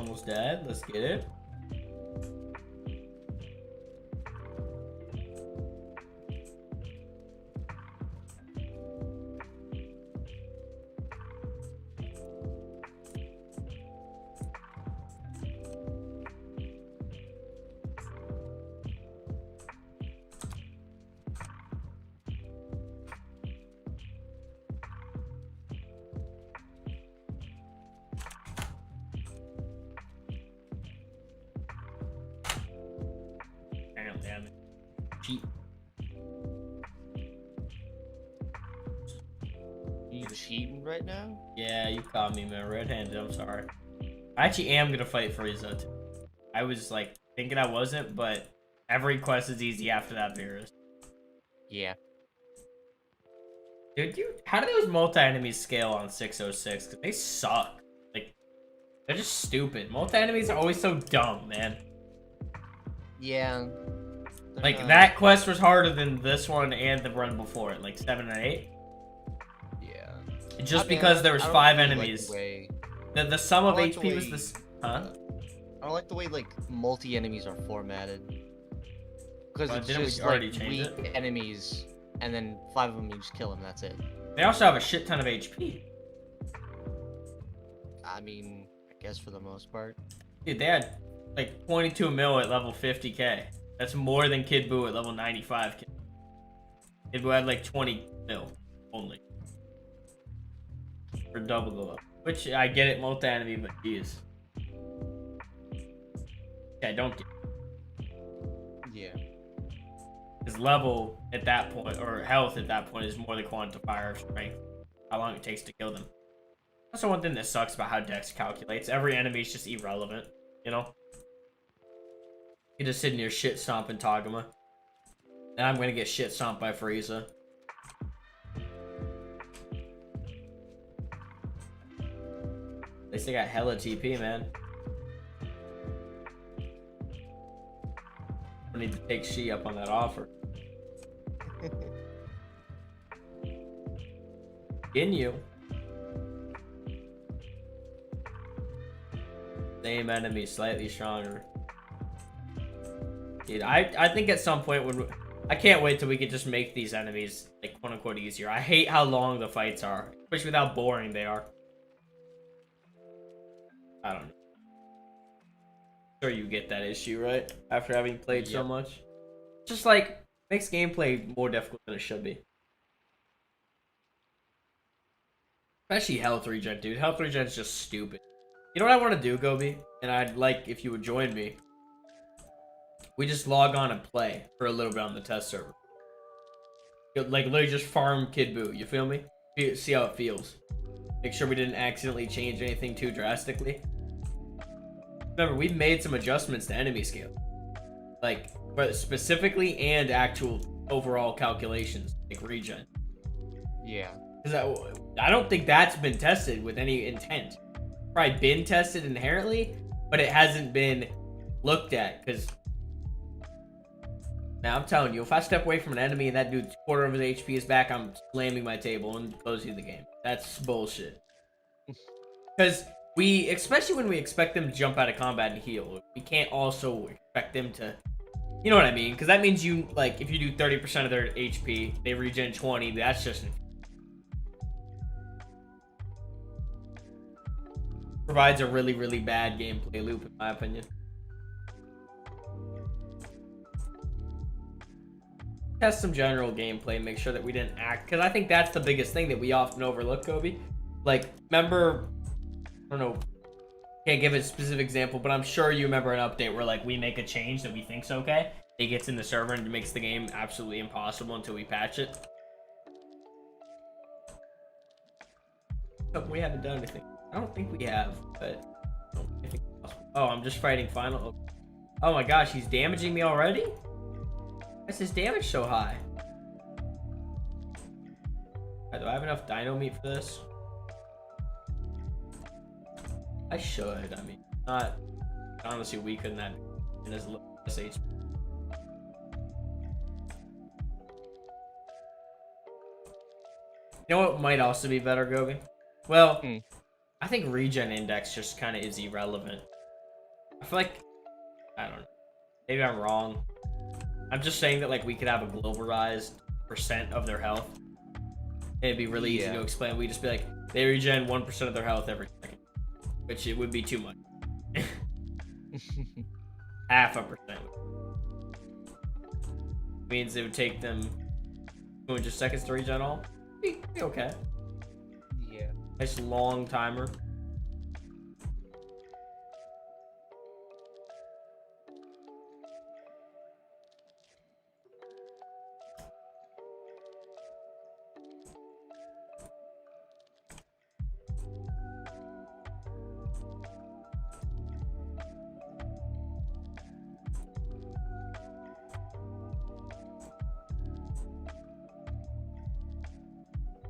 Almost dead. Let's get it. Damn it. Cheat. You cheating right now? Yeah, you caught me, man. Red-handed. I'm sorry. I actually am gonna fight Frieza. I was like thinking I wasn't, but every quest is easy after that virus. Yeah. Dude, how do those multi-enemies scale on 606? Because they suck. Like, they're just stupid. Multi-enemies are always so dumb, man. Yeah. Like, that quest was harder than this one and the run before it. Like, 7 and 8. Yeah. Just because there was 5 enemies. The sum of like HP was this. Huh? I don't like the way, like, multi-enemies are formatted. Because Well, it's didn't we just, already like, change weak enemies, and then 5 of them you just kill them, that's it. They also have a shit ton of HP. I mean, I guess for the most part. Dude, they had, like, 22 mil at level 50k. That's more than Kid Buu at level 95k. Kid Buu had, like, 20 mil only. For double the level. Which, I get it, multi-enemy, but geez. Yeah, don't get Yeah. his level at that point, or health at that point, is more the quantifier of strength. How long it takes to kill them. That's the one thing that sucks about how Dex calculates. Every enemy is just irrelevant, you know? You just sit in your shit stomping Taguma. And I'm gonna get shit stomped by Frieza. At least they got hella TP, man. I need to take Shi up on that offer. Ginyu. Same enemy, slightly stronger. Dude, I think at some point when I can't wait till we can just make these enemies like quote unquote easier. I hate how long the fights are, especially with how boring they are. I don't know. Sure you get that issue, right? After having played so much. Just like makes gameplay more difficult than it should be. Especially health regen, dude. Health regen is just stupid. You know what I want to do, Gobi? And I'd like if you would join me. We just log on and play for a little bit on the test server. Like literally just farm Kid Buu, you feel me? See how it feels. Make sure we didn't accidentally change anything too drastically. Remember, we've made some adjustments to enemy scale. Like, but specifically and actual overall calculations, like regen. Yeah. Because I don't think that's been tested with any intent. Probably been tested inherently, but it hasn't been looked at. Because now I'm telling you, if I step away from an enemy and that dude's quarter of his HP is back, I'm slamming my table and closing the game. That's bullshit. Because we, especially when we expect them to jump out of combat and heal, we can't also expect them to, you know what I mean? Because that means you, like, if you do 30% of their HP, they regen 20, that's just provides a really, really bad gameplay loop, in my opinion. Test some general gameplay, make sure that we didn't act, because I think that's the biggest thing that we often overlook, Kobe. Like, remember, I don't know, can't give a specific example, but I'm sure you remember an update where, like, we make a change that we think's okay, it gets in the server and makes the game absolutely impossible until we patch it. We haven't done anything. I don't think we have, but I don't think it's possible. Oh, I'm just fighting final. Oh my gosh, he's damaging me already? Why is his damage so high? Right, do I have enough dino meat for this? I should. I mean, not honestly weaker than that in his HP. You know what might also be better, Gobi? Well, I think regen index just kind of is irrelevant. I feel like, I don't know. Maybe I'm wrong. I'm just saying that like we could have a globalized percent of their health. It'd be really easy to explain. We'd just be like, they regen 1% of their health every second, which it would be too much. 0.5%. Means it would take them 200 seconds to regen all. Be okay. Yeah. Nice long timer.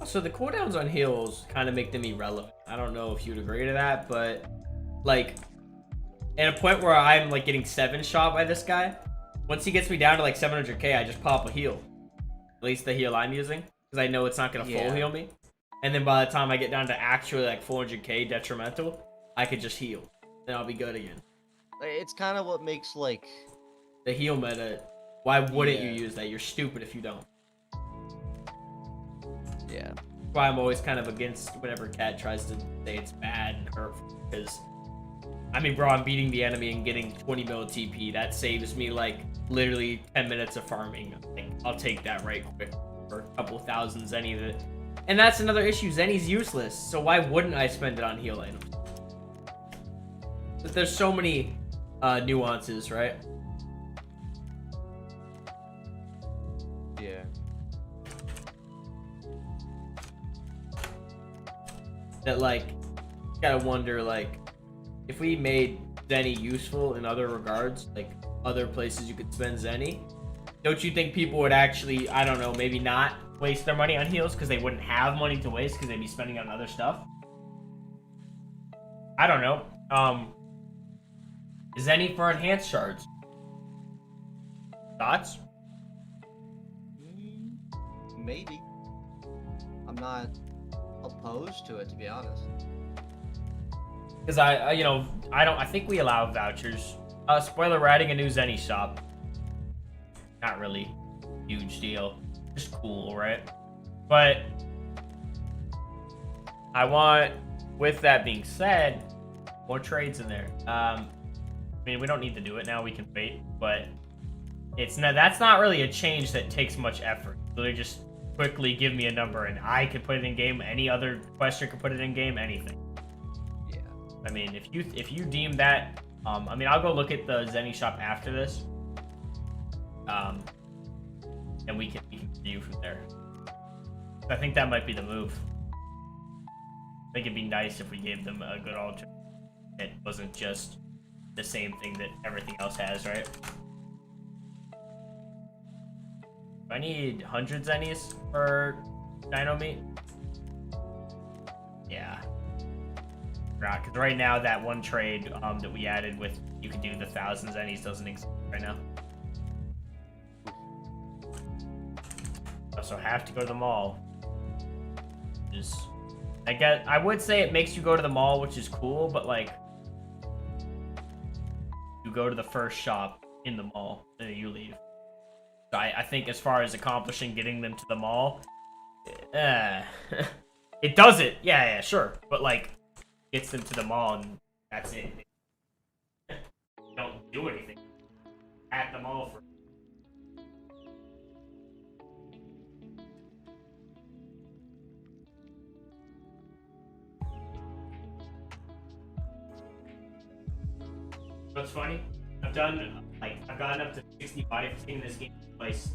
So the cooldowns on heals kind of make them irrelevant. I don't know if you'd agree to that, but like at a point where I'm like getting 7 shot by this guy, once he gets me down to like 700k, I just pop a heal. At least the heal I'm using, because I know it's not gonna full heal me. And then by the time I get down to actually like 400k detrimental, I could just heal. Then I'll be good again. It's kind of what makes like The heal meta. Why wouldn't you use that? You're stupid if you don't. Yeah. That's why I'm always kind of against whenever Cat tries to say it's bad and hurtful. Because, I mean, bro, I'm beating the enemy and getting 20 mil TP. That saves me, like, literally 10 minutes of farming. Like, I'll take that right quick for a couple thousand Zenny of it. And that's another issue. Zenny's useless. So why wouldn't I spend it on heal items? But there's so many nuances, right? Yeah. That, like, gotta wonder, like, if we made Zenny useful in other regards, like other places you could spend Zenny, don't you think people would actually, I don't know, maybe not waste their money on heals because they wouldn't have money to waste because they'd be spending on other stuff? I don't know. Zenny for enhanced shards. Thoughts? Maybe. I'm not opposed to it, to be honest. Because I think we allow vouchers. Spoiler, we're adding a new Zenny shop. Not really huge deal. Just cool, right? But I want, with that being said, more trades in there. I mean, we don't need to do it now. We can wait, but that's not really a change that takes much effort. So they just quickly give me a number and I can put it in game. Any other quester can put it in game. Anything. Yeah. I mean, if you deem that, I mean, I'll go look at the Zenny shop after this. And we can view from there. I think that might be the move. I think it'd be nice if we gave them a good alternative. It wasn't just the same thing that everything else has, right? Do I need 100 Zennies for Dino Meat? Yeah. Because right now that one trade that we added with you could do the 1,000 Zennies doesn't exist right now. Also have to go to the mall. I would say it makes you go to the mall, which is cool, but like you go to the first shop in the mall and then you leave. So I think as far as accomplishing getting them to the mall, it does it. Yeah, sure. But like gets them to the mall and that's it. You don't do anything at the mall for. What's funny? I've gotten up to 60 body fatigue in this game twice.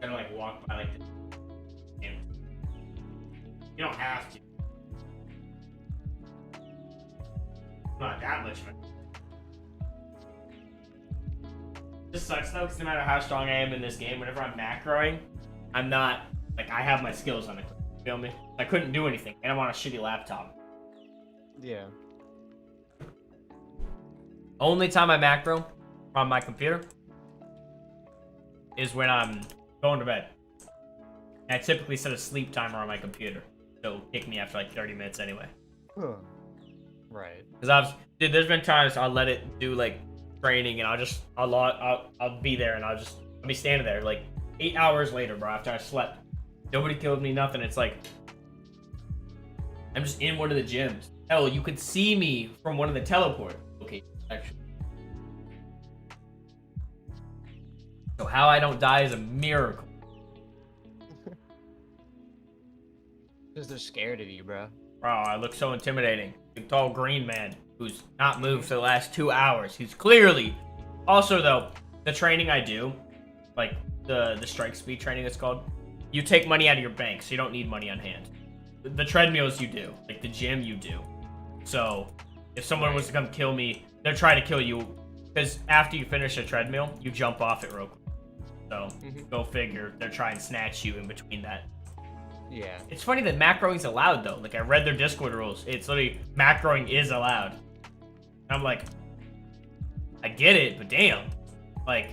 Gotta like walk by like this. You don't have to. Not that much fun. This sucks though, because no matter how strong I am in this game, whenever I'm macroing, I'm not, like, I have my skills on it. You feel me? I couldn't do anything, and I'm on a shitty laptop. Yeah. Only time I macro on my computer is when I'm going to bed. And I typically set a sleep timer on my computer. So it'll kick me after like 30 minutes anyway. Right. Because dude, there's been times I'll let it do like training and I'll be there and I'll be standing there like 8 hours later, bro, after I slept. Nobody killed me, nothing. It's like I'm just in one of the gyms. Hell, you could see me from one of the teleport. Okay, actually. So how I don't die is a miracle. Because they're scared of you, bro. Bro, I look so intimidating. Big tall green man who's not moved for the last 2 hours. He's clearly... Also, though, the training I do, like the strike speed training it's called, you take money out of your bank, so you don't need money on hand. The treadmills you do, like the gym you do. So, if someone was to come kill me, they're trying to kill you, because after you finish a treadmill, you jump off it real quick. So, go figure, they're trying to snatch you in between that. Yeah. It's funny that macroing's allowed, though. Like, I read their Discord rules. It's literally, macroing is allowed. And I'm like, I get it, but damn. Like,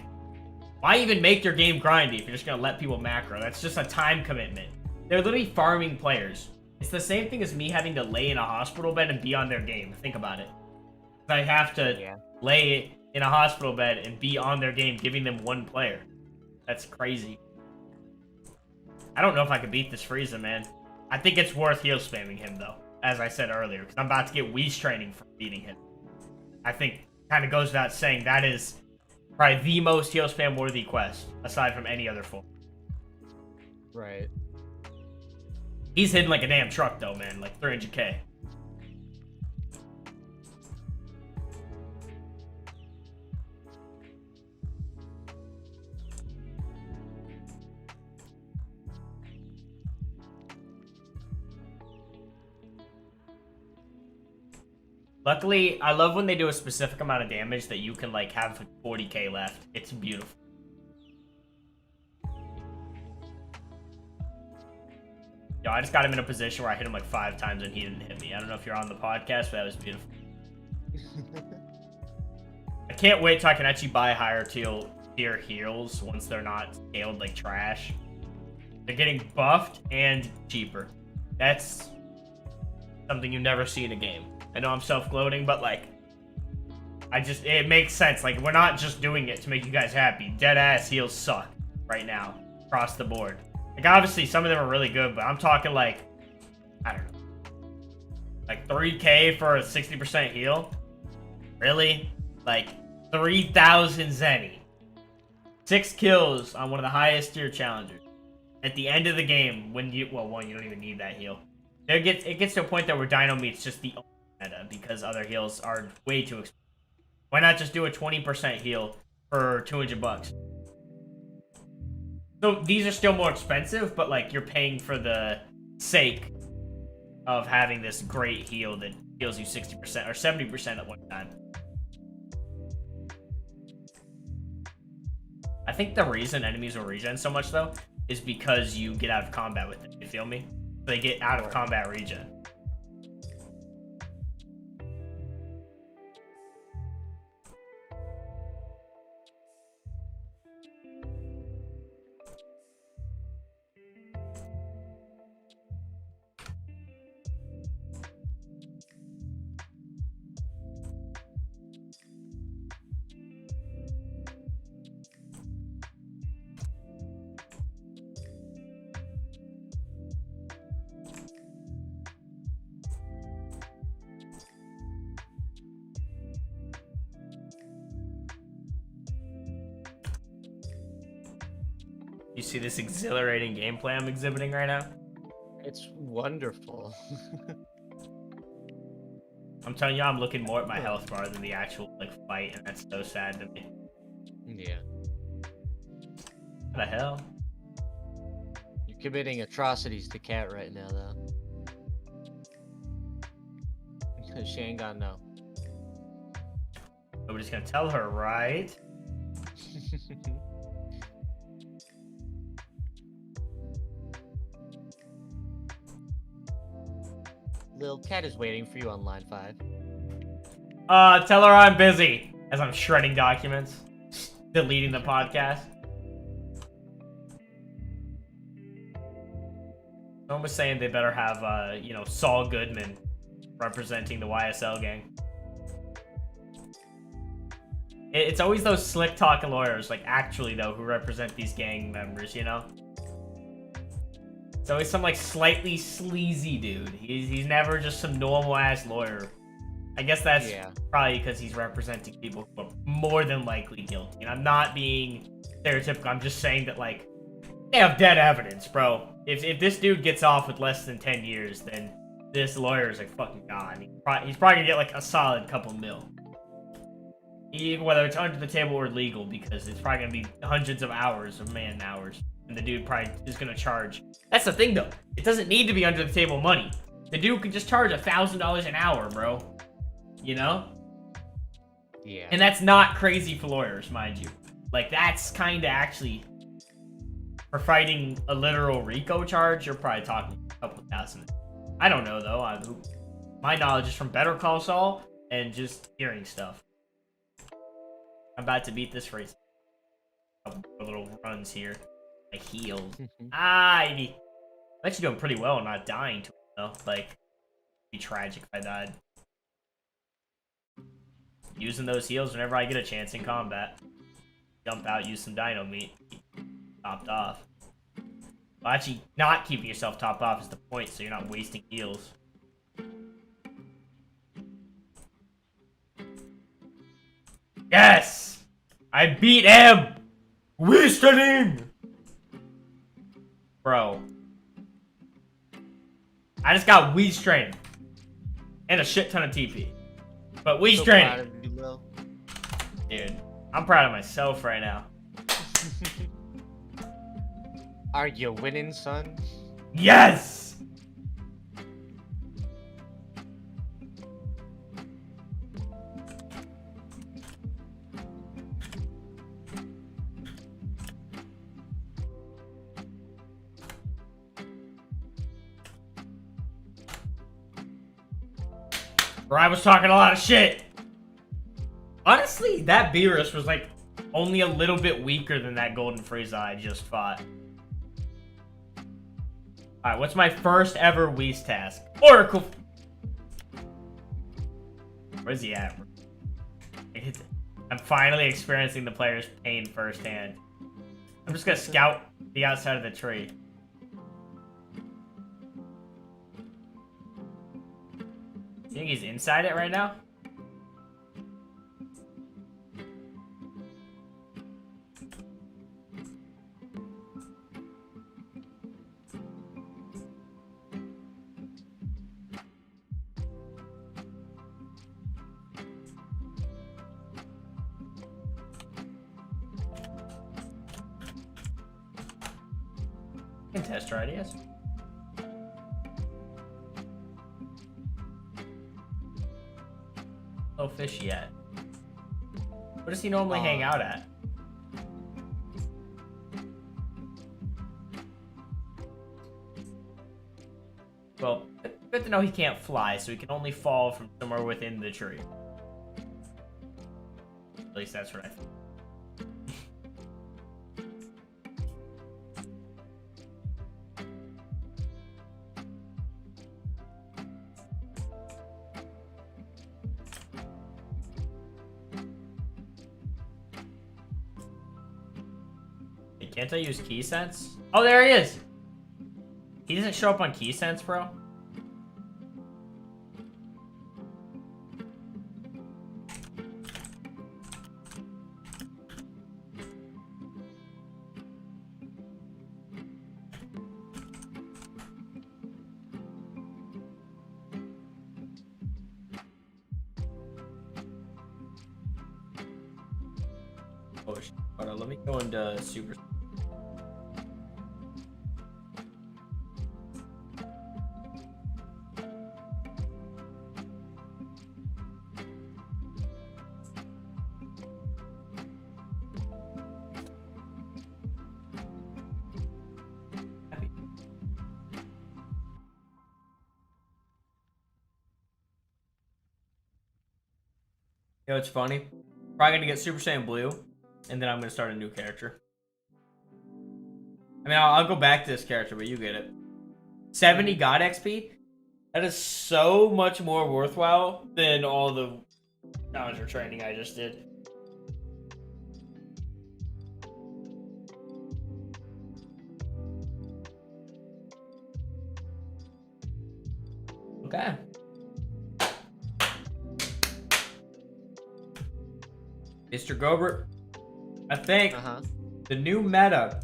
why even make your game grindy if you're just gonna let people macro? That's just a time commitment. They're literally farming players. It's the same thing as me having to lay in a hospital bed and be on their game. Think about it. I have to lay in a hospital bed and be on their game, giving them one player. That's crazy. I don't know if I could beat this Frieza, man. I think it's worth heal spamming him, though, as I said earlier, because I'm about to get Whis training for beating him. I think kind of goes without saying that is probably the most heal spam worthy quest, aside from any other form. Right. He's hidden like a damn truck, though, man. Like 300k. Luckily, I love when they do a specific amount of damage that you can, like, have 40k left. It's beautiful. Yo, I just got him in a position where I hit him like 5 times and he didn't hit me. I don't know if you're on the podcast, but that was beautiful. I can't wait till I can actually buy higher tier heals once they're not scaled like trash. They're getting buffed and cheaper. That's something you never see in a game. I know I'm self-gloating, but like, it makes sense. Like, we're not just doing it to make you guys happy. Deadass heals suck right now across the board. Like, obviously, some of them are really good, but I'm talking like, I don't know, like 3k for a 60% heal? Really? Like, 3,000 Zenny. 6 kills on one of the highest tier challengers. At the end of the game, when you, well, one, you don't even need that heal. It gets to a point that where Dino Meat's just the only meta because other heals are way too expensive. Why not just do a 20% heal for 200 bucks? So these are still more expensive, but like you're paying for the sake of having this great heal that heals you 60% or 70% at one time. I think the reason enemies will regen so much though is because you get out of combat with it. You feel me? They get out of combat regen. You see this exhilarating gameplay I'm exhibiting right now? It's wonderful. I'm telling you, I'm looking more at my health bar than the actual like fight, and that's so sad to me. Yeah. What the hell? You're committing atrocities to Cat right now, though. She ain't got no. Nobody's gonna tell her, right? Lil Cat is waiting for you on line 5. Tell her I'm busy as I'm shredding documents. deleting the podcast. Someone was saying they better have, Saul Goodman representing the YSL gang. It's always those slick talking lawyers, like actually though, who represent these gang members, you know? It's always some like slightly sleazy dude. He's never just some normal ass lawyer. I guess that's probably because he's representing people who are more than likely guilty. And I'm not being stereotypical. I'm just saying that like they have dead evidence, bro. If this dude gets off with less than 10 years, then this lawyer is like fucking gone. He's probably gonna get like a solid couple mil. Even whether it's under the table or legal, because it's probably gonna be hundreds of hours of man hours. And the dude probably is gonna charge. That's the thing though. It doesn't need to be under the table money. The dude could just charge $1,000 an hour, bro. You know? Yeah. And that's not crazy for lawyers, mind you. Like, that's kind of actually... For fighting a literal RICO charge, you're probably talking a couple thousand. I don't know, though. My knowledge is from Better Call Saul and just hearing stuff. I'm about to beat this race. A couple little runs here. My heals. I bet you're doing pretty well not dying to it, though. Like, it'd be tragic if I died. Using those heals whenever I get a chance in combat. Jump out, use some dino meat. Topped off. Well, actually, not keeping yourself topped off is the point, so you're not wasting heals. Yes! I beat him! We stood him! Bro. I just got weed strain. And a shit ton of TP. But weed strain. Dude, I'm proud of myself right now. Are you winning, son? Yes! Or I was talking a lot of shit. Honestly, that Beerus was like only a little bit weaker than that Golden Frieza I just fought. Alright, what's my first ever Whis task? Oracle! Where's he at? I'm finally experiencing the player's pain firsthand. I'm just gonna scout the outside of the tree. You think he's inside it right now? Can test your ideas. No fish yet. Where does he normally hang out at? Well, good to know he can't fly, so he can only fall from somewhere within the tree. At least that's what I think. Can't I use key sense? Oh, there he is! He doesn't show up on key sense, bro? Oh shit. Hold on, let me go into super. You know what's funny? Probably gonna get Super Saiyan Blue, and then I'm gonna start a new character. I mean, I'll go back to this character, but you get it. 70 God XP? That is so much more worthwhile than all the challenger training I just did. Okay. Mr. Gobert, I think the new meta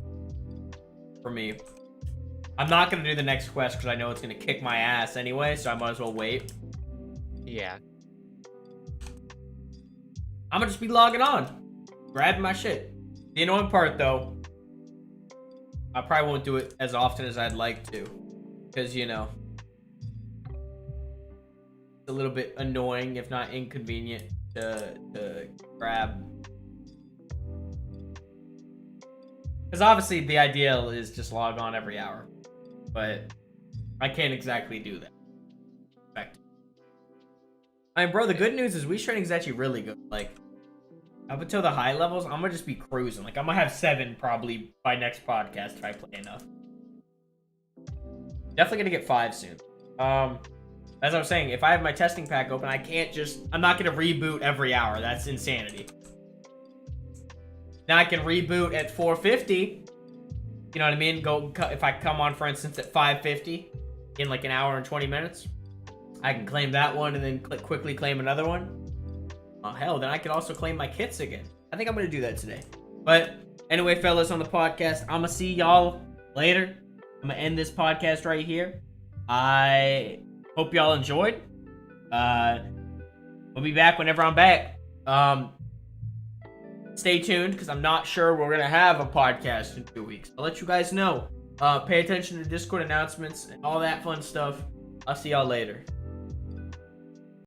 for me, I'm not going to do the next quest because I know it's going to kick my ass anyway, so I might as well wait. Yeah. I'm going to just be logging on, grabbing my shit. The annoying part, though, I probably won't do it as often as I'd like to because, you know, it's a little bit annoying, if not inconvenient, to grab. Because obviously the ideal is just log on every hour, but I can't exactly do that. I mean, bro, the good news is Wii training is actually really good. Like, up until the high levels, I'm gonna just be cruising. Like, I'm gonna have 7 probably by next podcast if I play enough. Definitely gonna get 5 soon. As I was saying, if I have my testing pack open, I'm not gonna reboot every hour. That's insanity. Now I can reboot at 4:50. You know what I mean? If I come on, for instance, at 5:50 in like an hour and 20 minutes, I can claim that one and then quickly claim another one. Oh, hell, then I can also claim my kits again. I think I'm going to do that today. But anyway, fellas, on the podcast, I'm going to see y'all later. I'm going to end this podcast right here. I hope y'all enjoyed. We'll be back whenever I'm back. Stay tuned, because I'm not sure we're going to have a podcast in 2 weeks. I'll let you guys know. Pay attention to Discord announcements and all that fun stuff. I'll see y'all later.